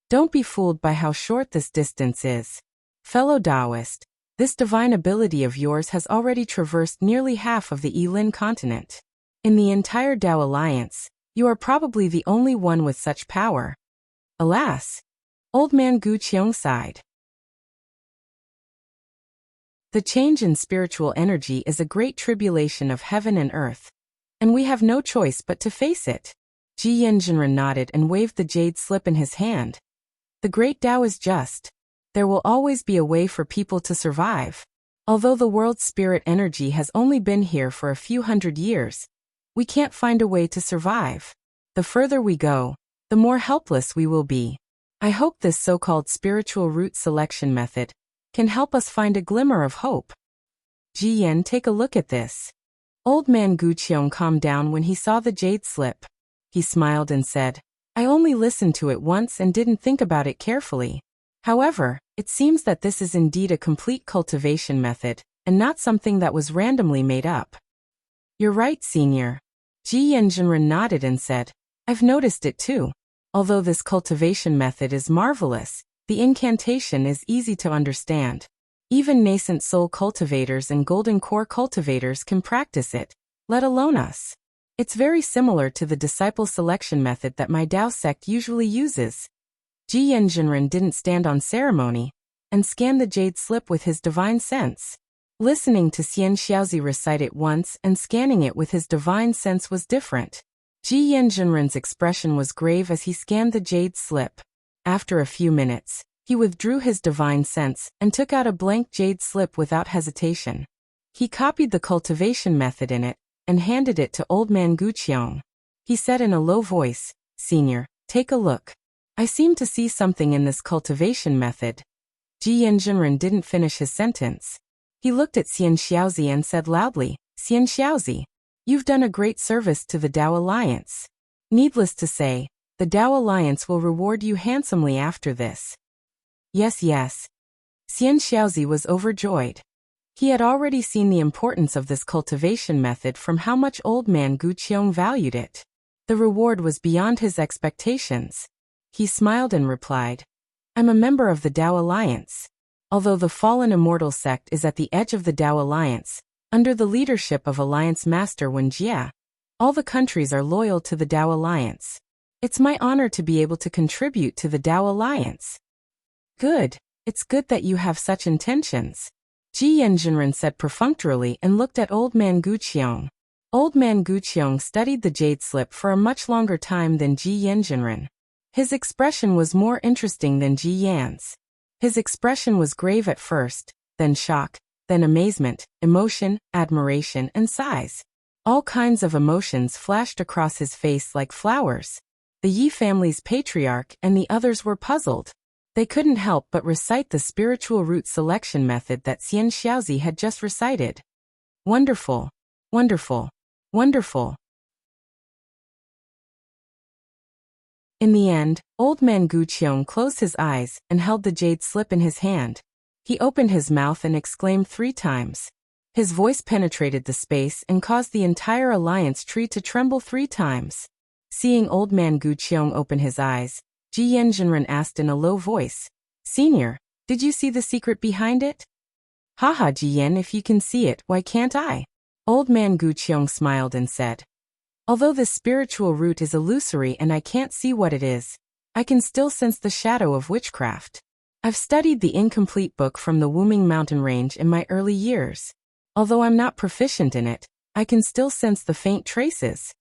"Don't be fooled by how short this distance is. Fellow Taoist, this divine ability of yours has already traversed nearly half of the Yilin continent. In the entire Dao Alliance, you are probably the only one with such power." Alas! Old man Gu Qiong sighed. The change in spiritual energy is a great tribulation of heaven and earth, and we have no choice but to face it. Ji Yanjinren nodded and waved the jade slip in his hand. The great Tao is just. There will always be a way for people to survive. Although the world's spirit energy has only been here for a few hundred years, we can't find a way to survive. The further we go, the more helpless we will be. I hope this so-called spiritual root selection method can help us find a glimmer of hope. Ji Yan, take a look at this. Old man Gu Qiong calmed down when he saw the jade slip. He smiled and said, "I only listened to it once and didn't think about it carefully. However, it seems that this is indeed a complete cultivation method, and not something that was randomly made up." "You're right, senior." Ji Yanjinren nodded and said, "I've noticed it too. Although this cultivation method is marvelous, the incantation is easy to understand. Even nascent soul cultivators and golden core cultivators can practice it, let alone us. It's very similar to the disciple selection method that my Dao sect usually uses." Ji Yanjinren didn't stand on ceremony, and scanned the jade slip with his divine sense. Listening to Xian Xiaozi recite it once and scanning it with his divine sense was different. Ji Yanjinren's expression was grave as he scanned the jade slip. After a few minutes, He withdrew his divine sense and took out a blank jade slip without hesitation. He copied the cultivation method in it and handed it to old man Guqiong. He said in a low voice, "Senior, take a look. I seem to see something in this cultivation method." Ji Yanjinren didn't finish his sentence. He looked at Xian Xiaozi and said loudly, "Xian Xiaozi, you've done a great service to the Dao Alliance. Needless to say, the Dao Alliance will reward you handsomely after this." Yes, yes. Xian Xiaozi was overjoyed. He had already seen the importance of this cultivation method from how much old man Guqiong valued it. The reward was beyond his expectations. He smiled and replied, "I'm a member of the Dao Alliance. Although the fallen immortal sect is at the edge of the Dao Alliance, under the leadership of Alliance Master Wen Jia, all the countries are loyal to the Dao Alliance. It's my honor to be able to contribute to the Dao Alliance." "Good. It's good that you have such intentions," Ji Yanjinren said perfunctorily and looked at old man Guqiong. Old man Guqiong studied the jade slip for a much longer time than Ji Yanjinren. His expression was more interesting than Ji Yan's. His expression was grave at first, then shock, then amazement, emotion, admiration, and sighs. All kinds of emotions flashed across his face like flowers. The Yi family's patriarch and the others were puzzled. They couldn't help but recite the spiritual root selection method that Xian Xiaozi had just recited. Wonderful, wonderful, wonderful. In the end, old man Guqiong closed his eyes and held the jade slip in his hand. He opened his mouth and exclaimed 3 times. His voice penetrated the space and caused the entire alliance tree to tremble 3 times. Seeing old man Guqiong open his eyes, Ji Yanjinren asked in a low voice, "Senior, did you see the secret behind it?" "Haha, Ji Yan, if you can see it, why can't I?" Old man Guqiong smiled and said, "Although this spiritual root is illusory and I can't see what it is, I can still sense the shadow of witchcraft. I've studied the incomplete book from the Wuming mountain range in my early years. Although I'm not proficient in it, I can still sense the faint traces.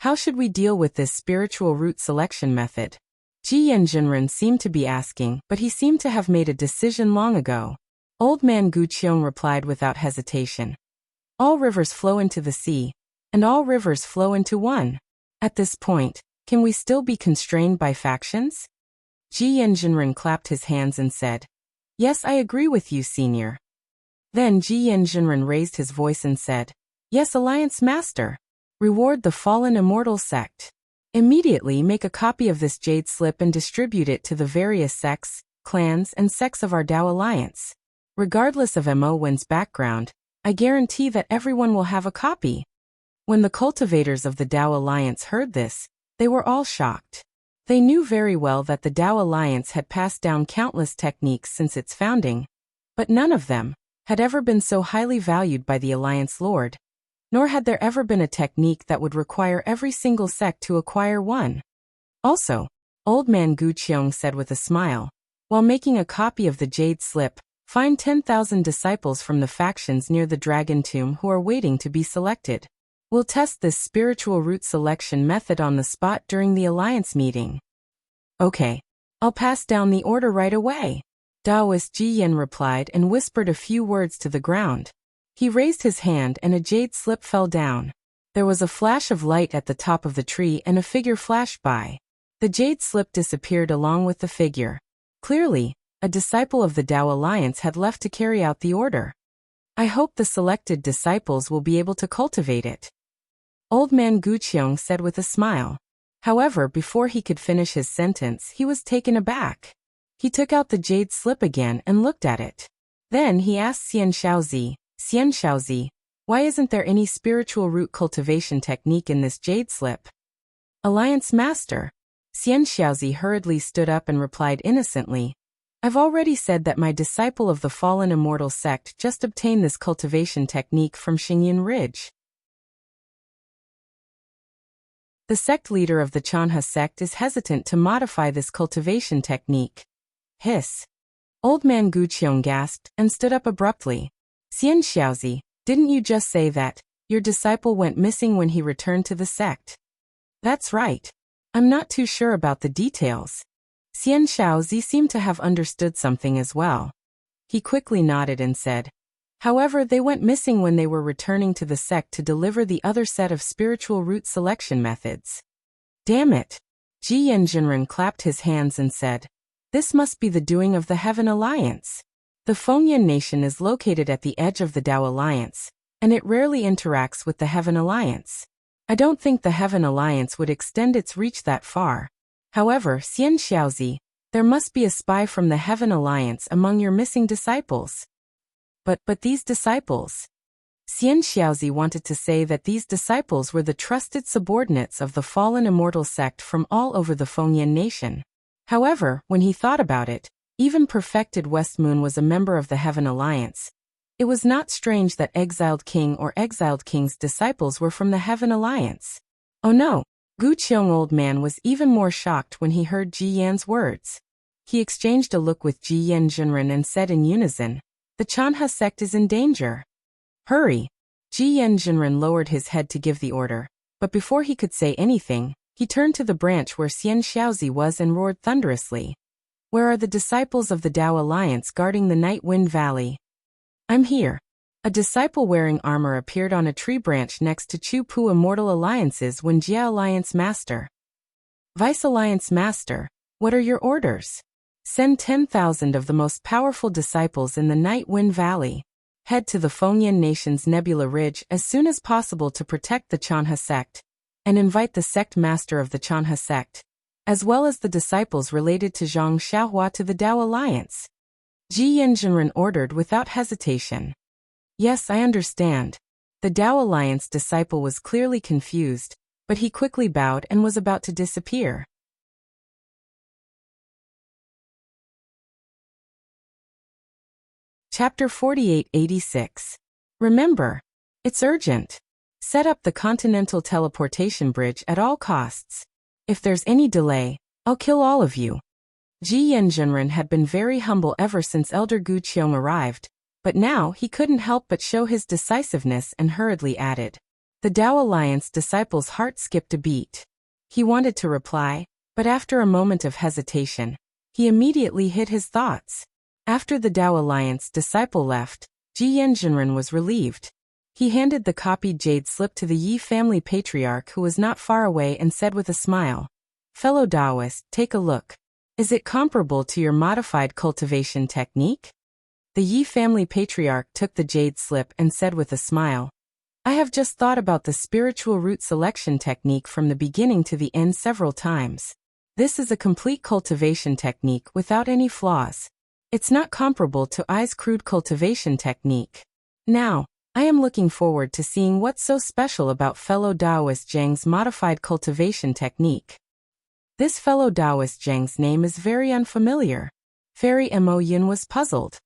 How should we deal with this spiritual root selection method?" Ji Yanjinren seemed to be asking, but he seemed to have made a decision long ago. Old man Guqiong replied without hesitation, "All rivers flow into the sea, and all rivers flow into one. At this point, can we still be constrained by factions?" Ji Yanjinren clapped his hands and said, "Yes, I agree with you, senior." Then Ji Yanjinren raised his voice and said, "Yes, Alliance Master. Reward the fallen immortal sect. Immediately make a copy of this jade slip and distribute it to the various sects, clans, and sects of our Dao Alliance. Regardless of Mo Wen's background, I guarantee that everyone will have a copy." When the cultivators of the Dao Alliance heard this, they were all shocked. They knew very well that the Dao Alliance had passed down countless techniques since its founding, but none of them had ever been so highly valued by the Alliance Lord. Nor had there ever been a technique that would require every single sect to acquire one. Also, old man Guqiong said with a smile, "While making a copy of the jade slip, find 10,000 disciples from the factions near the dragon tomb who are waiting to be selected. We'll test this spiritual root selection method on the spot during the alliance meeting." "Okay. I'll pass down the order right away," Taoist Ji Yan replied and whispered a few words to the ground. He raised his hand and a jade slip fell down. There was a flash of light at the top of the tree and a figure flashed by. The jade slip disappeared along with the figure. Clearly, a disciple of the Dao Alliance had left to carry out the order. "I hope the selected disciples will be able to cultivate it," old man Guqiong said with a smile. However, before he could finish his sentence, he was taken aback. He took out the jade slip again and looked at it. Then he asked Xian Xiaozi, "Why isn't there any spiritual root cultivation technique in this jade slip?" "Alliance Master." Xian Xiaozi hurriedly stood up and replied innocently, "I've already said that my disciple of the fallen immortal sect just obtained this cultivation technique from Xingyin Ridge. The sect leader of the Chanha sect is hesitant to modify this cultivation technique." Hiss. Old man Guqiong gasped and stood up abruptly. "Xian Xiaozi, didn't you just say that your disciple went missing when he returned to the sect?" "That's right. I'm not too sure about the details." Xian Shaozi seemed to have understood something as well. He quickly nodded and said, however, they went missing when they were returning to the sect to deliver the other set of spiritual root selection methods. Damn it! Ji Yanjinren clapped his hands and said, this must be the doing of the Heaven Alliance. The Fengyan Nation is located at the edge of the Dao Alliance, and it rarely interacts with the Heaven Alliance. I don't think the Heaven Alliance would extend its reach that far. However, Xian Xiaozi, there must be a spy from the Heaven Alliance among your missing disciples. But these disciples? Xian Xiaozi wanted to say that these disciples were the trusted subordinates of the fallen immortal sect from all over the Fengyan Nation. However, when he thought about it, even perfected Westmoon was a member of the Heaven Alliance. It was not strange that Exiled King or Exiled King's disciples were from the Heaven Alliance. Oh no! Gu Qiong old man was even more shocked when he heard Ji Yan's words. He exchanged a look with Ji Yanjinren and said in unison, the Chanha sect is in danger. Hurry! Ji Yanjinren lowered his head to give the order, but before he could say anything, he turned to the branch where Xian Shaozi was and roared thunderously. Where are the disciples of the Dao Alliance guarding the Night Wind Valley? I'm here. A disciple wearing armor appeared on a tree branch next to Chu Pu Immortal Alliance's Wenjia Alliance Master. Vice Alliance Master, what are your orders? Send 10,000 of the most powerful disciples in the Night Wind Valley. Head to the Fengyan Nation's Nebula Ridge as soon as possible to protect the Chanha sect, and invite the sect master of the Chanha sect, as well as the disciples related to Zhang Xiaohua to the Dao Alliance. Ji Yanjinren ordered without hesitation. Yes, I understand. The Dao Alliance disciple was clearly confused, but he quickly bowed and was about to disappear. Chapter 4886. Remember, it's urgent. Set up the Continental Teleportation Bridge at all costs. If there's any delay, I'll kill all of you. Ji Yanjinren had been very humble ever since Elder Gu Qiong arrived, but now he couldn't help but show his decisiveness and hurriedly added. The Dao Alliance disciple's heart skipped a beat. He wanted to reply, but after a moment of hesitation, he immediately hid his thoughts. After the Dao Alliance disciple left, Ji Yanjinren was relieved. He handed the copied jade slip to the Yi family patriarch who was not far away and said with a smile, fellow Taoist, take a look. Is it comparable to your modified cultivation technique? The Yi family patriarch took the jade slip and said with a smile, I have just thought about the spiritual root selection technique from the beginning to the end several times. This is a complete cultivation technique without any flaws. It's not comparable to I's crude cultivation technique. Now, I am looking forward to seeing what's so special about fellow Taoist Zhang's modified cultivation technique. This fellow Taoist Zhang's name is very unfamiliar. Fairy Mo Yin was puzzled.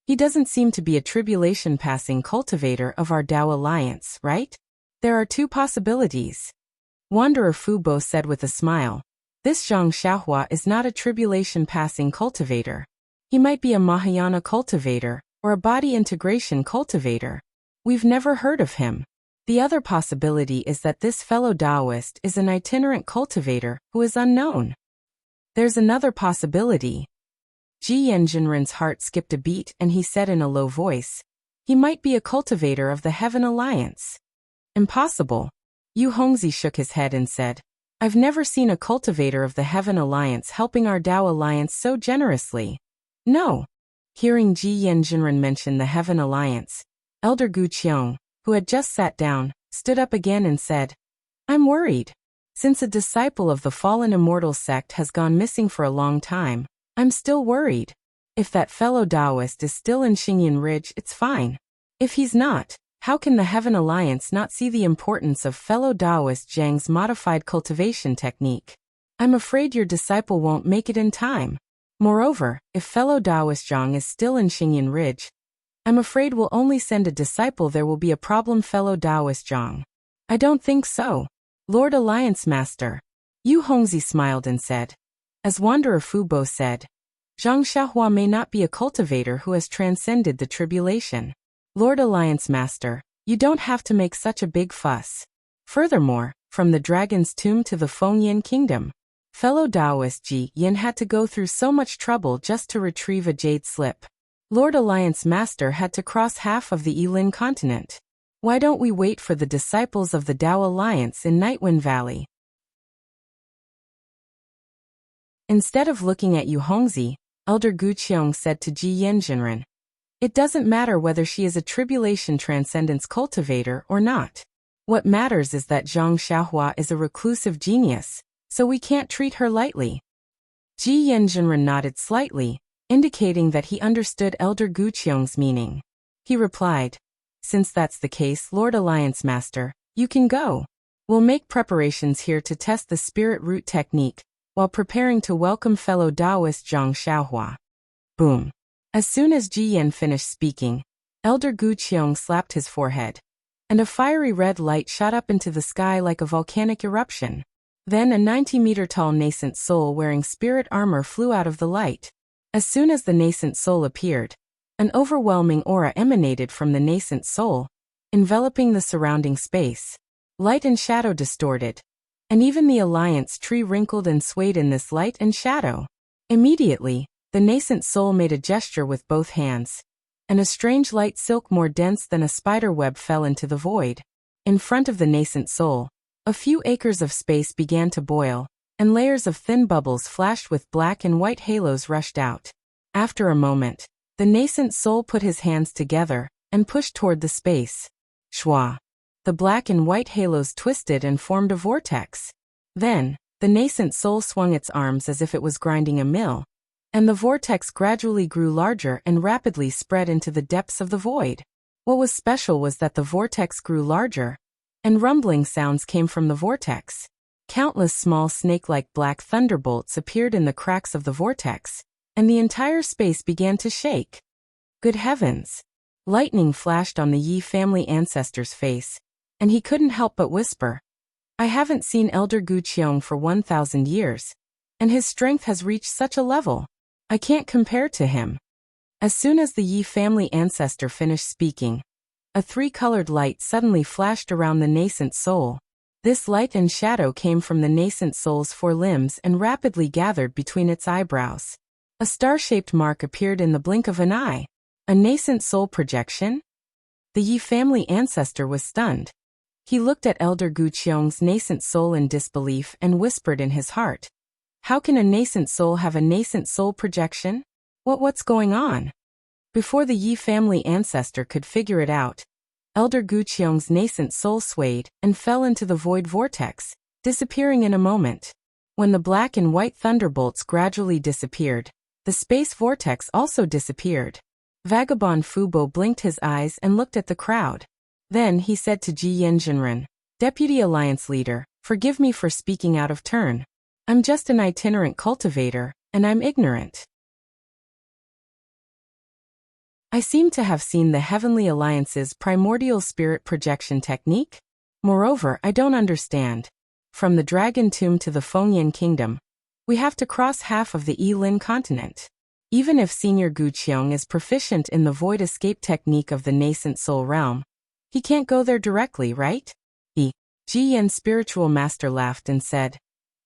He doesn't seem to be a tribulation-passing cultivator of our Dao Alliance, right? There are two possibilities. Wanderer Fubo said with a smile. This Zhang Xiaohua is not a tribulation-passing cultivator. He might be a Mahayana cultivator, or a body integration cultivator. We've never heard of him. The other possibility is that this fellow Taoist is an itinerant cultivator who is unknown. There's another possibility. Ji Yanjinren's heart skipped a beat and he said in a low voice, he might be a cultivator of the Heaven Alliance. Impossible. Yu Hongzi shook his head and said, I've never seen a cultivator of the Heaven Alliance helping our Dao Alliance so generously. No. Hearing Ji Yanjinren mention the Heaven Alliance, Elder Gu Qiong, who had just sat down, stood up again and said, I'm worried. Since a disciple of the fallen immortal sect has gone missing for a long time, I'm still worried. If that fellow Taoist is still in Xingyan Ridge, it's fine. If he's not, how can the Heaven Alliance not see the importance of fellow Taoist Zhang's modified cultivation technique? I'm afraid your disciple won't make it in time. Moreover, if fellow Taoist Zhang is still in Xingyan Ridge, I'm afraid we'll only send a disciple. There will be a problem, fellow Taoist Zhang. I don't think so. Lord Alliance Master. Yu Hongzi smiled and said. As Wanderer Fubo said, Zhang Xiaohua may not be a cultivator who has transcended the tribulation. Lord Alliance Master, you don't have to make such a big fuss. Furthermore, from the Dragon's Tomb to the Fengyan Kingdom, Fellow Taoist Ji Yin had to go through so much trouble just to retrieve a jade slip. Lord Alliance Master had to cross half of the Yilin continent. Why don't we wait for the disciples of the Tao Alliance in Nightwind Valley? Instead of looking at Yu Hongzi, Elder Gu Qiong said to Ji Yanjinren, "It doesn't matter whether she is a tribulation transcendence cultivator or not. What matters is that Zhang Xiaohua is a reclusive genius, so we can't treat her lightly." Ji Yanjinren nodded slightly, indicating that he understood Elder Gu Qiong's meaning. He replied, "Since that's the case, Lord Alliance Master, you can go. We'll make preparations here to test the spirit root technique, while preparing to welcome fellow Taoist Zhang Xiaohua." Boom. As soon as Ji Yan finished speaking, Elder Gu Qiong slapped his forehead, and a fiery red light shot up into the sky like a volcanic eruption. Then a 90-meter-tall nascent soul wearing spirit armor flew out of the light. As soon as the nascent soul appeared, an overwhelming aura emanated from the nascent soul, enveloping the surrounding space. Light and shadow distorted, and even the alliance tree wrinkled and swayed in this light and shadow. Immediately, the nascent soul made a gesture with both hands, and a strange light silk more dense than a spider web fell into the void. In front of the nascent soul, a few acres of space began to boil, and layers of thin bubbles flashed with black and white halos rushed out. After a moment, the nascent soul put his hands together and pushed toward the space. Shwa! The black and white halos twisted and formed a vortex. Then, the nascent soul swung its arms as if it was grinding a mill, and the vortex gradually grew larger and rapidly spread into the depths of the void. What was special was that the vortex grew larger, and rumbling sounds came from the vortex. Countless small snake-like black thunderbolts appeared in the cracks of the vortex, and the entire space began to shake. Good heavens! Lightning flashed on the Yi family ancestor's face, and he couldn't help but whisper, "I haven't seen Elder Gu Qiong for 1,000 years, and his strength has reached such a level. I can't compare to him." As soon as the Yi family ancestor finished speaking, a three-colored light suddenly flashed around the nascent soul. This light and shadow came from the nascent soul's four limbs and rapidly gathered between its eyebrows. A star-shaped mark appeared in the blink of an eye. A nascent soul projection? The Yi family ancestor was stunned. He looked at Elder Gu Qiong's nascent soul in disbelief and whispered in his heart, "How can a nascent soul have a nascent soul projection? What's going on?" Before the Yi family ancestor could figure it out, Elder Gu Qiong's nascent soul swayed and fell into the void vortex, disappearing in a moment. When the black and white thunderbolts gradually disappeared, the space vortex also disappeared. Vagabond Fubo blinked his eyes and looked at the crowd. Then he said to Ji Yanjinren, "Deputy Alliance Leader, forgive me for speaking out of turn. I'm just an itinerant cultivator, and I'm ignorant. I seem to have seen the Heavenly Alliance's primordial spirit projection technique. Moreover, I don't understand. From the Dragon Tomb to the Fengyan Kingdom, we have to cross half of the Yilin continent. Even if Senior Gu Qiong is proficient in the void escape technique of the nascent soul realm, he can't go there directly, right?" Ji Yan's spiritual master laughed and said,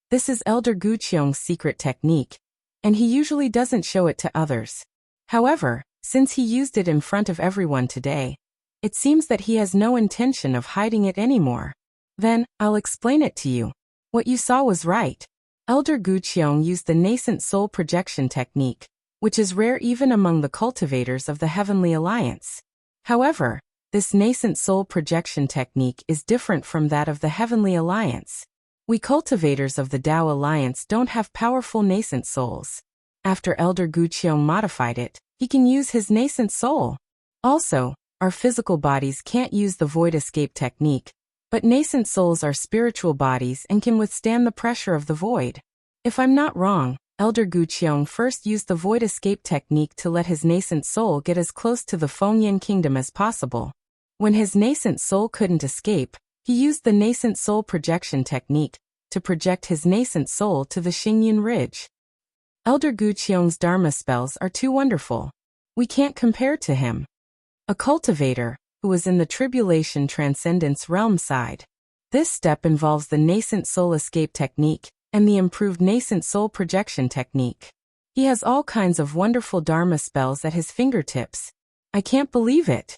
"This is Elder Gu Qiong's secret technique, and he usually doesn't show it to others. However, since he used it in front of everyone today, it seems that he has no intention of hiding it anymore. Then, I'll explain it to you. What you saw was right. Elder Gu Qiong used the nascent soul projection technique, which is rare even among the cultivators of the Heavenly Alliance. However, this nascent soul projection technique is different from that of the Heavenly Alliance. We cultivators of the Tao Alliance don't have powerful nascent souls. After Elder Gu Qiong modified it, he can use his nascent soul. Also, our physical bodies can't use the void escape technique, but nascent souls are spiritual bodies and can withstand the pressure of the void. If I'm not wrong, Elder Gu Qiong first used the void escape technique to let his nascent soul get as close to the Fengyan Kingdom as possible. When his nascent soul couldn't escape, he used the nascent soul projection technique to project his nascent soul to the Xingyun Ridge. Elder Gu Qiong's Dharma spells are too wonderful. We can't compare to him. A cultivator, who was in the Tribulation Transcendence realm side. This step involves the nascent soul escape technique, and the improved nascent soul projection technique. He has all kinds of wonderful Dharma spells at his fingertips. I can't believe it.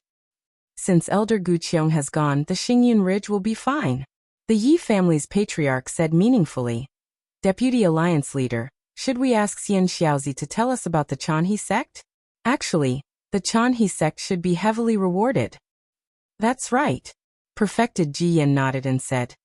Since Elder Guqiong has gone, the Xingyun Ridge will be fine. The Yi family's patriarch said meaningfully. Deputy Alliance Leader, should we ask Xian Xiaozi to tell us about the Chanhe sect? Actually, the Chanhe sect should be heavily rewarded. That's right. Perfected Ji Yin nodded and said.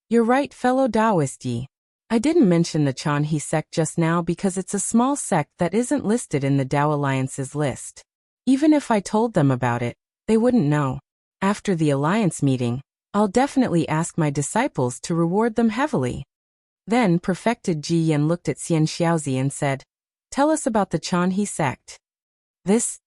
You're right, fellow Taoist Yi. I didn't mention the Chanhe sect just now because it's a small sect that isn't listed in the Tao Alliance's list. Even if I told them about it, they wouldn't know. After the Alliance meeting, I'll definitely ask my disciples to reward them heavily. Then Perfected Ji Yin looked at Xian Xiaozi and said, Tell us about the Chanhe sect. Xian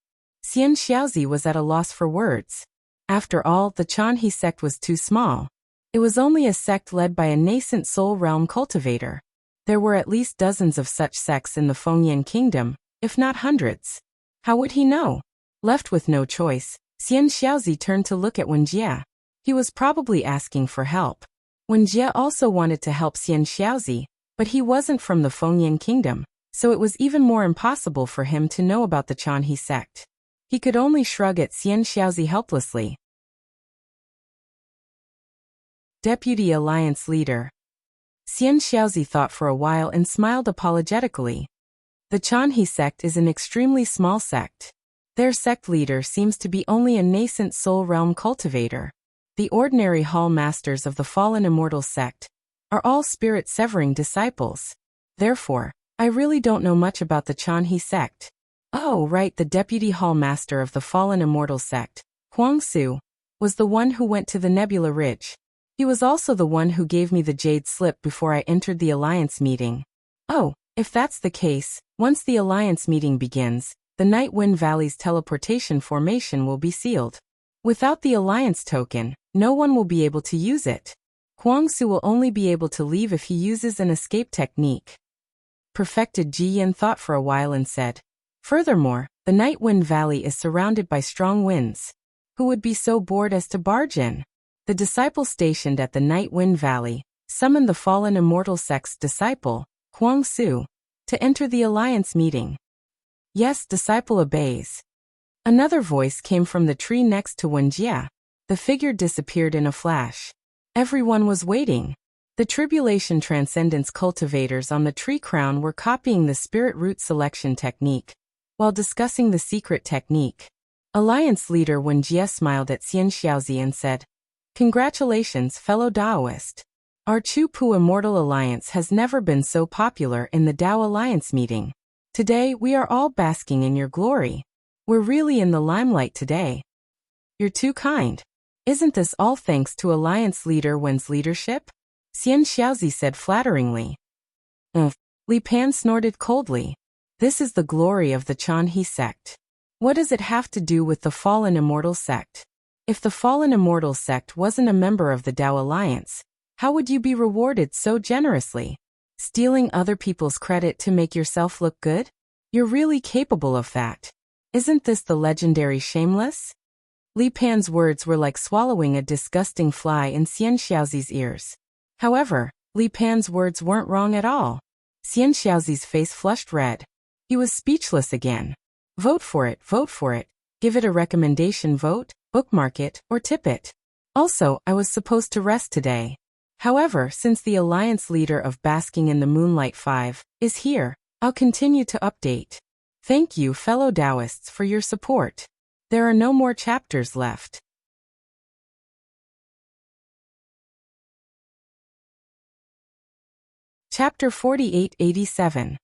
Xiaozi was at a loss for words. After all, the Chanhe sect was too small. It was only a sect led by a nascent soul realm cultivator. There were at least dozens of such sects in the Fengyan kingdom, if not hundreds. How would he know? Left with no choice, Xian Xiaozi turned to look at Wenjie. He was probably asking for help. Wenjie also wanted to help Xian Xiaozi, but he wasn't from the Fengyan kingdom, so it was even more impossible for him to know about the Chanhe sect. He could only shrug at Xian Xiaozi helplessly. Deputy Alliance Leader. Xian Xiaozi thought for a while and smiled apologetically. The Chanhe sect is an extremely small sect. Their sect leader seems to be only a nascent soul realm cultivator. The ordinary hall masters of the fallen immortal sect are all spirit-severing disciples. Therefore, I really don't know much about the Chanhe sect. Oh, right, the deputy hall master of the fallen immortal sect, Huang Su, was the one who went to the Nebula Ridge. He was also the one who gave me the jade slip before I entered the Alliance meeting. Oh, if that's the case, once the Alliance meeting begins, the Night Wind Valley's teleportation formation will be sealed. Without the Alliance token, no one will be able to use it. Huang Su will only be able to leave if he uses an escape technique. Perfected Ji Yin thought for a while and said, Furthermore, the Night Wind Valley is surrounded by strong winds. Who would be so bored as to barge in? The disciple stationed at the Night Wind Valley summoned the fallen immortal sect's disciple, Huang Su, to enter the Alliance meeting. Yes, disciple obeys. Another voice came from the tree next to Wenjie. The figure disappeared in a flash. Everyone was waiting. The Tribulation Transcendence cultivators on the tree crown were copying the spirit root selection technique, while discussing the secret technique. Alliance leader Wenjie smiled at Xian Xiaozi and said, Congratulations, fellow Taoist. Our Chu-Pu Immortal Alliance has never been so popular in the Tao Alliance meeting. Today, we are all basking in your glory. We're really in the limelight today. You're too kind. Isn't this all thanks to Alliance leader Wen's leadership? Xian Xiaozi said flatteringly. Li Pan snorted coldly. This is the glory of the Chanhe sect. What does it have to do with the fallen immortal sect? If the fallen immortal sect wasn't a member of the Tao Alliance, how would you be rewarded so generously? Stealing other people's credit to make yourself look good? You're really capable of that. Isn't this the legendary Shameless? Li Pan's words were like swallowing a disgusting fly in Xian Xiaozi's ears. However, Li Pan's words weren't wrong at all. Xian Xiaozi's face flushed red. He was speechless again. Vote for it, give it a recommendation vote, bookmark it, or tip it. Also, I was supposed to rest today. However, since the Alliance leader of Basking in the Moonlight 5 is here, I'll continue to update. Thank you, fellow Taoists, for your support. There are no more chapters left. Chapter 4887.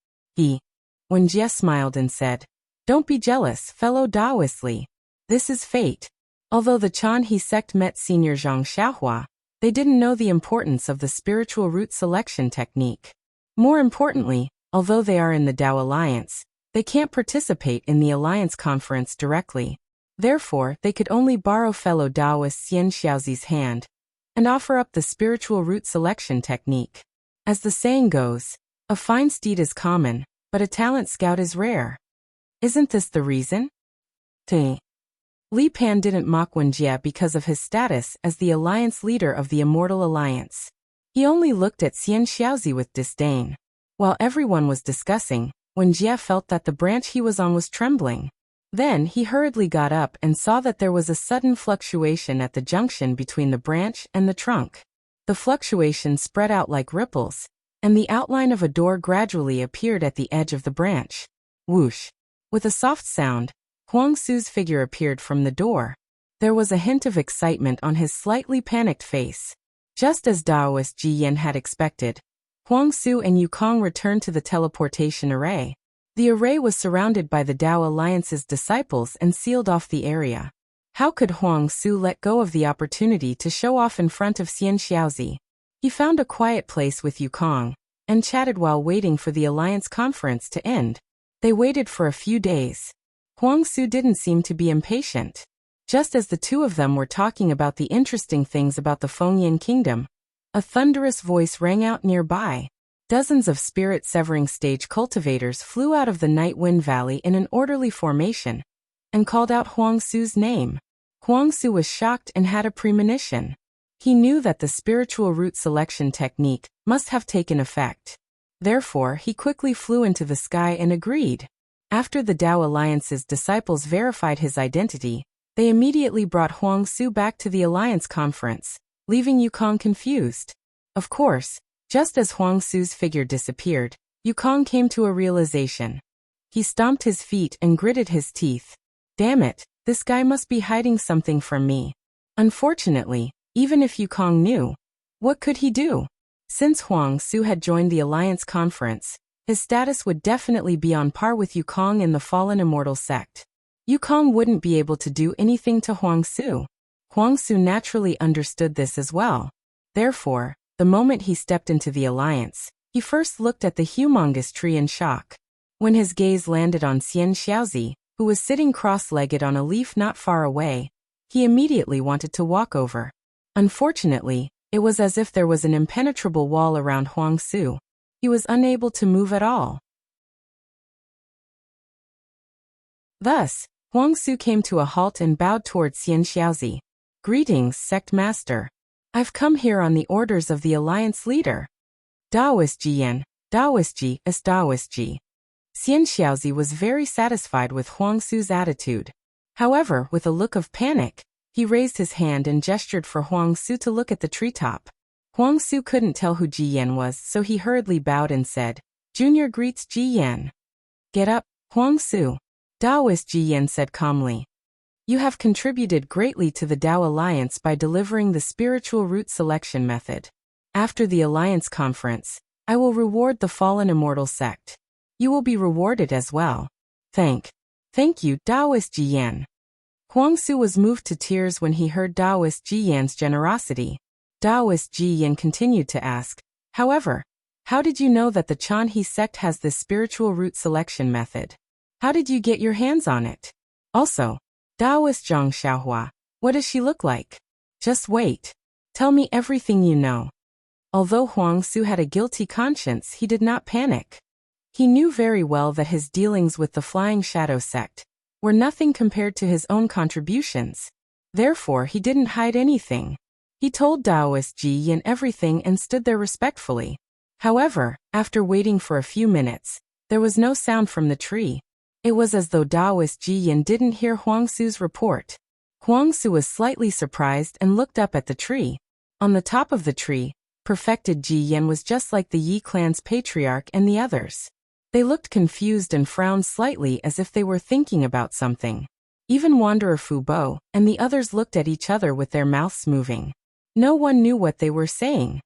Wenjie smiled and said, Don't be jealous, fellow Taoist Li. This is fate. Although the Chanhe sect met Senior Zhang Xiaohua, they didn't know the importance of the spiritual root selection technique. More importantly, although they are in the Tao Alliance, they can't participate in the Alliance conference directly. Therefore, they could only borrow fellow Taoist Xian Xiaozi's hand and offer up the spiritual root selection technique. As the saying goes, a fine steed is common, but a talent scout is rare. Isn't this the reason? Li Pan didn't mock Wenjie because of his status as the Alliance leader of the Immortal Alliance. He only looked at Xian Xiaozi with disdain. While everyone was discussing, when Jia felt that the branch he was on was trembling. Then he hurriedly got up and saw that there was a sudden fluctuation at the junction between the branch and the trunk. The fluctuation spread out like ripples, and the outline of a door gradually appeared at the edge of the branch. Whoosh! With a soft sound, Huang Su's figure appeared from the door. There was a hint of excitement on his slightly panicked face. Just as Daoist Ji Yan had expected, Huang Su and Yukong returned to the teleportation array. The array was surrounded by the Dao Alliance's disciples and sealed off the area. How could Huang Su let go of the opportunity to show off in front of Xian Xiaozi? He found a quiet place with Yukong and chatted while waiting for the Alliance conference to end. They waited for a few days. Huang Su didn't seem to be impatient. Just as the two of them were talking about the interesting things about the Fengyan Kingdom, a thunderous voice rang out nearby. Dozens of spirit-severing stage cultivators flew out of the Night Wind Valley in an orderly formation and called out Huang Su's name. Huang Su was shocked and had a premonition. He knew that the spiritual root selection technique must have taken effect. Therefore, he quickly flew into the sky and agreed. After the Dao Alliance's disciples verified his identity, they immediately brought Huang Su back to the Alliance conference, leaving Yukong confused. Of course, just as Huang Su's figure disappeared, Yukong came to a realization. He stomped his feet and gritted his teeth. Damn it, this guy must be hiding something from me. Unfortunately, even if Yukong knew, what could he do? Since Huang Su had joined the Alliance conference, his status would definitely be on par with Yukong in the Fallen Immortal sect. Yukong wouldn't be able to do anything to Huang Su. Huang Su naturally understood this as well. Therefore, the moment he stepped into the Alliance, he first looked at the humongous tree in shock. When his gaze landed on Xian Xiaozi, who was sitting cross-legged on a leaf not far away, he immediately wanted to walk over. Unfortunately, it was as if there was an impenetrable wall around Huang Su. He was unable to move at all. Thus, Huang Su came to a halt and bowed towards Xian Xiaozi. Greetings, Sect Master. I've come here on the orders of the Alliance leader. Daoist Ji Yan, Daoist Ji is Daoist Ji. Xian Xiaozi was very satisfied with Huang Su's attitude. However, with a look of panic, he raised his hand and gestured for Huang Su to look at the treetop. Huang Su couldn't tell who Ji Yan was, so he hurriedly bowed and said, Junior greets Ji Yan. Get up, Huang Su. Daoist Ji Yan said calmly. You have contributed greatly to the Dao Alliance by delivering the spiritual root selection method. After the Alliance conference, I will reward the Fallen Immortal sect. You will be rewarded as well. Thank you, Daoist Ji Yan. Huang Su was moved to tears when he heard Daoist Ji Yan's generosity. Daoist Ji Yan continued to ask, however, how did you know that the Chanhe sect has this spiritual root selection method? How did you get your hands on it? Also, Daoist Zhang Xiaohua, what does she look like? Just wait. Tell me everything you know. Although Huang Su had a guilty conscience, he did not panic. He knew very well that his dealings with the Flying Shadow sect were nothing compared to his own contributions. Therefore, he didn't hide anything. He told Daoist Ji Yan everything and stood there respectfully. However, after waiting for a few minutes, there was no sound from the tree. It was as though Daoist Ji Yan didn't hear Huang Su's report. Huang Su was slightly surprised and looked up at the tree. On the top of the tree, perfected Ji Yan was just like the Yi clan's patriarch and the others. They looked confused and frowned slightly as if they were thinking about something. Even Wanderer Fu Bo and the others looked at each other with their mouths moving. No one knew what they were saying.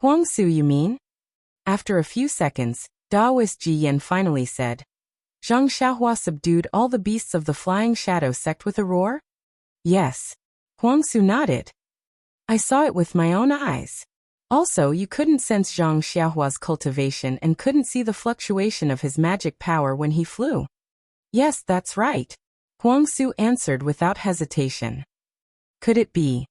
Huang Su, you mean? After a few seconds, Daoist Ji Yan finally said, Zhang Xiaohua subdued all the beasts of the Flying Shadow sect with a roar? Yes. Huang Su nodded. I saw it with my own eyes. Also, you couldn't sense Zhang Xiaohua's cultivation and couldn't see the fluctuation of his magic power when he flew. Yes, that's right. Huang Su answered without hesitation. Could it be?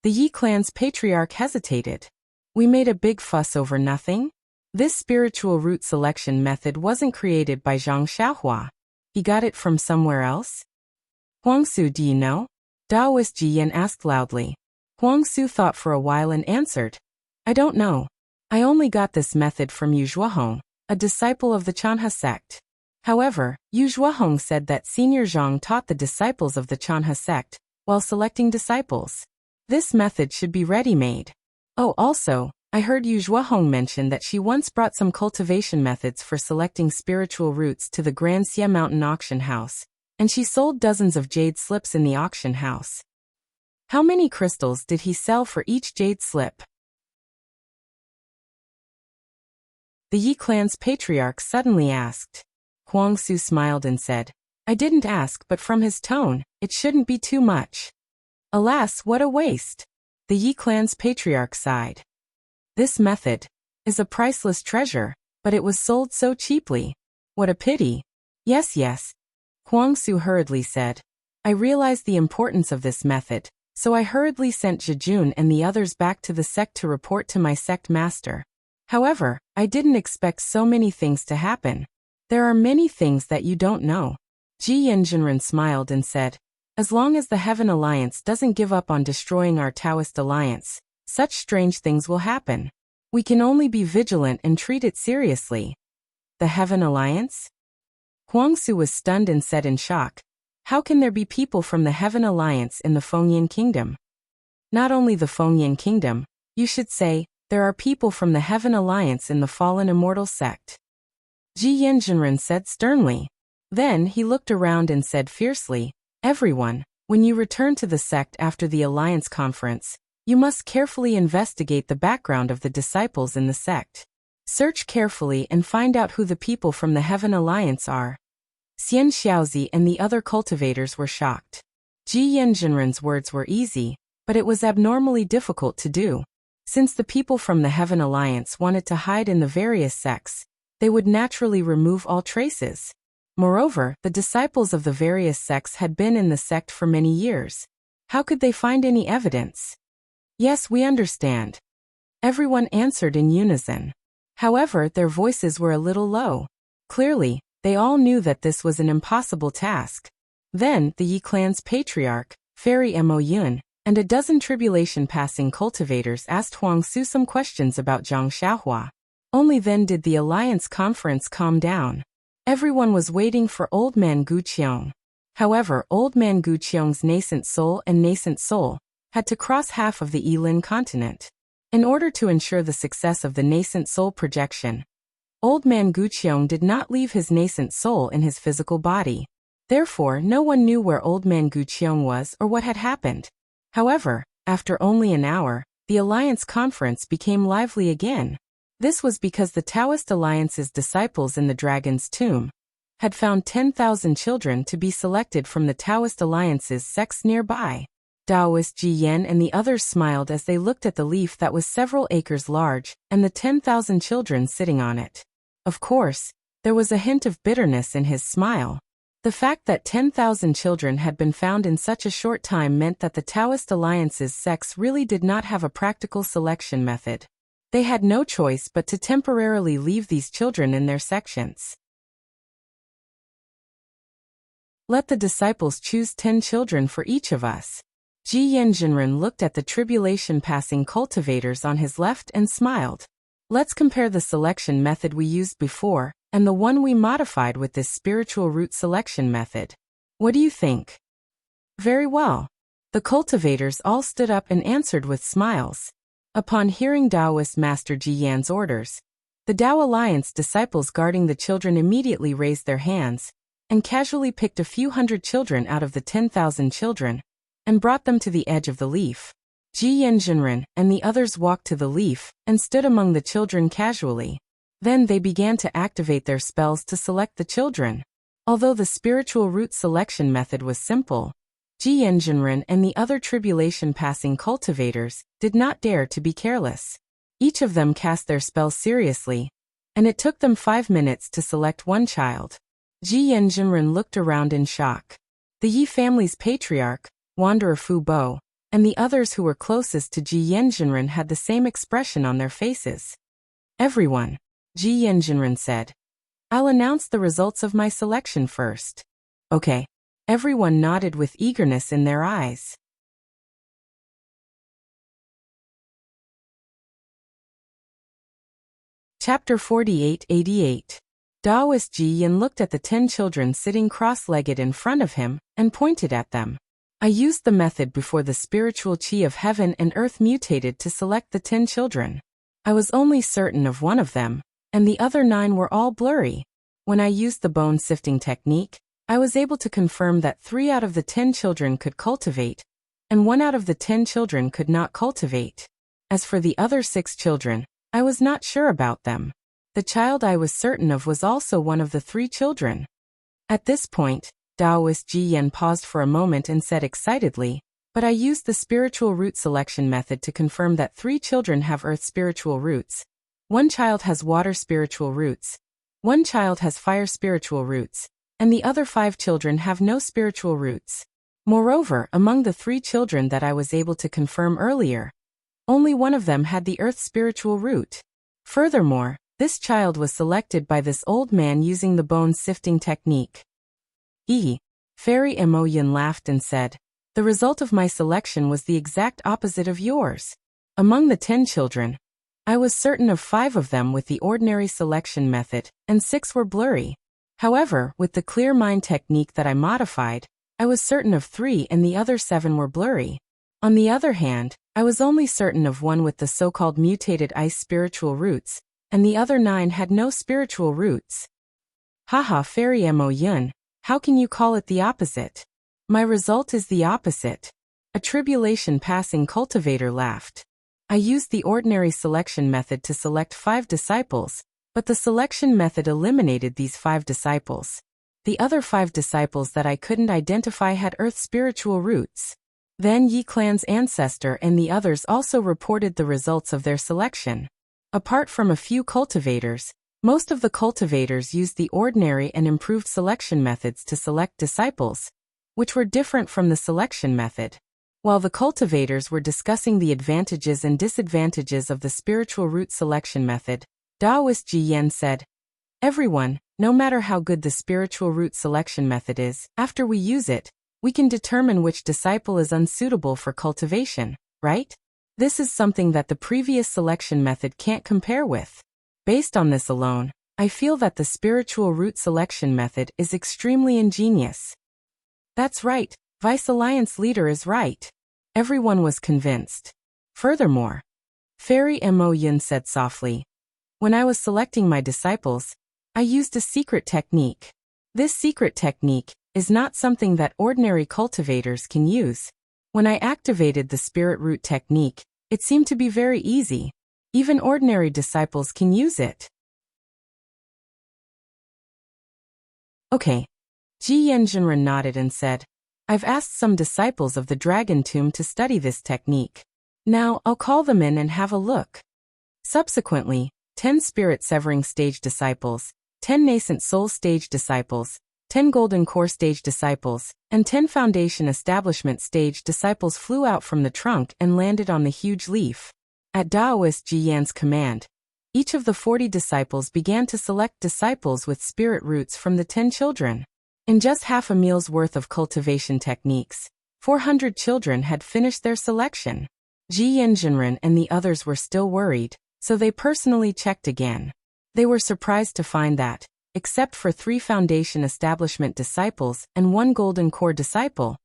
The Yi clan's patriarch hesitated. We made a big fuss over nothing? This spiritual root selection method wasn't created by Zhang Xiaohua. He got it from somewhere else? Huang Su, do you know? Daoist Ji Yan asked loudly. Huang Su thought for a while and answered. I don't know. I only got this method from Yu Zhuahong, a disciple of the Chanha sect. However, Yu Zhuahong said that Senior Zhang taught the disciples of the Chanha sect, while selecting disciples. This method should be ready-made. Oh, also, I heard Yu Zhuahong mention that she once brought some cultivation methods for selecting spiritual roots to the Grand Xia Mountain auction house, and she sold dozens of jade slips in the auction house. How many crystals did he sell for each jade slip? The Yi clan's patriarch suddenly asked. Huang Su smiled and said, I didn't ask, but from his tone, it shouldn't be too much. Alas, what a waste. The Yi clan's patriarch sighed. This method is a priceless treasure, but it was sold so cheaply. What a pity. Yes. Huang Su hurriedly said. I realized the importance of this method, so I hurriedly sent Zhijun and the others back to the sect to report to my sect master. However, I didn't expect so many things to happen. There are many things that you don't know. Ji Yanjinren smiled and said, as long as the Heaven Alliance doesn't give up on destroying our Taoist alliance, such strange things will happen. We can only be vigilant and treat it seriously. The Heaven Alliance? Huang Su was stunned and said in shock, how can there be people from the Heaven Alliance in the Fengyan Kingdom? Not only the Fengyan Kingdom, you should say, there are people from the Heaven Alliance in the fallen immortal sect. Ji Yanjinren said sternly. Then he looked around and said fiercely, everyone, when you return to the sect after the Alliance conference, you must carefully investigate the background of the disciples in the sect. Search carefully and find out who the people from the Heaven Alliance are. Xian Xiaozi and the other cultivators were shocked. Ji Yanjinren's words were easy, but it was abnormally difficult to do. Since the people from the Heaven Alliance wanted to hide in the various sects, they would naturally remove all traces. Moreover, the disciples of the various sects had been in the sect for many years. How could they find any evidence? Yes, we understand. Everyone answered in unison. However, their voices were a little low. Clearly, they all knew that this was an impossible task. Then, the Yi clan's patriarch, Fairy Mo Yun, and a dozen tribulation-passing cultivators asked Huang Su some questions about Zhang Xiaohua. Only then did the alliance conference calm down. Everyone was waiting for Old Man Gu Qiong. However, Old Man Gu Qiong's nascent soul had to cross half of the Yilin continent. In order to ensure the success of the nascent soul projection, Old Man Gu Qiong did not leave his nascent soul in his physical body. Therefore, no one knew where Old Man Gu Qiong was or what had happened. However, after only an hour, the Alliance conference became lively again. This was because the Taoist Alliance's disciples in the Dragon's Tomb had found 10,000 children to be selected from the Taoist Alliance's sects nearby. Taoist Ji Yan and the others smiled as they looked at the leaf that was several acres large and the 10,000 children sitting on it. Of course, there was a hint of bitterness in his smile. The fact that 10,000 children had been found in such a short time meant that the Taoist Alliance's sects really did not have a practical selection method. They had no choice but to temporarily leave these children in their sections. Let the disciples choose 10 children for each of us. Ji Yanjinren looked at the tribulation-passing cultivators on his left and smiled. Let's compare the selection method we used before and the one we modified with this spiritual root selection method. What do you think? Very well. The cultivators all stood up and answered with smiles. Upon hearing Taoist Master Ji Yan's orders, the Tao Alliance disciples guarding the children immediately raised their hands and casually picked a few hundred children out of the 10,000 children and brought them to the edge of the leaf. Ji Yanjinren and the others walked to the leaf and stood among the children casually. Then they began to activate their spells to select the children. Although the spiritual root selection method was simple, Ji Yanjinren and the other tribulation-passing cultivators did not dare to be careless. Each of them cast their spells seriously, and it took them 5 minutes to select one child. Ji Yanjinren looked around in shock. The Yi family's patriarch, Wanderer Fu Bo, and the others who were closest to Ji Yanjinren had the same expression on their faces. Everyone, Ji Yanjinren said. I'll announce the results of my selection first. Okay. Everyone nodded with eagerness in their eyes. Chapter 48-88. Taoist Ji Yin looked at the 10 children sitting cross-legged in front of him and pointed at them. I used the method before the spiritual qi of heaven and earth mutated to select the 10 children. I was only certain of one of them, and the other 9 were all blurry. When I used the bone-sifting technique, I was able to confirm that 3 out of the 10 children could cultivate, and 1 out of the 10 children could not cultivate. As for the other 6 children, I was not sure about them. The child I was certain of was also one of the 3 children. At this point, Taoist Ji Yin paused for a moment and said excitedly, but I used the spiritual root selection method to confirm that 3 children have earth spiritual roots. 1 child has water spiritual roots. 1 child has fire spiritual roots, and the other 5 children have no spiritual roots. Moreover, among the 3 children that I was able to confirm earlier, only one of them had the earth spiritual root. Furthermore, this child was selected by this old man using the bone-sifting technique. Fairy Mo Yin laughed and said, the result of my selection was the exact opposite of yours. Among the 10 children, I was certain of 5 of them with the ordinary selection method, and 6 were blurry. However, with the clear mind technique that I modified, I was certain of 3 and the other 7 were blurry. On the other hand, I was only certain of 1 with the so-called mutated ice spiritual roots, and the other 9 had no spiritual roots. Haha, Fairy Mo Yin, how can you call it the opposite? My result is the opposite. A tribulation-passing cultivator laughed. I used the ordinary selection method to select 5 disciples, but the selection method eliminated these 5 disciples. The other 5 disciples that I couldn't identify had earth spiritual roots. Then Yi Clan's ancestor and the others also reported the results of their selection. Apart from a few cultivators, most of the cultivators used the ordinary and improved selection methods to select disciples, which were different from the selection method. While the cultivators were discussing the advantages and disadvantages of the spiritual root selection method, Taoist Ji Yin said, everyone, no matter how good the spiritual root selection method is, after we use it, we can determine which disciple is unsuitable for cultivation, right? This is something that the previous selection method can't compare with. Based on this alone, I feel that the spiritual root selection method is extremely ingenious. That's right, Vice Alliance leader is right. Everyone was convinced. Furthermore, Fairy Mo Yin said softly, when I was selecting my disciples, I used a secret technique. This secret technique is not something that ordinary cultivators can use. When I activated the spirit root technique, it seemed to be very easy. Even ordinary disciples can use it. Okay. Ji Yanjinren nodded and said, I've asked some disciples of the Dragon Tomb to study this technique. Now, I'll call them in and have a look. Subsequently, 10 Spirit Severing Stage disciples, 10 Nascent Soul Stage disciples, 10 Golden Core Stage disciples, and 10 Foundation Establishment Stage disciples flew out from the trunk and landed on the huge leaf. At Taoist Ji Yan's command, each of the 40 disciples began to select disciples with spirit roots from the 10 children. In just half a meal's worth of cultivation techniques, 400 children had finished their selection. Ji Yanjinren and the others were still worried, so they personally checked again. They were surprised to find that, except for 3 Foundation Establishment disciples and 1 Golden Core disciple,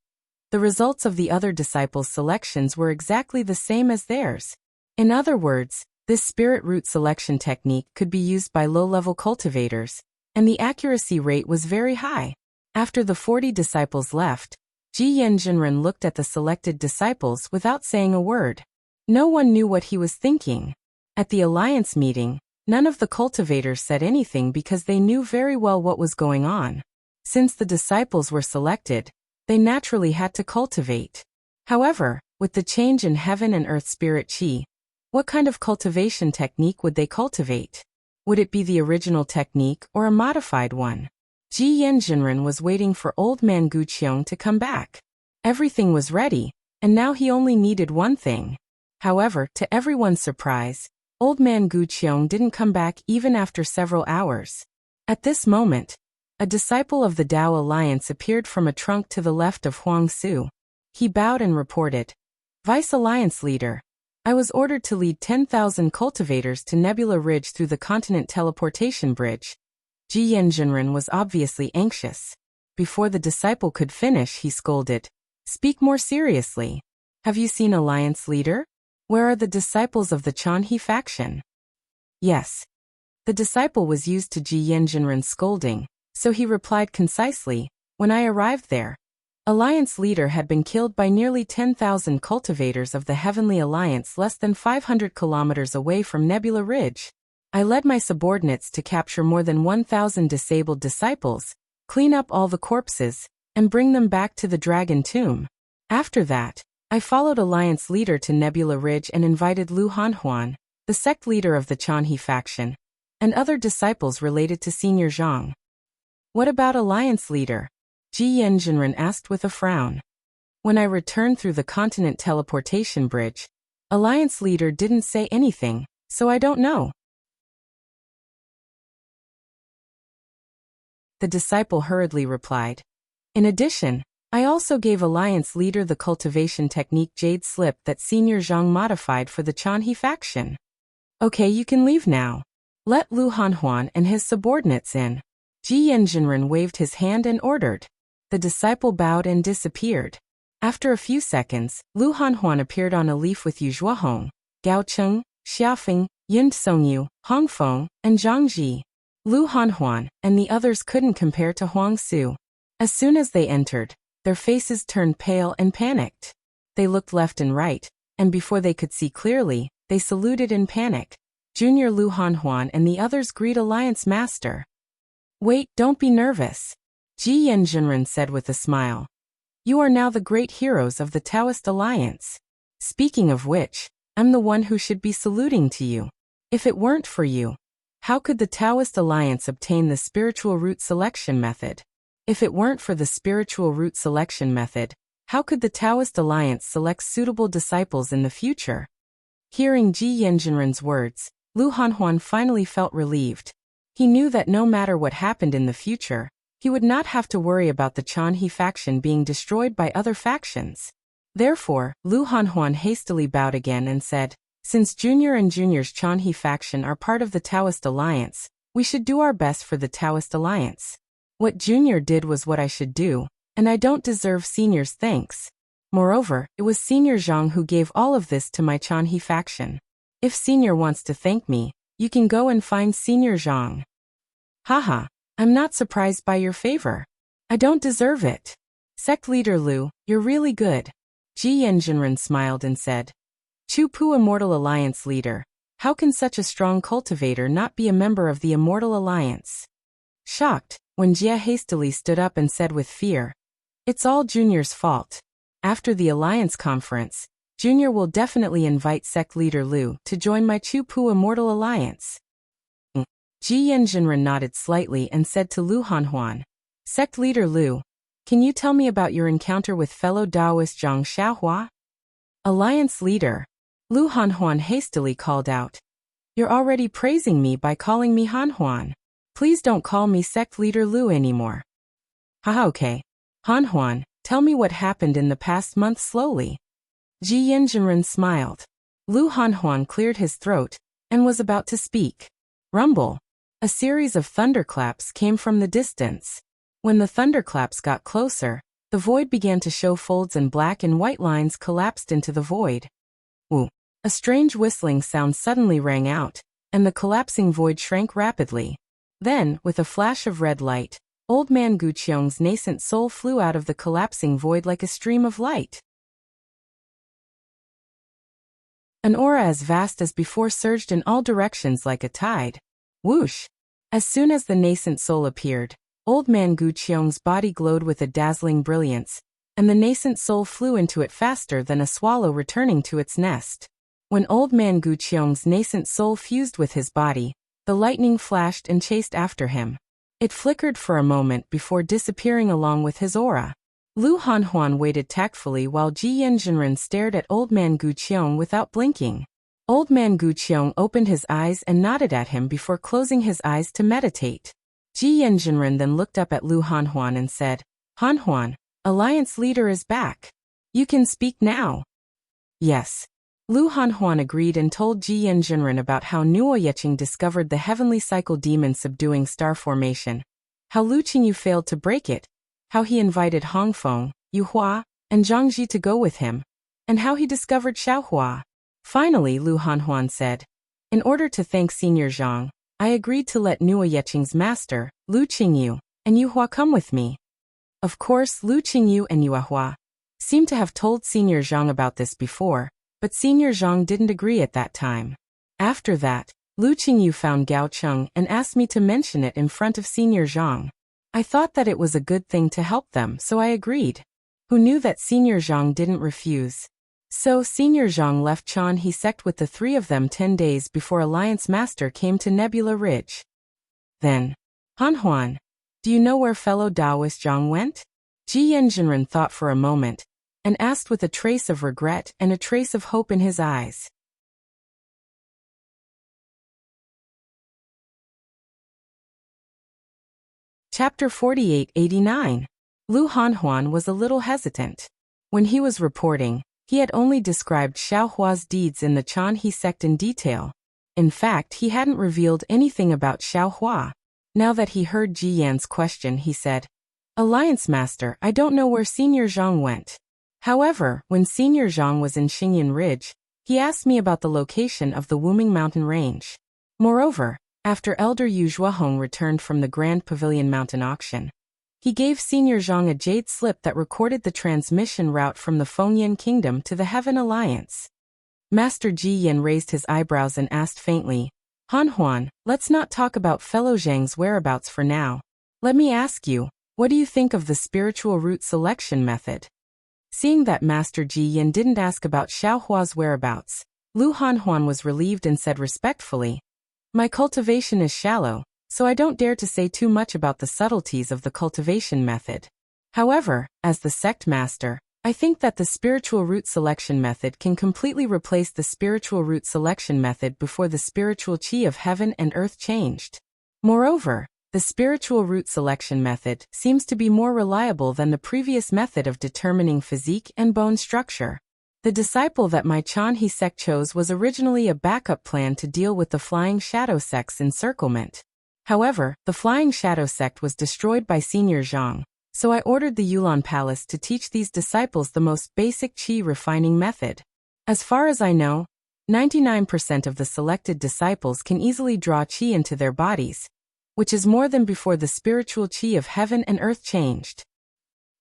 the results of the other disciples' selections were exactly the same as theirs. In other words, this spirit root selection technique could be used by low-level cultivators, and the accuracy rate was very high. After the 40 disciples left, Ji Yanjinren looked at the selected disciples without saying a word. No one knew what he was thinking. At the alliance meeting, none of the cultivators said anything because they knew very well what was going on. Since the disciples were selected, they naturally had to cultivate. However, with the change in heaven and earth spirit qi, what kind of cultivation technique would they cultivate? Would it be the original technique or a modified one? Ji Yanjinren was waiting for old man Guqiong to come back. Everything was ready, and now he only needed one thing. However, to everyone's surprise, old man Guqiong didn't come back even after several hours. At this moment, a disciple of the Tao Alliance appeared from a trunk to the left of Huang Su. He bowed and reported, Vice Alliance leader, I was ordered to lead 10,000 cultivators to Nebula Ridge through the continent teleportation bridge. Ji Yanjunren was obviously anxious. Before the disciple could finish, he scolded. Speak more seriously. Have you seen Alliance Leader? Where are the disciples of the Chanhe faction? Yes. The disciple was used to Ji Yanjunren's scolding, so he replied concisely, when I arrived there. Alliance Leader had been killed by nearly 10,000 cultivators of the Heavenly Alliance less than 500 kilometers away from Nebula Ridge. I led my subordinates to capture more than 1,000 disabled disciples, clean up all the corpses, and bring them back to the Dragon Tomb. After that, I followed Alliance Leader to Nebula Ridge and invited Lu Hanhuan, the sect leader of the Chanhe faction, and other disciples related to Senior Zhang. What about Alliance Leader? Ji Yanjunren asked with a frown. When I returned through the continent teleportation bridge, Alliance Leader didn't say anything, so I don't know. The disciple hurriedly replied. In addition, I also gave Alliance Leader the cultivation technique Jade Slip that Senior Zhang modified for the Chanhe faction. Okay, you can leave now. Let Lu Hanhuan and his subordinates in. Ji Yanjunren waved his hand and ordered. The disciple bowed and disappeared. After a few seconds, Lu Hanhuan appeared on a leaf with Yu Zhuahong, Gao Cheng, Xiaofeng, Yin Songyu, Hongfeng, and Zhang Ji. Lu Hanhuan and the others couldn't compare to Huang Su. As soon as they entered, their faces turned pale and panicked. They looked left and right, and before they could see clearly, they saluted in panic. Junior Lu Hanhuan and the others greet Alliance Master. Wait, don't be nervous. Ji Yanjunren said with a smile. You are now the great heroes of the Taoist Alliance. Speaking of which, I'm the one who should be saluting to you. If it weren't for you, how could the Taoist Alliance obtain the spiritual root selection method? If it weren't for the spiritual root selection method, how could the Taoist Alliance select suitable disciples in the future? Hearing Ji Yanjunren's words, Lu Hanhuan finally felt relieved. He knew that no matter what happened in the future, he would not have to worry about the Chanhe faction being destroyed by other factions. Therefore, Lu Hanhuan hastily bowed again and said, since Junior and Junior's Chanhe faction are part of the Taoist Alliance, we should do our best for the Taoist Alliance. What Junior did was what I should do, and I don't deserve Senior's thanks. Moreover, it was Senior Zhang who gave all of this to my Chanhe faction. If Senior wants to thank me, you can go and find Senior Zhang. Haha. I'm not surprised by your favor. I don't deserve it. Sect Leader Lu, you're really good. Ji Yanjunren smiled and said. Chu-Pu Immortal Alliance Leader, how can such a strong cultivator not be a member of the Immortal Alliance? Shocked, when Jia hastily stood up and said with fear, it's all Junior's fault. After the Alliance conference, Junior will definitely invite Sect Leader Lu to join my Chu-Pu Immortal Alliance. Ji Yanjunren nodded slightly and said to Lu Hanhuan, Sect Leader Lu, can you tell me about your encounter with fellow Taoist Zhang Xiaohua? Alliance Leader. Lu Hanhuan hastily called out. You're already praising me by calling me Hanhuan. Please don't call me Sect Leader Lu anymore. Haha, okay. Hanhuan, tell me what happened in the past month slowly. Ji Yanjunren smiled. Lu Hanhuan cleared his throat and was about to speak. Rumble. A series of thunderclaps came from the distance. When the thunderclaps got closer, the void began to show folds and black and white lines collapsed into the void. Woo! A strange whistling sound suddenly rang out, and the collapsing void shrank rapidly. Then, with a flash of red light, Old Man Guqiong's nascent soul flew out of the collapsing void like a stream of light. An aura as vast as before surged in all directions like a tide. Whoosh! As soon as the nascent soul appeared, Old Man Guqiong's body glowed with a dazzling brilliance, and the nascent soul flew into it faster than a swallow returning to its nest. When Old Man Guqiong's nascent soul fused with his body, the lightning flashed and chased after him. It flickered for a moment before disappearing along with his aura. Lu Hanhuan waited tactfully while Ji Yanjunren stared at Old Man Guqiong without blinking. Old Man Guqiong opened his eyes and nodded at him before closing his eyes to meditate. Ji Yanjunren then looked up at Lu Hanhuan and said, Hanhuan, Alliance Leader is back. You can speak now. Yes. Lu Hanhuan agreed and told Ji Yanjinren about how Nuo Yeqing discovered the heavenly cycle demon subduing star formation, how Lu Qingyu failed to break it, how he invited Hongfeng, Yu Hua, and Zhang Ji to go with him, and how he discovered Xiaohua. Finally, Lu Hanhuan said, "In order to thank Senior Zhang, I agreed to let Nuo Yeqing's master, Lu Qingyu, and Yu Hua come with me." Of course, Lu Qingyu and Yu Hua seemed to have told Senior Zhang about this before, but Senior Zhang didn't agree at that time. After that, Lu Qingyu found Gao Cheng and asked me to mention it in front of Senior Zhang. I thought that it was a good thing to help them, so I agreed. Who knew that Senior Zhang didn't refuse? So Senior Zhang left Chanhe sect with the three of them 10 days before Alliance Master came to Nebula Ridge. Then, Hanhuan, do you know where fellow Taoist Zhang went? Ji Yanjinren thought for a moment, and asked with a trace of regret and a trace of hope in his eyes. Chapter 48-89. Lu Hanhuan was a little hesitant. When he was reporting, he had only described Xiaohua's deeds in the Chanhe sect in detail. In fact, he hadn't revealed anything about Xiaohua. Now that he heard Ji Yan's question, he said, "Alliance Master, I don't know where Senior Zhang went. However, when Senior Zhang was in Xingyan Ridge, he asked me about the location of the Wuming Mountain Range. Moreover, after Elder Yu Zhuahong returned from the Grand Pavilion Mountain Auction, he gave Senior Zhang a jade slip that recorded the transmission route from the Fengyan Kingdom to the Heaven Alliance." Master Ji Yan raised his eyebrows and asked faintly, "Hanhuan, let's not talk about fellow Zhang's whereabouts for now. Let me ask you, what do you think of the spiritual route selection method?" Seeing that Master Ji Yan didn't ask about Xiaohua's whereabouts, Lu Hanhuan was relieved and said respectfully, "My cultivation is shallow, so I don't dare to say too much about the subtleties of the cultivation method. However, as the sect master, I think that the spiritual root selection method can completely replace the spiritual root selection method before the spiritual chi of heaven and earth changed. Moreover, the spiritual root selection method seems to be more reliable than the previous method of determining physique and bone structure. The disciple that my Chanhe sect chose was originally a backup plan to deal with the Flying Shadow sect's encirclement. However, the Flying Shadow sect was destroyed by Senior Zhang, so I ordered the Yulan Palace to teach these disciples the most basic chi refining method. As far as I know, 99% of the selected disciples can easily draw chi into their bodies, which is more than before the spiritual chi of heaven and earth changed.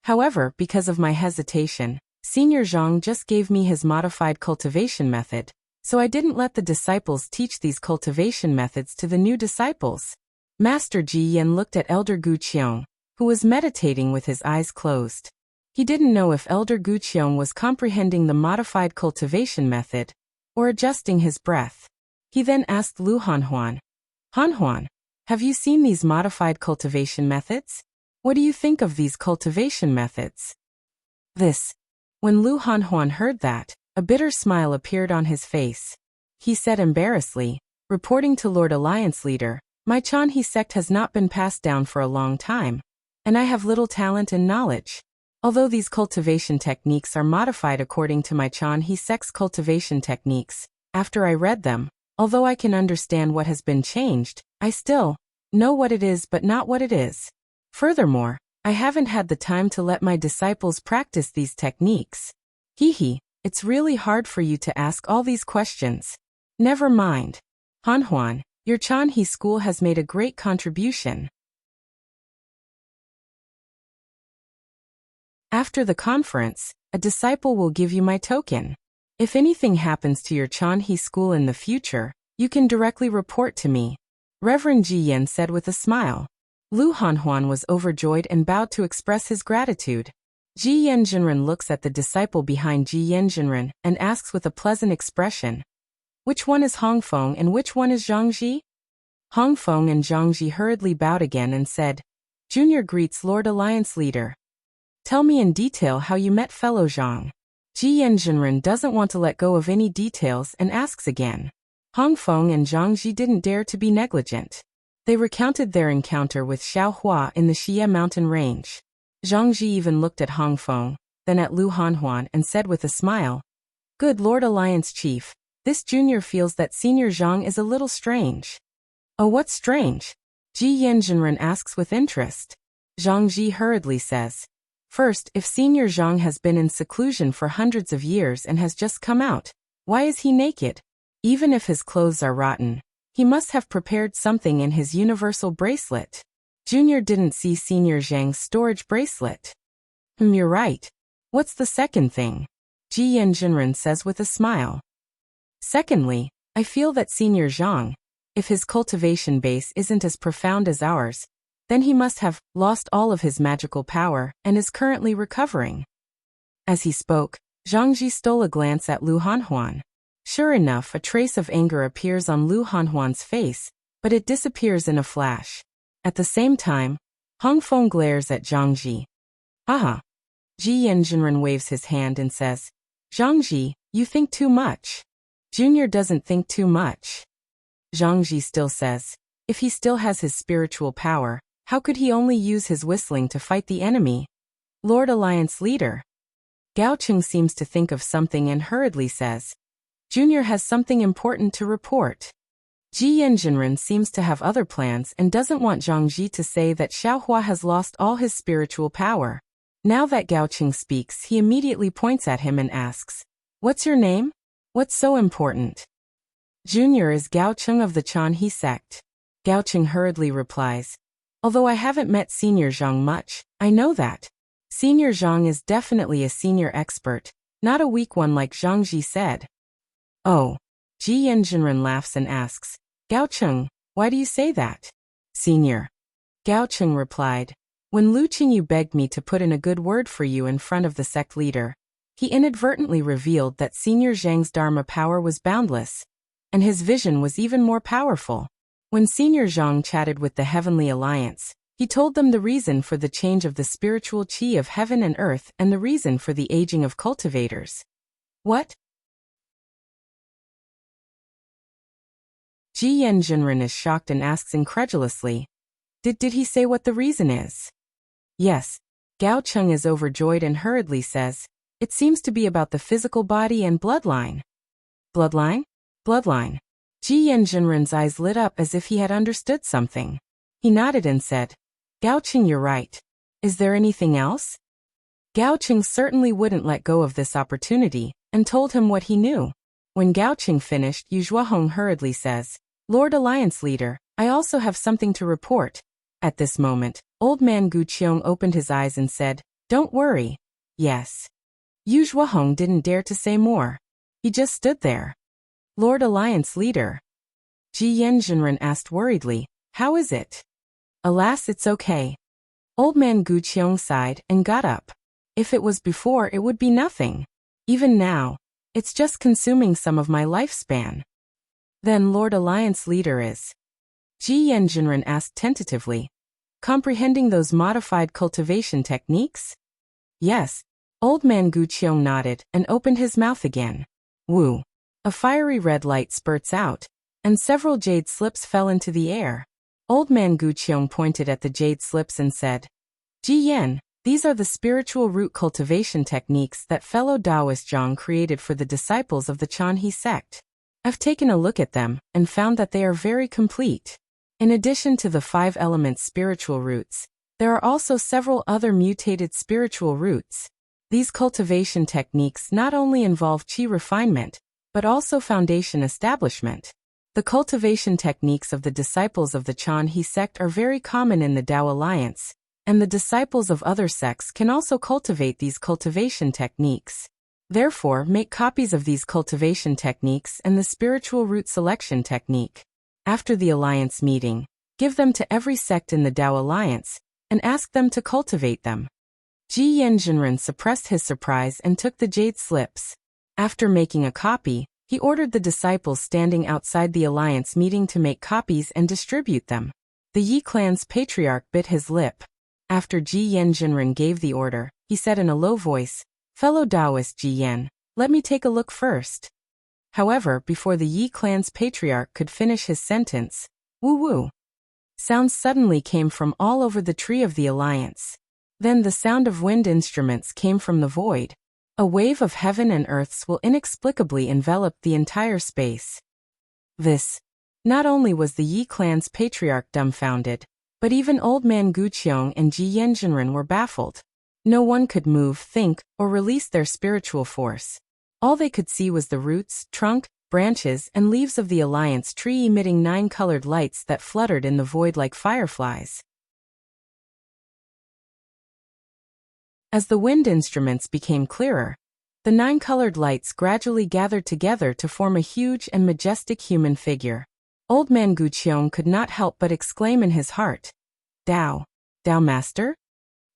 However, because of my hesitation, Senior Zhang just gave me his modified cultivation method, so I didn't let the disciples teach these cultivation methods to the new disciples." Master Ji Yan looked at Elder Gu Qiong, who was meditating with his eyes closed. He didn't know if Elder Gu Qiong was comprehending the modified cultivation method, or adjusting his breath. He then asked Lu Hanhuan, "Hanhuan, have you seen these modified cultivation methods? What do you think of these cultivation methods?" When Lu Hanhuan heard that, a bitter smile appeared on his face. He said embarrassedly, "Reporting to Lord Alliance Leader, my Chanhe sect has not been passed down for a long time, and I have little talent and knowledge. Although these cultivation techniques are modified according to my Chanhe sect's cultivation techniques, after I read them, although I can understand what has been changed, I still know what it is but not what it is. Furthermore, I haven't had the time to let my disciples practice these techniques. It's really hard for you to ask all these questions. Never mind. Hanhuan, your Chanhe school has made a great contribution. After the conference, a disciple will give you my token. If anything happens to your Chanhe school in the future, you can directly report to me," Reverend Ji Yan said with a smile. Lu Hanhuan was overjoyed and bowed to express his gratitude. Ji Yanjinren looks at the disciple behind Ji Yanjinren and asks with a pleasant expression, "Which one is Hongfeng and which one is Zhangji?" Hongfeng and Zhangji hurriedly bowed again and said, "Junior greets Lord Alliance Leader. Tell me in detail how you met fellow Zhang." Ji Yanjinren doesn't want to let go of any details and asks again. Hongfeng and Zhangji didn't dare to be negligent. They recounted their encounter with Xiaohua in the Xie mountain range. Zhangji even looked at Hongfeng, then at Lu Hanhuan and said with a smile, Good Lord Alliance Chief, this junior feels that Senior Zhang is a little strange. Oh, what's strange? Ji Yanjinren asks with interest. Zhang Ji hurriedly says. First, if Senior Zhang has been in seclusion for hundreds of years and has just come out, why is he naked? Even if his clothes are rotten, he must have prepared something in his universal bracelet. Junior didn't see Senior Zhang's storage bracelet. You're right. What's the second thing? Ji Yanjinren says with a smile. Secondly, I feel that Senior Zhang, if his cultivation base isn't as profound as ours, then he must have lost all of his magical power and is currently recovering. As he spoke, Zhang Ji stole a glance at Lu Hanhuan. Sure enough, a trace of anger appears on Lu Hanhuan's face, but it disappears in a flash. At the same time, Hong Feng glares at Zhang Ji. Aha! Ji Yanjinren waves his hand and says, Zhang Ji, you think too much. Junior doesn't think too much. Zhang Ji still says, if he still has his spiritual power, how could he only use his whistling to fight the enemy? Lord Alliance Leader. Gao Cheng seems to think of something and hurriedly says, Junior has something important to report. Ji Yanjinren seems to have other plans and doesn't want Zhang Ji to say that Xiaohua has lost all his spiritual power. Now that Gao Cheng speaks, he immediately points at him and asks, What's your name? What's so important? Junior is Gao Cheng of the Chanhe sect. Gao Cheng hurriedly replies, Although I haven't met Senior Zhang much, I know that. Senior Zhang is definitely a senior expert, not a weak one like Zhang Ji said. Oh. Ji Yanjinren laughs and asks, Gao Cheng, why do you say that? Senior. Gao Cheng replied, When Lu Qingyu begged me to put in a good word for you in front of the sect leader, he inadvertently revealed that Senior Zhang's Dharma power was boundless, and his vision was even more powerful. When Senior Zhang chatted with the Heavenly Alliance, he told them the reason for the change of the spiritual qi of heaven and earth and the reason for the aging of cultivators. What? Ji Yanjinren is shocked and asks incredulously, Did he say what the reason is? Yes. Gao Cheng is overjoyed and hurriedly says, It seems to be about the physical body and bloodline. Bloodline? Bloodline. Ji Yanjinren's eyes lit up as if he had understood something. He nodded and said, Gao Cheng, you're right. Is there anything else? Gao Cheng certainly wouldn't let go of this opportunity, and told him what he knew. When Gao Cheng finished, Yu Zhuahong hurriedly says, Lord Alliance Leader, I also have something to report. At this moment, Old Man Gu Qiong opened his eyes and said, Don't worry. Yes. Yu Zhuahong didn't dare to say more. He just stood there. Lord Alliance Leader. Ji Yanjinren asked worriedly, How is it? Alas, it's okay. Old Man Gu Qiong sighed and got up. If it was before, it would be nothing. Even now, it's just consuming some of my lifespan. Then Lord Alliance Leader is. Ji Yanjinren asked tentatively, Comprehending those modified cultivation techniques? Yes. Old Man Gu Qiong nodded and opened his mouth again. Woo. A fiery red light spurts out, and several jade slips fell into the air. Old Man Gu Qiong pointed at the jade slips and said, Ji Yan, these are the spiritual root cultivation techniques that fellow Taoist Zhang created for the disciples of the Chanhe sect. I've taken a look at them and found that they are very complete. In addition to the 5-element spiritual roots, there are also several other mutated spiritual roots. These cultivation techniques not only involve qi refinement, but also foundation establishment. The cultivation techniques of the disciples of the Chanhe sect are very common in the Tao Alliance, and the disciples of other sects can also cultivate these cultivation techniques. Therefore, make copies of these cultivation techniques and the spiritual root selection technique. After the Alliance meeting, give them to every sect in the Tao Alliance, and ask them to cultivate them. Ji Yanjinren suppressed his surprise and took the jade slips. After making a copy, he ordered the disciples standing outside the Alliance meeting to make copies and distribute them. The Yi clan's patriarch bit his lip. After Ji Yanjinren gave the order, he said in a low voice, Fellow Taoist Ji Yan, let me take a look first. However, before the Yi clan's patriarch could finish his sentence, woo-woo. Sounds suddenly came from all over the tree of the Alliance. Then the sound of wind instruments came from the void. A wave of heaven and earths will inexplicably envelop the entire space. This. Not only was the Yi clan's patriarch dumbfounded, but even old man Gu Qiong and Ji Yanjinren were baffled. No one could move, think, or release their spiritual force. All they could see was the roots, trunk, branches, and leaves of the alliance tree emitting 9 colored lights that fluttered in the void like fireflies. As the wind instruments became clearer, the 9 colored lights gradually gathered together to form a huge and majestic human figure. Old man Gu Qiong could not help but exclaim in his heart, "Dao, Dao Master?"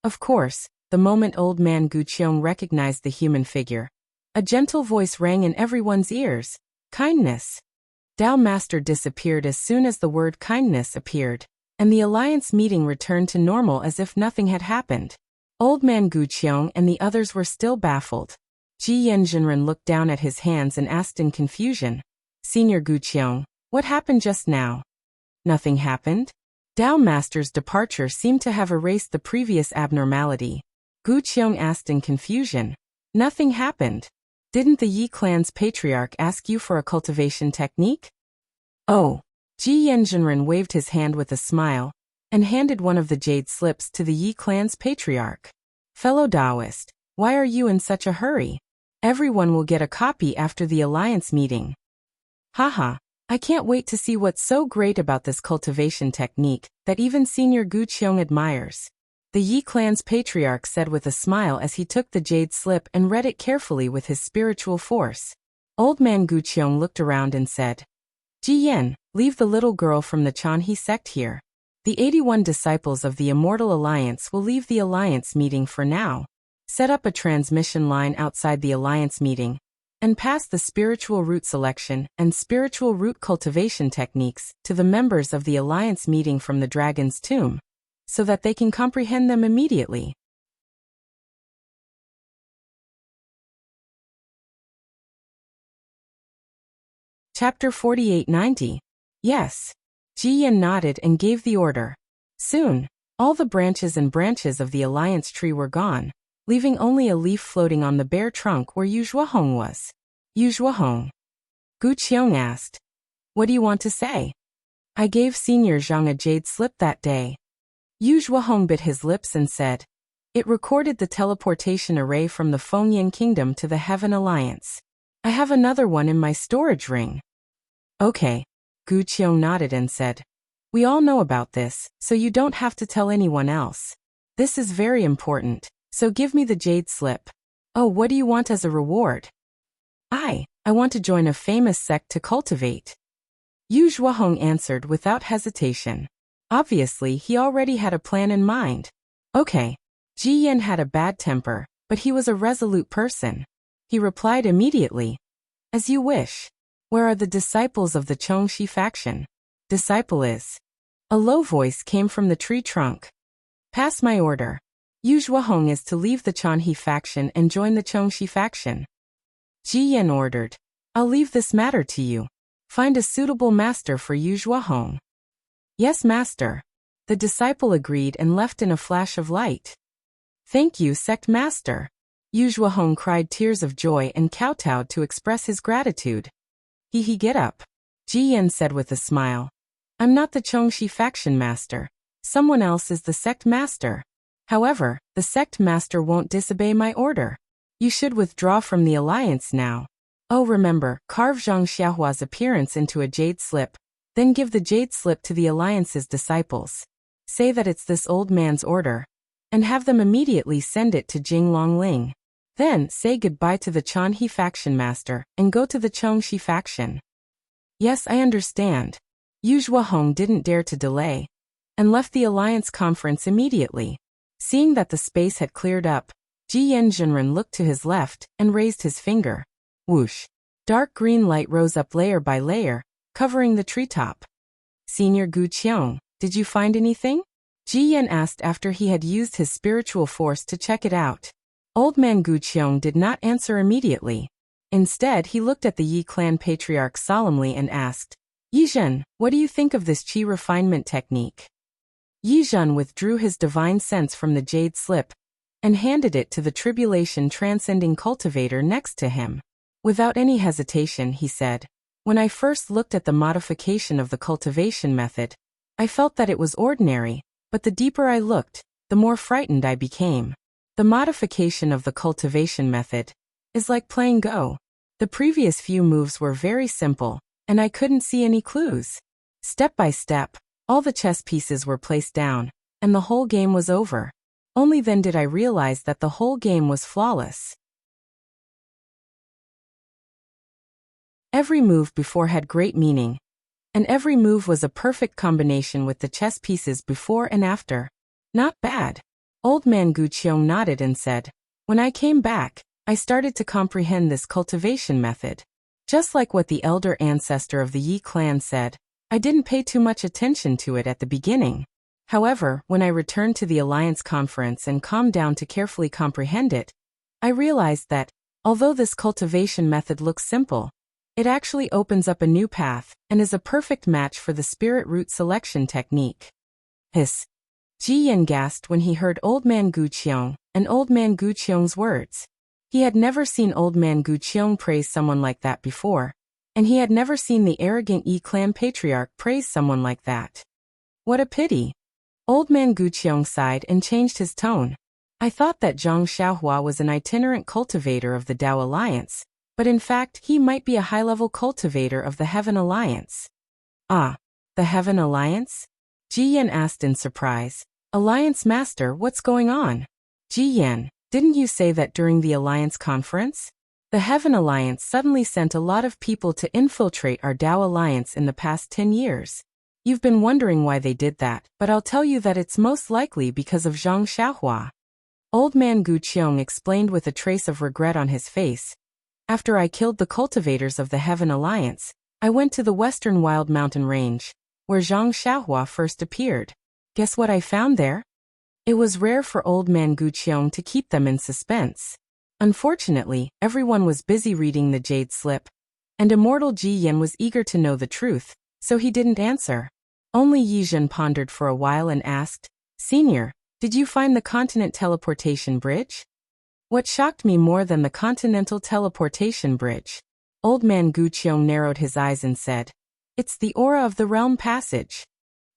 Of course, the moment old man Gu Qiong recognized the human figure, a gentle voice rang in everyone's ears, "Kindness." Dao Master disappeared as soon as the word kindness appeared, and the alliance meeting returned to normal as if nothing had happened. Old man Gu Qiong and the others were still baffled. Ji Yanjinren looked down at his hands and asked in confusion, "Senior Gu Qiong, what happened just now?" Nothing happened. Dao Master's departure seemed to have erased the previous abnormality. Gu Qiong asked in confusion, "Nothing happened. Didn't the Yi clan's patriarch ask you for a cultivation technique?" "Oh." Ji Yanjinren waved his hand with a smile, and handed one of the jade slips to the Yi clan's patriarch. "Fellow Taoist, why are you in such a hurry? Everyone will get a copy after the alliance meeting." "Haha. I can't wait to see what's so great about this cultivation technique that even Senior Gu Qiong admires," the Yi clan's patriarch said with a smile as he took the jade slip and read it carefully with his spiritual force. Old man Gu Qiong looked around and said, "Ji Yan, leave the little girl from the Chanhe sect here. The 81 disciples of the Immortal Alliance will leave the alliance meeting for now. Set up a transmission line outside the alliance meeting, and pass the spiritual root selection and spiritual root cultivation techniques to the members of the alliance meeting from the dragon's tomb, so that they can comprehend them immediately." Chapter 4890. Yes. Ji Yan nodded and gave the order. Soon, all the branches of the alliance tree were gone, leaving only a leaf floating on the bare trunk where Yu Zhuahong was. "Yu Zhuahong?" Gu Qiong asked. "What do you want to say?" "I gave Senior Zhang a jade slip that day." Yu Zhuahong bit his lips and said, "It recorded the teleportation array from the Fengyan Kingdom to the Heaven Alliance. I have another one in my storage ring." "Okay." Gu Qiong nodded and said, "We all know about this, so you don't have to tell anyone else. This is very important, so give me the jade slip." "Oh, what do you want as a reward?" I want to join a famous sect to cultivate." Yu Zhuahong answered without hesitation. Obviously, he already had a plan in mind. "Okay." Ji Yan had a bad temper, but he was a resolute person. He replied immediately, "As you wish. Where are the disciples of the Chongxi faction?" "Disciple is." A low voice came from the tree trunk. "Pass my order. Yu Zhuahong is to leave the Chanhe faction and join the Chongxi faction." Ji Yan ordered, "I'll leave this matter to you. Find a suitable master for Yu Zhuahong." "Yes, master." The disciple agreed and left in a flash of light. "Thank you, sect master." Yu Zhuahong cried tears of joy and kowtowed to express his gratitude. He get up." Ji Yan said with a smile. "I'm not the Chongxi faction master. Someone else is the sect master. However, the sect master won't disobey my order. You should withdraw from the alliance now. Oh, remember, carve Zhang Xiaohua's appearance into a jade slip, then give the jade slip to the alliance's disciples. Say that it's this old man's order, and have them immediately send it to Jing Longling. Then say goodbye to the Chanhe faction master and go to the Chongxi faction." "Yes, I understand." Yu Zhuahong didn't dare to delay, and left the alliance conference immediately. Seeing that the space had cleared up, Ji Yanjinren looked to his left and raised his finger. Whoosh! Dark green light rose up layer by layer, covering the treetop. "Senior Gu Qiong, did you find anything?" Ji Yan asked after he had used his spiritual force to check it out. Old man Gu Qiong did not answer immediately. Instead, he looked at the Yi clan patriarch solemnly and asked, "Yi Zhen, what do you think of this qi refinement technique?" Yi Zhen withdrew his divine sense from the jade slip and handed it to the tribulation-transcending cultivator next to him. Without any hesitation, he said, "When I first looked at the modification of the cultivation method, I felt that it was ordinary, but the deeper I looked, the more frightened I became. The modification of the cultivation method is like playing Go. The previous few moves were very simple, and I couldn't see any clues. Step by step, all the chess pieces were placed down, and the whole game was over. Only then did I realize that the whole game was flawless. Every move before had great meaning, and every move was a perfect combination with the chess pieces before and after. Not bad." Old man Guqiong nodded and said, "When I came back, I started to comprehend this cultivation method. Just like what the elder ancestor of the Yi clan said, I didn't pay too much attention to it at the beginning. However, when I returned to the Alliance conference and calmed down to carefully comprehend it, I realized that, although this cultivation method looks simple, it actually opens up a new path and is a perfect match for the spirit root selection technique." Hiss. Ji Yan gasped when he heard Old Man Guqiong and Old Man Guqiong's words. He had never seen Old Man Guqiong praise someone like that before, and he had never seen the arrogant Yi clan patriarch praise someone like that. What a pity. Old Man Guqiong sighed and changed his tone. "I thought that Zhang Xiaohua was an itinerant cultivator of the Dao Alliance, but in fact he might be a high-level cultivator of the Heaven Alliance." "Ah, the Heaven Alliance?" Ji Yan asked in surprise. "Alliance Master, what's going on?" "Ji Yan, didn't you say that during the Alliance conference? The Heaven Alliance suddenly sent a lot of people to infiltrate our Dao Alliance in the past 10 years. You've been wondering why they did that, but I'll tell you that it's most likely because of Zhang Xiaohua." Old Man Guqiong explained with a trace of regret on his face. "After I killed the cultivators of the Heaven Alliance, I went to the Western Wild Mountain Range, where Zhang Xiaohua first appeared. Guess what I found there?" It was rare for Old Man Guqiong to keep them in suspense. Unfortunately, everyone was busy reading the Jade Slip, and Immortal Ji Yan was eager to know the truth, so he didn't answer. Only Yi Zhen pondered for a while and asked, "Senior, did you find the Continent Teleportation Bridge?" "What shocked me more than the Continental Teleportation Bridge?" Old Man Guqiong narrowed his eyes and said, "It's the aura of the Realm Passage."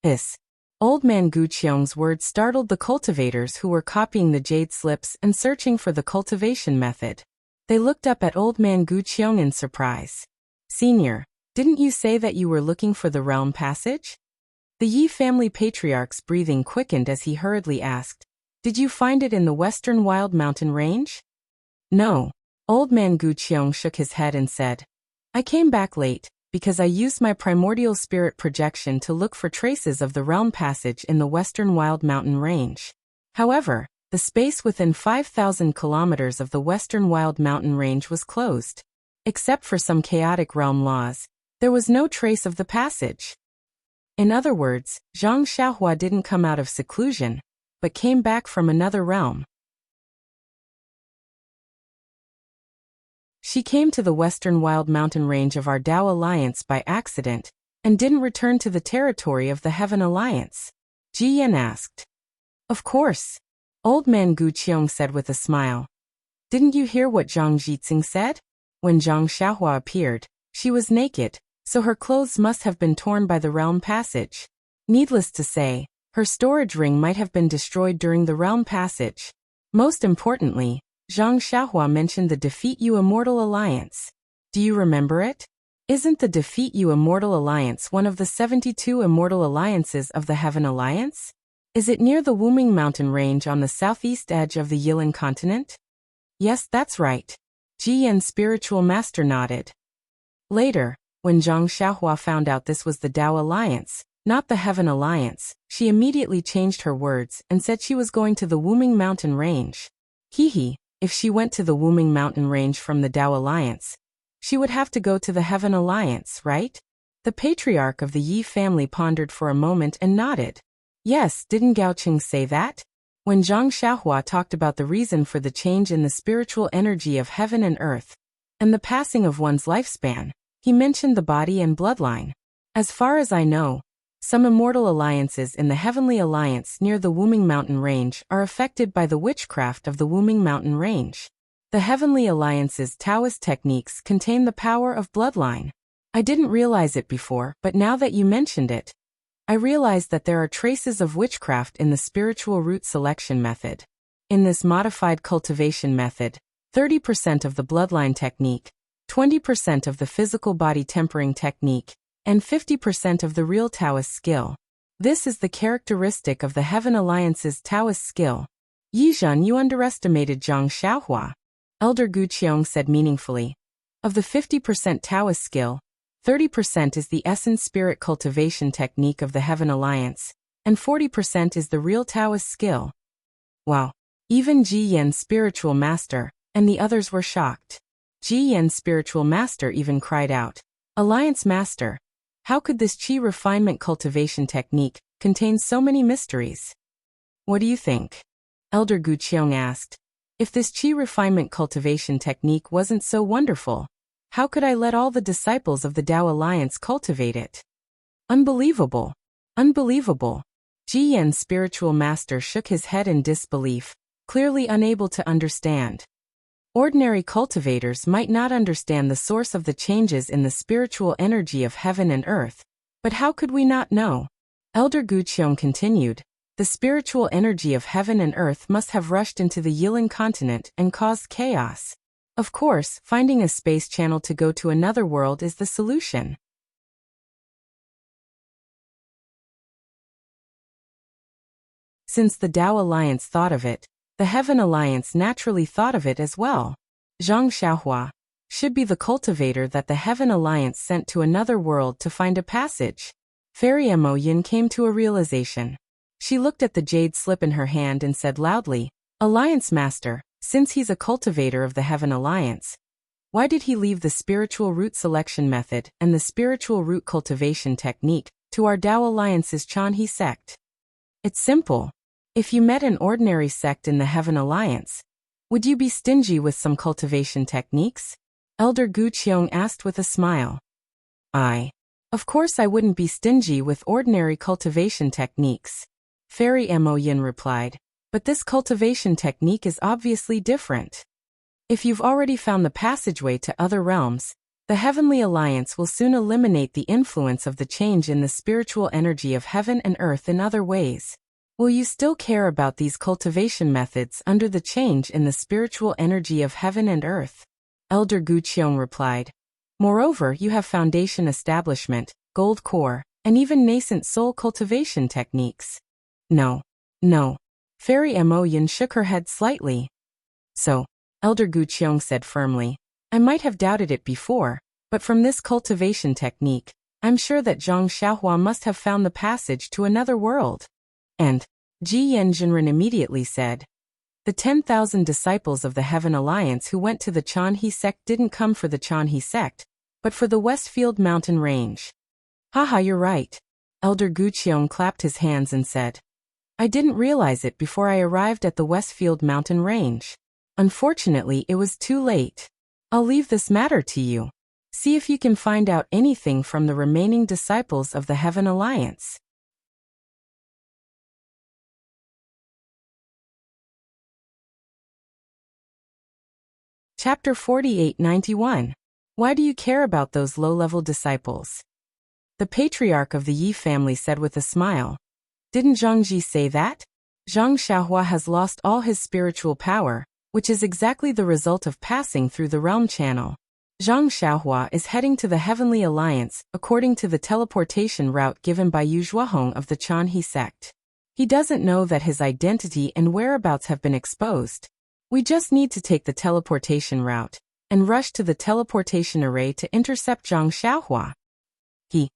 "Is." Old Man Guqiong's words startled the cultivators who were copying the Jade Slips and searching for the cultivation method. They looked up at Old Man Guqiong in surprise. "Senior, didn't you say that you were looking for the Realm Passage?" The Yi family patriarch's breathing quickened as he hurriedly asked, "Did you find it in the Western Wild Mountain Range?" "No." Old Man Guqiong shook his head and said, "I came back late, because I used my primordial spirit projection to look for traces of the Realm Passage in the Western Wild Mountain Range. However, the space within 5,000 kilometers of the Western Wild Mountain Range was closed. Except for some chaotic realm laws, there was no trace of the passage." In other words, Zhang Xiaohua didn't come out of seclusion, but came back from another realm. She came to the Western Wild Mountain Range of our Dao Alliance by accident, and didn't return to the territory of the Heaven Alliance? Ji Yan asked. "Of course," Old Man Guqiong said with a smile. "Didn't you hear what Zhang Jixing said? When Zhang Xiaohua appeared, she was naked, so her clothes must have been torn by the Realm Passage. Needless to say, her storage ring might have been destroyed during the Realm Passage. Most importantly, Zhang Xiaohua mentioned the Defeat You Immortal Alliance. Do you remember it? Isn't the Defeat You Immortal Alliance one of the 72 immortal alliances of the Heaven Alliance? Is it near the Wuming Mountain Range on the southeast edge of the Yilan continent?" "Yes, that's right." Ji Yan's spiritual master nodded. Later, when Zhang Xiaohua found out this was the Dao Alliance, not the Heaven Alliance, she immediately changed her words and said she was going to the Wuming Mountain Range. Hee. If she went to the Wuming Mountain Range from the Dao Alliance, she would have to go to the Heaven Alliance, right? The patriarch of the Yi family pondered for a moment and nodded. Yes, didn't Gaoqing say that? When Zhang Xiaohua talked about the reason for the change in the spiritual energy of heaven and earth, and the passing of one's lifespan, he mentioned the body and bloodline. As far as I know, Some immortal alliances in the Heavenly Alliance near the Wuming Mountain Range are affected by the witchcraft of the Wuming Mountain Range. The Heavenly Alliance's Taoist techniques contain the power of bloodline. I didn't realize it before, but now that you mentioned it, I realize that there are traces of witchcraft in the spiritual root selection method. In this modified cultivation method, 30% of the bloodline technique, 20% of the physical body tempering technique, and 50% of the real Taoist skill. This is the characteristic of the Heaven Alliance's Taoist skill. Yizhen, you underestimated Zhang Xiaohua. Elder Gu Qiong said meaningfully. Of the 50% Taoist skill, 30% is the essence spirit cultivation technique of the Heaven Alliance, and 40% is the real Taoist skill. Wow. Even Ji Yan's spiritual master, and the others were shocked. Ji Yan's spiritual master even cried out, Alliance Master, how could this Qi refinement cultivation technique contain so many mysteries? What do you think? Elder Gu Qiong asked. If this Qi refinement cultivation technique wasn't so wonderful, how could I let all the disciples of the Tao Alliance cultivate it? Unbelievable! Unbelievable! Ji Yan's spiritual master shook his head in disbelief, clearly unable to understand. Ordinary cultivators might not understand the source of the changes in the spiritual energy of heaven and earth, but how could we not know? Elder Gu Qiong continued, the spiritual energy of heaven and earth must have rushed into the Yilin continent and caused chaos. Of course, finding a space channel to go to another world is the solution. Since the Tao Alliance thought of it, the Heaven Alliance naturally thought of it as well. Zhang Xiaohua should be the cultivator that the Heaven Alliance sent to another world to find a passage. Fairy Mo Yin came to a realization. She looked at the jade slip in her hand and said loudly, Alliance Master, since he's a cultivator of the Heaven Alliance, why did he leave the spiritual root selection method and the spiritual root cultivation technique to our Tao Alliance's Chanhe sect? It's simple. If you met an ordinary sect in the Heaven Alliance, would you be stingy with some cultivation techniques? Elder Gu Qiong asked with a smile. Of course I wouldn't be stingy with ordinary cultivation techniques. Fairy Mo Yin replied. But this cultivation technique is obviously different. If you've already found the passageway to other realms, the Heavenly Alliance will soon eliminate the influence of the change in the spiritual energy of heaven and earth in other ways. Will you still care about these cultivation methods under the change in the spiritual energy of heaven and earth? Elder Gu Qiong replied. Moreover, you have foundation establishment, gold core, and even nascent soul cultivation techniques. No. Fairy Mo Yin shook her head slightly. So, Elder Gu Qiong said firmly, I might have doubted it before, but from this cultivation technique, I'm sure that Zhang Xiaohua must have found the passage to another world. And Ji Yan Jinren immediately said, the 10,000 disciples of the Heaven Alliance who went to the Chanhe sect didn't come for the Chanhe sect, but for the Westfield Mountain Range. Haha, you're right. Elder Gu Qiong clapped his hands and said, I didn't realize it before I arrived at the Westfield Mountain Range. Unfortunately, it was too late. I'll leave this matter to you. See if you can find out anything from the remaining disciples of the Heaven Alliance. Chapter 4891. Why do you care about those low-level disciples? The patriarch of the Yi family said with a smile. Didn't Zhangji say that? Zhang Xiaohua has lost all his spiritual power, which is exactly the result of passing through the realm channel. Zhang Xiaohua is heading to the Heavenly Alliance, according to the teleportation route given by Yu Zhuahong of the Chanhe sect. He doesn't know that his identity and whereabouts have been exposed. We just need to take the teleportation route and rush to the teleportation array to intercept Zhang Xiaohua. Ji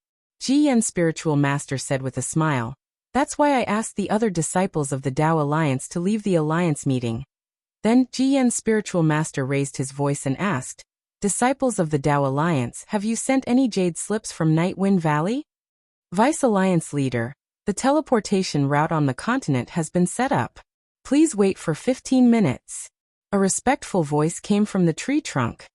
Yan's spiritual master said with a smile. That's why I asked the other disciples of the Tao Alliance to leave the Alliance meeting. Then Ji Yan's spiritual master raised his voice and asked, Disciples of the Tao Alliance, have you sent any jade slips from Night Wind Valley? Vice Alliance leader, the teleportation route on the continent has been set up. Please wait for 15 minutes. A respectful voice came from the tree trunk.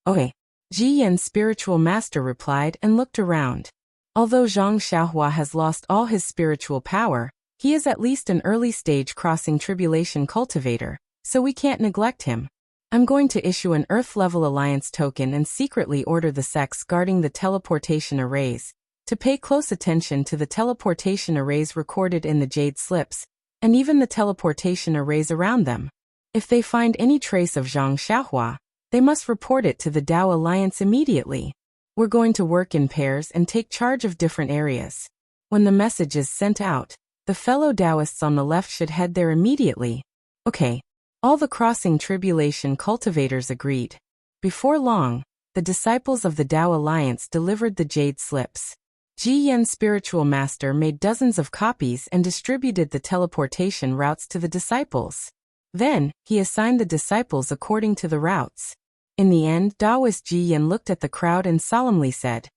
Okay. Ji Yan's spiritual master replied and looked around. Although Zhang Xiaohua has lost all his spiritual power, he is at least an early-stage crossing tribulation cultivator, so we can't neglect him. I'm going to issue an Earth-level alliance token and secretly order the sects guarding the teleportation arrays to pay close attention to the teleportation arrays recorded in the jade slips, and even the teleportation arrays around them. If they find any trace of Zhang Xiaohua, they must report it to the Dao Alliance immediately. We're going to work in pairs and take charge of different areas. When the message is sent out, the fellow Taoists on the left should head there immediately. Okay. All the crossing tribulation cultivators agreed. Before long, the disciples of the Dao Alliance delivered the jade slips. Ji Yan's spiritual master made dozens of copies and distributed the teleportation routes to the disciples. Then, he assigned the disciples according to the routes. In the end, Taoist Ji Yan looked at the crowd and solemnly said,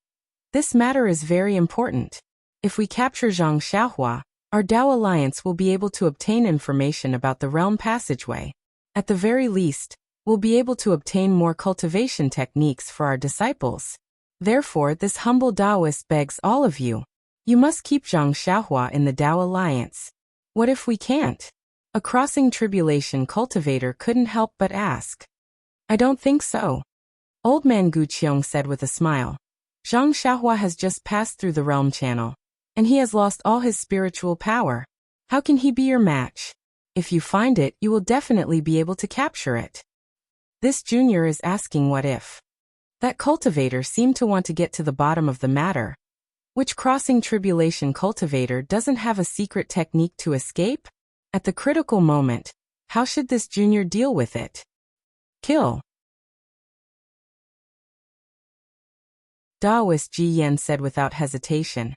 "This matter is very important. If we capture Zhang Xiaohua, our Dao Alliance will be able to obtain information about the realm passageway. At the very least, we'll be able to obtain more cultivation techniques for our disciples. Therefore, this humble Taoist begs all of you. You must keep Zhang Xiaohua in the Dao Alliance. What if we can't?" A crossing tribulation cultivator couldn't help but ask. "I don't think so," Old Man Guqiong said with a smile. "Zhang Xiaohua has just passed through the realm channel, and he has lost all his spiritual power. How can he be your match? If you find it, you will definitely be able to capture it." This junior is asking what if. That cultivator seemed to want to get to the bottom of the matter. Which crossing tribulation cultivator doesn't have a secret technique to escape? At the critical moment, how should this junior deal with it? Kill. Taoist Ji Yan said without hesitation.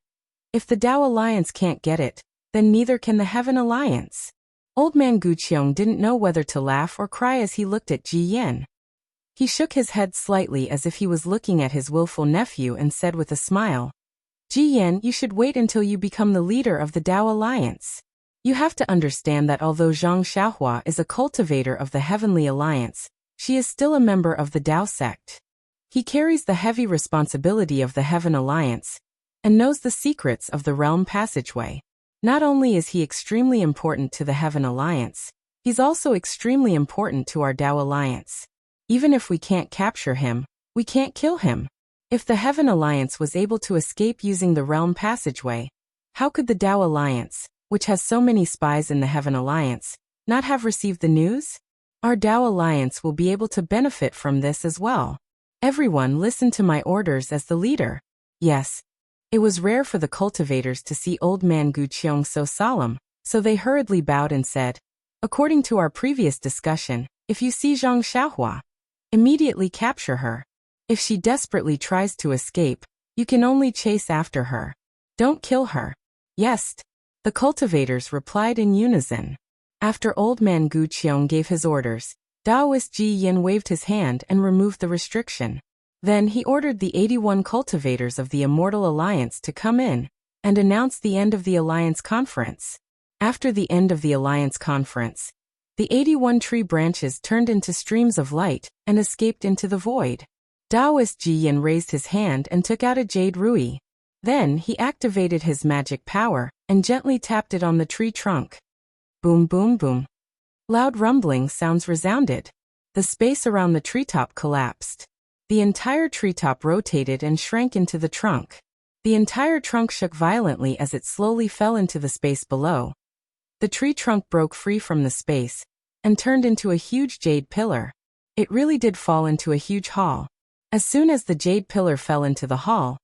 If the Dao Alliance can't get it, then neither can the Heaven Alliance. Old Man Guqiong didn't know whether to laugh or cry as he looked at Ji Yan. He shook his head slightly as if he was looking at his willful nephew and said with a smile, "Ji Yan, you should wait until you become the leader of the Dao Alliance. You have to understand that although Zhang Xiaohua is a cultivator of the Heavenly Alliance, she is still a member of the Dao sect. He carries the heavy responsibility of the Heaven Alliance and knows the secrets of the realm passageway. Not only is he extremely important to the Heaven Alliance, he's also extremely important to our Dao Alliance. Even if we can't capture him, we can't kill him. If the Heaven Alliance was able to escape using the realm passageway, how could the Dao Alliance, which has so many spies in the Heaven Alliance, not have received the news? Our Dao Alliance will be able to benefit from this as well. Everyone listen to my orders as the leader." Yes. It was rare for the cultivators to see Old Man Guqiong so solemn, so they hurriedly bowed and said, "According to our previous discussion, if you see Zhang Xiaohua, immediately capture her. If she desperately tries to escape, you can only chase after her. Don't kill her." "Yes." The cultivators replied in unison. After Old Man Guqiong gave his orders, Taoist Ji Yan waved his hand and removed the restriction. Then he ordered the 81 cultivators of the Immortal Alliance to come in and announce the end of the Alliance Conference. After the end of the Alliance Conference, the 81 tree branches turned into streams of light and escaped into the void. Taoist Ji Yan raised his hand and took out a jade rui. Then he activated his magic power and gently tapped it on the tree trunk. Boom, boom, boom. Loud rumbling sounds resounded. The space around the treetop collapsed. The entire treetop rotated and shrank into the trunk. The entire trunk shook violently as it slowly fell into the space below. The tree trunk broke free from the space and turned into a huge jade pillar. It really did fall into a huge hall. As soon as the jade pillar fell into the hall,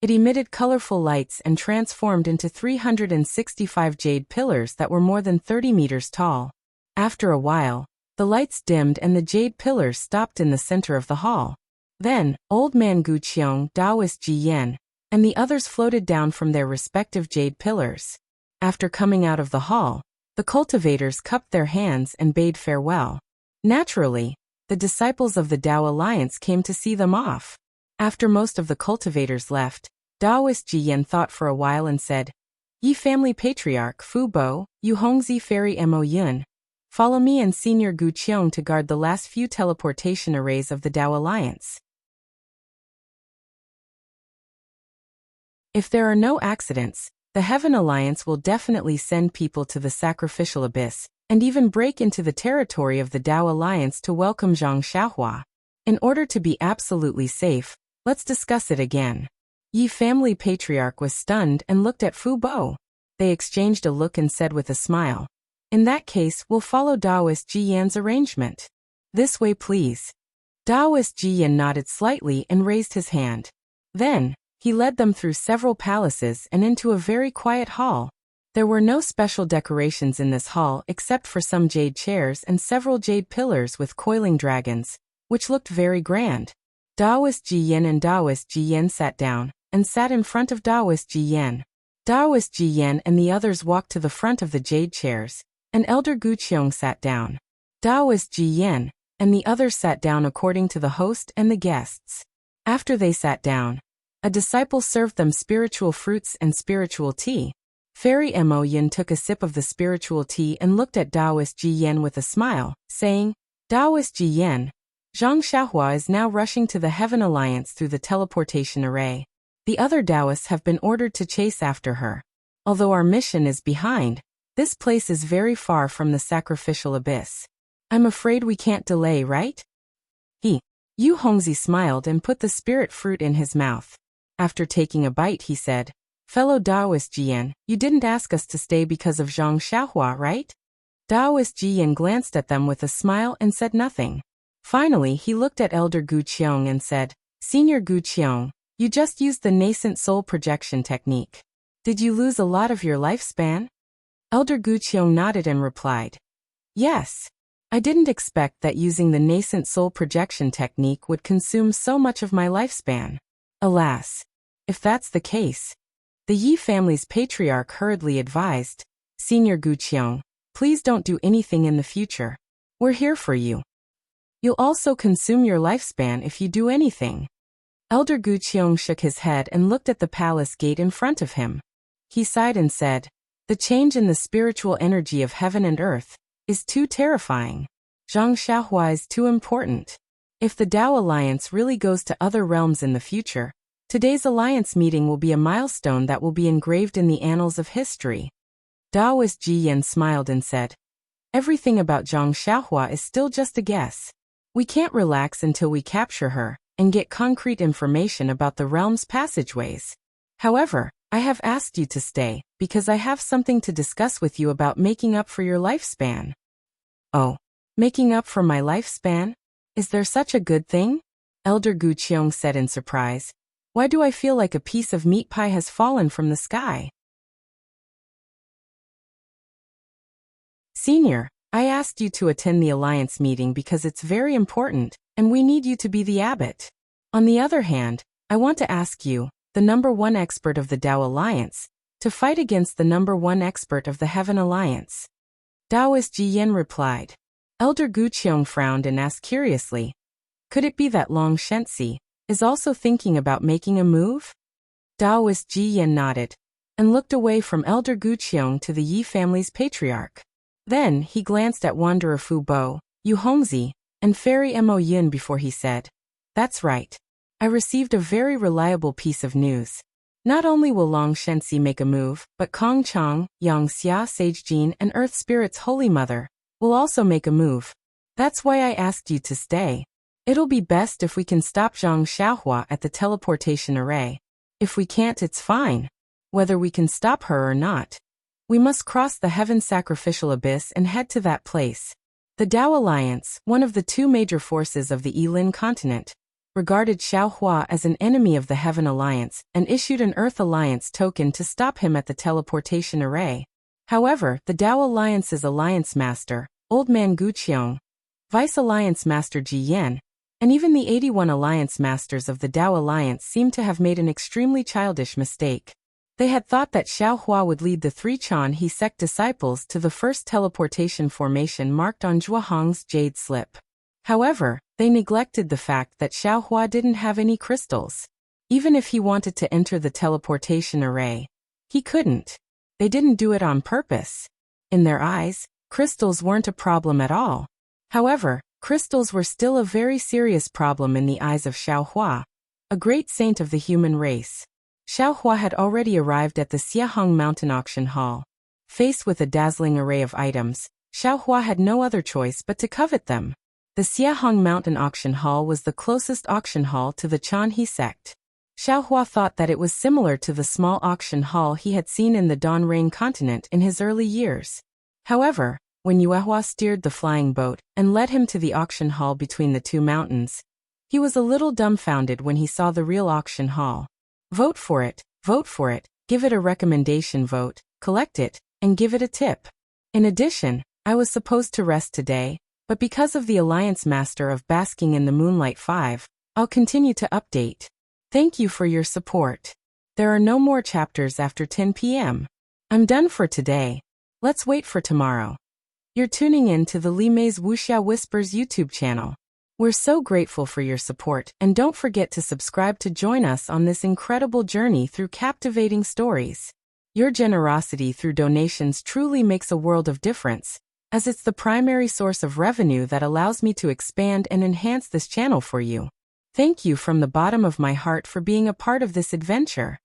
it emitted colorful lights and transformed into 365 jade pillars that were more than 30 meters tall. After a while, the lights dimmed and the jade pillars stopped in the center of the hall. Then, Old Man Guqiong, Taoist Ji Yan, and the others floated down from their respective jade pillars. After coming out of the hall, the cultivators cupped their hands and bade farewell. Naturally, the disciples of the Dao Alliance came to see them off. After most of the cultivators left, Taoist Ji Yan thought for a while and said, "Yi family patriarch Fu Bo, Yu Hongzi fairy Mo Yun. Follow me and Senior Guqiong to guard the last few teleportation arrays of the Dao Alliance." If there are no accidents, the Heaven Alliance will definitely send people to the sacrificial abyss, and even break into the territory of the Tao Alliance to welcome Zhang Xiaohua. In order to be absolutely safe, let's discuss it again. Yi family patriarch was stunned and looked at Fu Bo. They exchanged a look and said with a smile, "In that case, we'll follow Daoist Ji Yan's arrangement. This way please." Daoist Ji Yan nodded slightly and raised his hand. Then, he led them through several palaces and into a very quiet hall. There were no special decorations in this hall except for some jade chairs and several jade pillars with coiling dragons, which looked very grand. Daoist Ji Yan and Daoist Ji Yan sat down, and sat in front of Daoist Ji Yan. Daoist Ji Yan and the others walked to the front of the jade chairs, and Elder Gu Qiong sat down. Daoist Ji Yan and the others sat down according to the host and the guests. After they sat down, a disciple served them spiritual fruits and spiritual tea. Fairy Mo Yin took a sip of the spiritual tea and looked at Daoist Ji Yan with a smile, saying, "Daoist Ji Yan, Zhang Xiaohua is now rushing to the Heaven Alliance through the teleportation array. The other Daoists have been ordered to chase after her. Although our mission is behind, this place is very far from the sacrificial abyss. I'm afraid we can't delay, right?" Yu Hongzi smiled and put the spirit fruit in his mouth. After taking a bite, he said, "Fellow Daoist Ji Yan, you didn't ask us to stay because of Zhang Xiaohua, right?" Daoist Ji Yan glanced at them with a smile and said nothing. Finally, he looked at Elder Gu Qiong and said, "Senior Gu Qiong, you just used the nascent soul projection technique. Did you lose a lot of your lifespan?" Elder Gu Qiong nodded and replied, "Yes. I didn't expect that using the nascent soul projection technique would consume so much of my lifespan. Alas, if that's the case." The Yi family's patriarch hurriedly advised, "Senior Gu Qiong, please don't do anything in the future. We're here for you. You'll also consume your lifespan if you do anything." Elder Gu Qiong shook his head and looked at the palace gate in front of him. He sighed and said, "The change in the spiritual energy of heaven and earth is too terrifying. Zhang Xiaohua is too important. If the Tao Alliance really goes to other realms in the future, today's alliance meeting will be a milestone that will be engraved in the annals of history." Daoist Ji Yan smiled and said, "Everything about Zhang Xiaohua is still just a guess. We can't relax until we capture her and get concrete information about the realm's passageways. However, I have asked you to stay because I have something to discuss with you about making up for your lifespan." "Oh, making up for my lifespan? Is there such a good thing?" Elder Gu Qiong said in surprise. "Why do I feel like a piece of meat pie has fallen from the sky?" "Senior, I asked you to attend the alliance meeting because it's very important, and we need you to be the abbot. On the other hand, I want to ask you, the #1 expert of the Tao Alliance, to fight against the #1 expert of the Heaven Alliance." Daoist Ji Yan replied. Elder Gu Qiong frowned and asked curiously, "Could it be that Long Shensi is also thinking about making a move?" Daoist Ji Yan nodded, and looked away from Elder Gu Qiong to the Yi family's patriarch. Then, he glanced at Wanderer Fu Bo, Yu Hongzi, and Fairy Mo Yin before he said, "That's right. I received a very reliable piece of news. Not only will Long Shensi make a move, but Kong Chang, Yang Xia Sage Jin and Earth Spirit's Holy Mother will also make a move. That's why I asked you to stay. It'll be best if we can stop Zhang Xiaohua at the teleportation array. If we can't, it's fine. Whether we can stop her or not, we must cross the heaven sacrificial abyss and head to that place." The Tao Alliance, one of the two major forces of the Yilin continent, regarded Xiaohua as an enemy of the Heaven Alliance and issued an Earth Alliance token to stop him at the teleportation array. However, the Tao Alliance's Alliance Master, Old Man Gu Qiong, Vice Alliance Master Ji Yan, and even the 81 Alliance Masters of the Tao Alliance seemed to have made an extremely childish mistake. They had thought that Xiaohua would lead the 3 Chan He sect disciples to the first teleportation formation marked on Zhuahong's jade slip. However, they neglected the fact that Xiaohua didn't have any crystals. Even if he wanted to enter the teleportation array, he couldn't. They didn't do it on purpose. In their eyes, crystals weren't a problem at all. However, crystals were still a very serious problem in the eyes of Xiaohua, a great saint of the human race. Xiao Hua had already arrived at the Xiahong Mountain Auction Hall. Faced with a dazzling array of items, Xiao Hua had no other choice but to covet them. The Xiahong Mountain Auction Hall was the closest auction hall to the Chanhe sect. Xiao Hua thought that it was similar to the small auction hall he had seen in the Donrain continent in his early years. However, when Yuehua steered the flying boat and led him to the auction hall between the two mountains, he was a little dumbfounded when he saw the real auction hall. Vote for it, give it a recommendation vote, collect it, and give it a tip. In addition, I was supposed to rest today, but because of the Alliance Master of Basking in the Moonlight 5, I'll continue to update. Thank you for your support. There are no more chapters after 10 p.m. I'm done for today. Let's wait for tomorrow. You're tuning in to the Li Mei's Wuxia Whispers YouTube channel. We're so grateful for your support, and don't forget to subscribe to join us on this incredible journey through captivating stories. Your generosity through donations truly makes a world of difference, as it's the primary source of revenue that allows me to expand and enhance this channel for you. Thank you from the bottom of my heart for being a part of this adventure.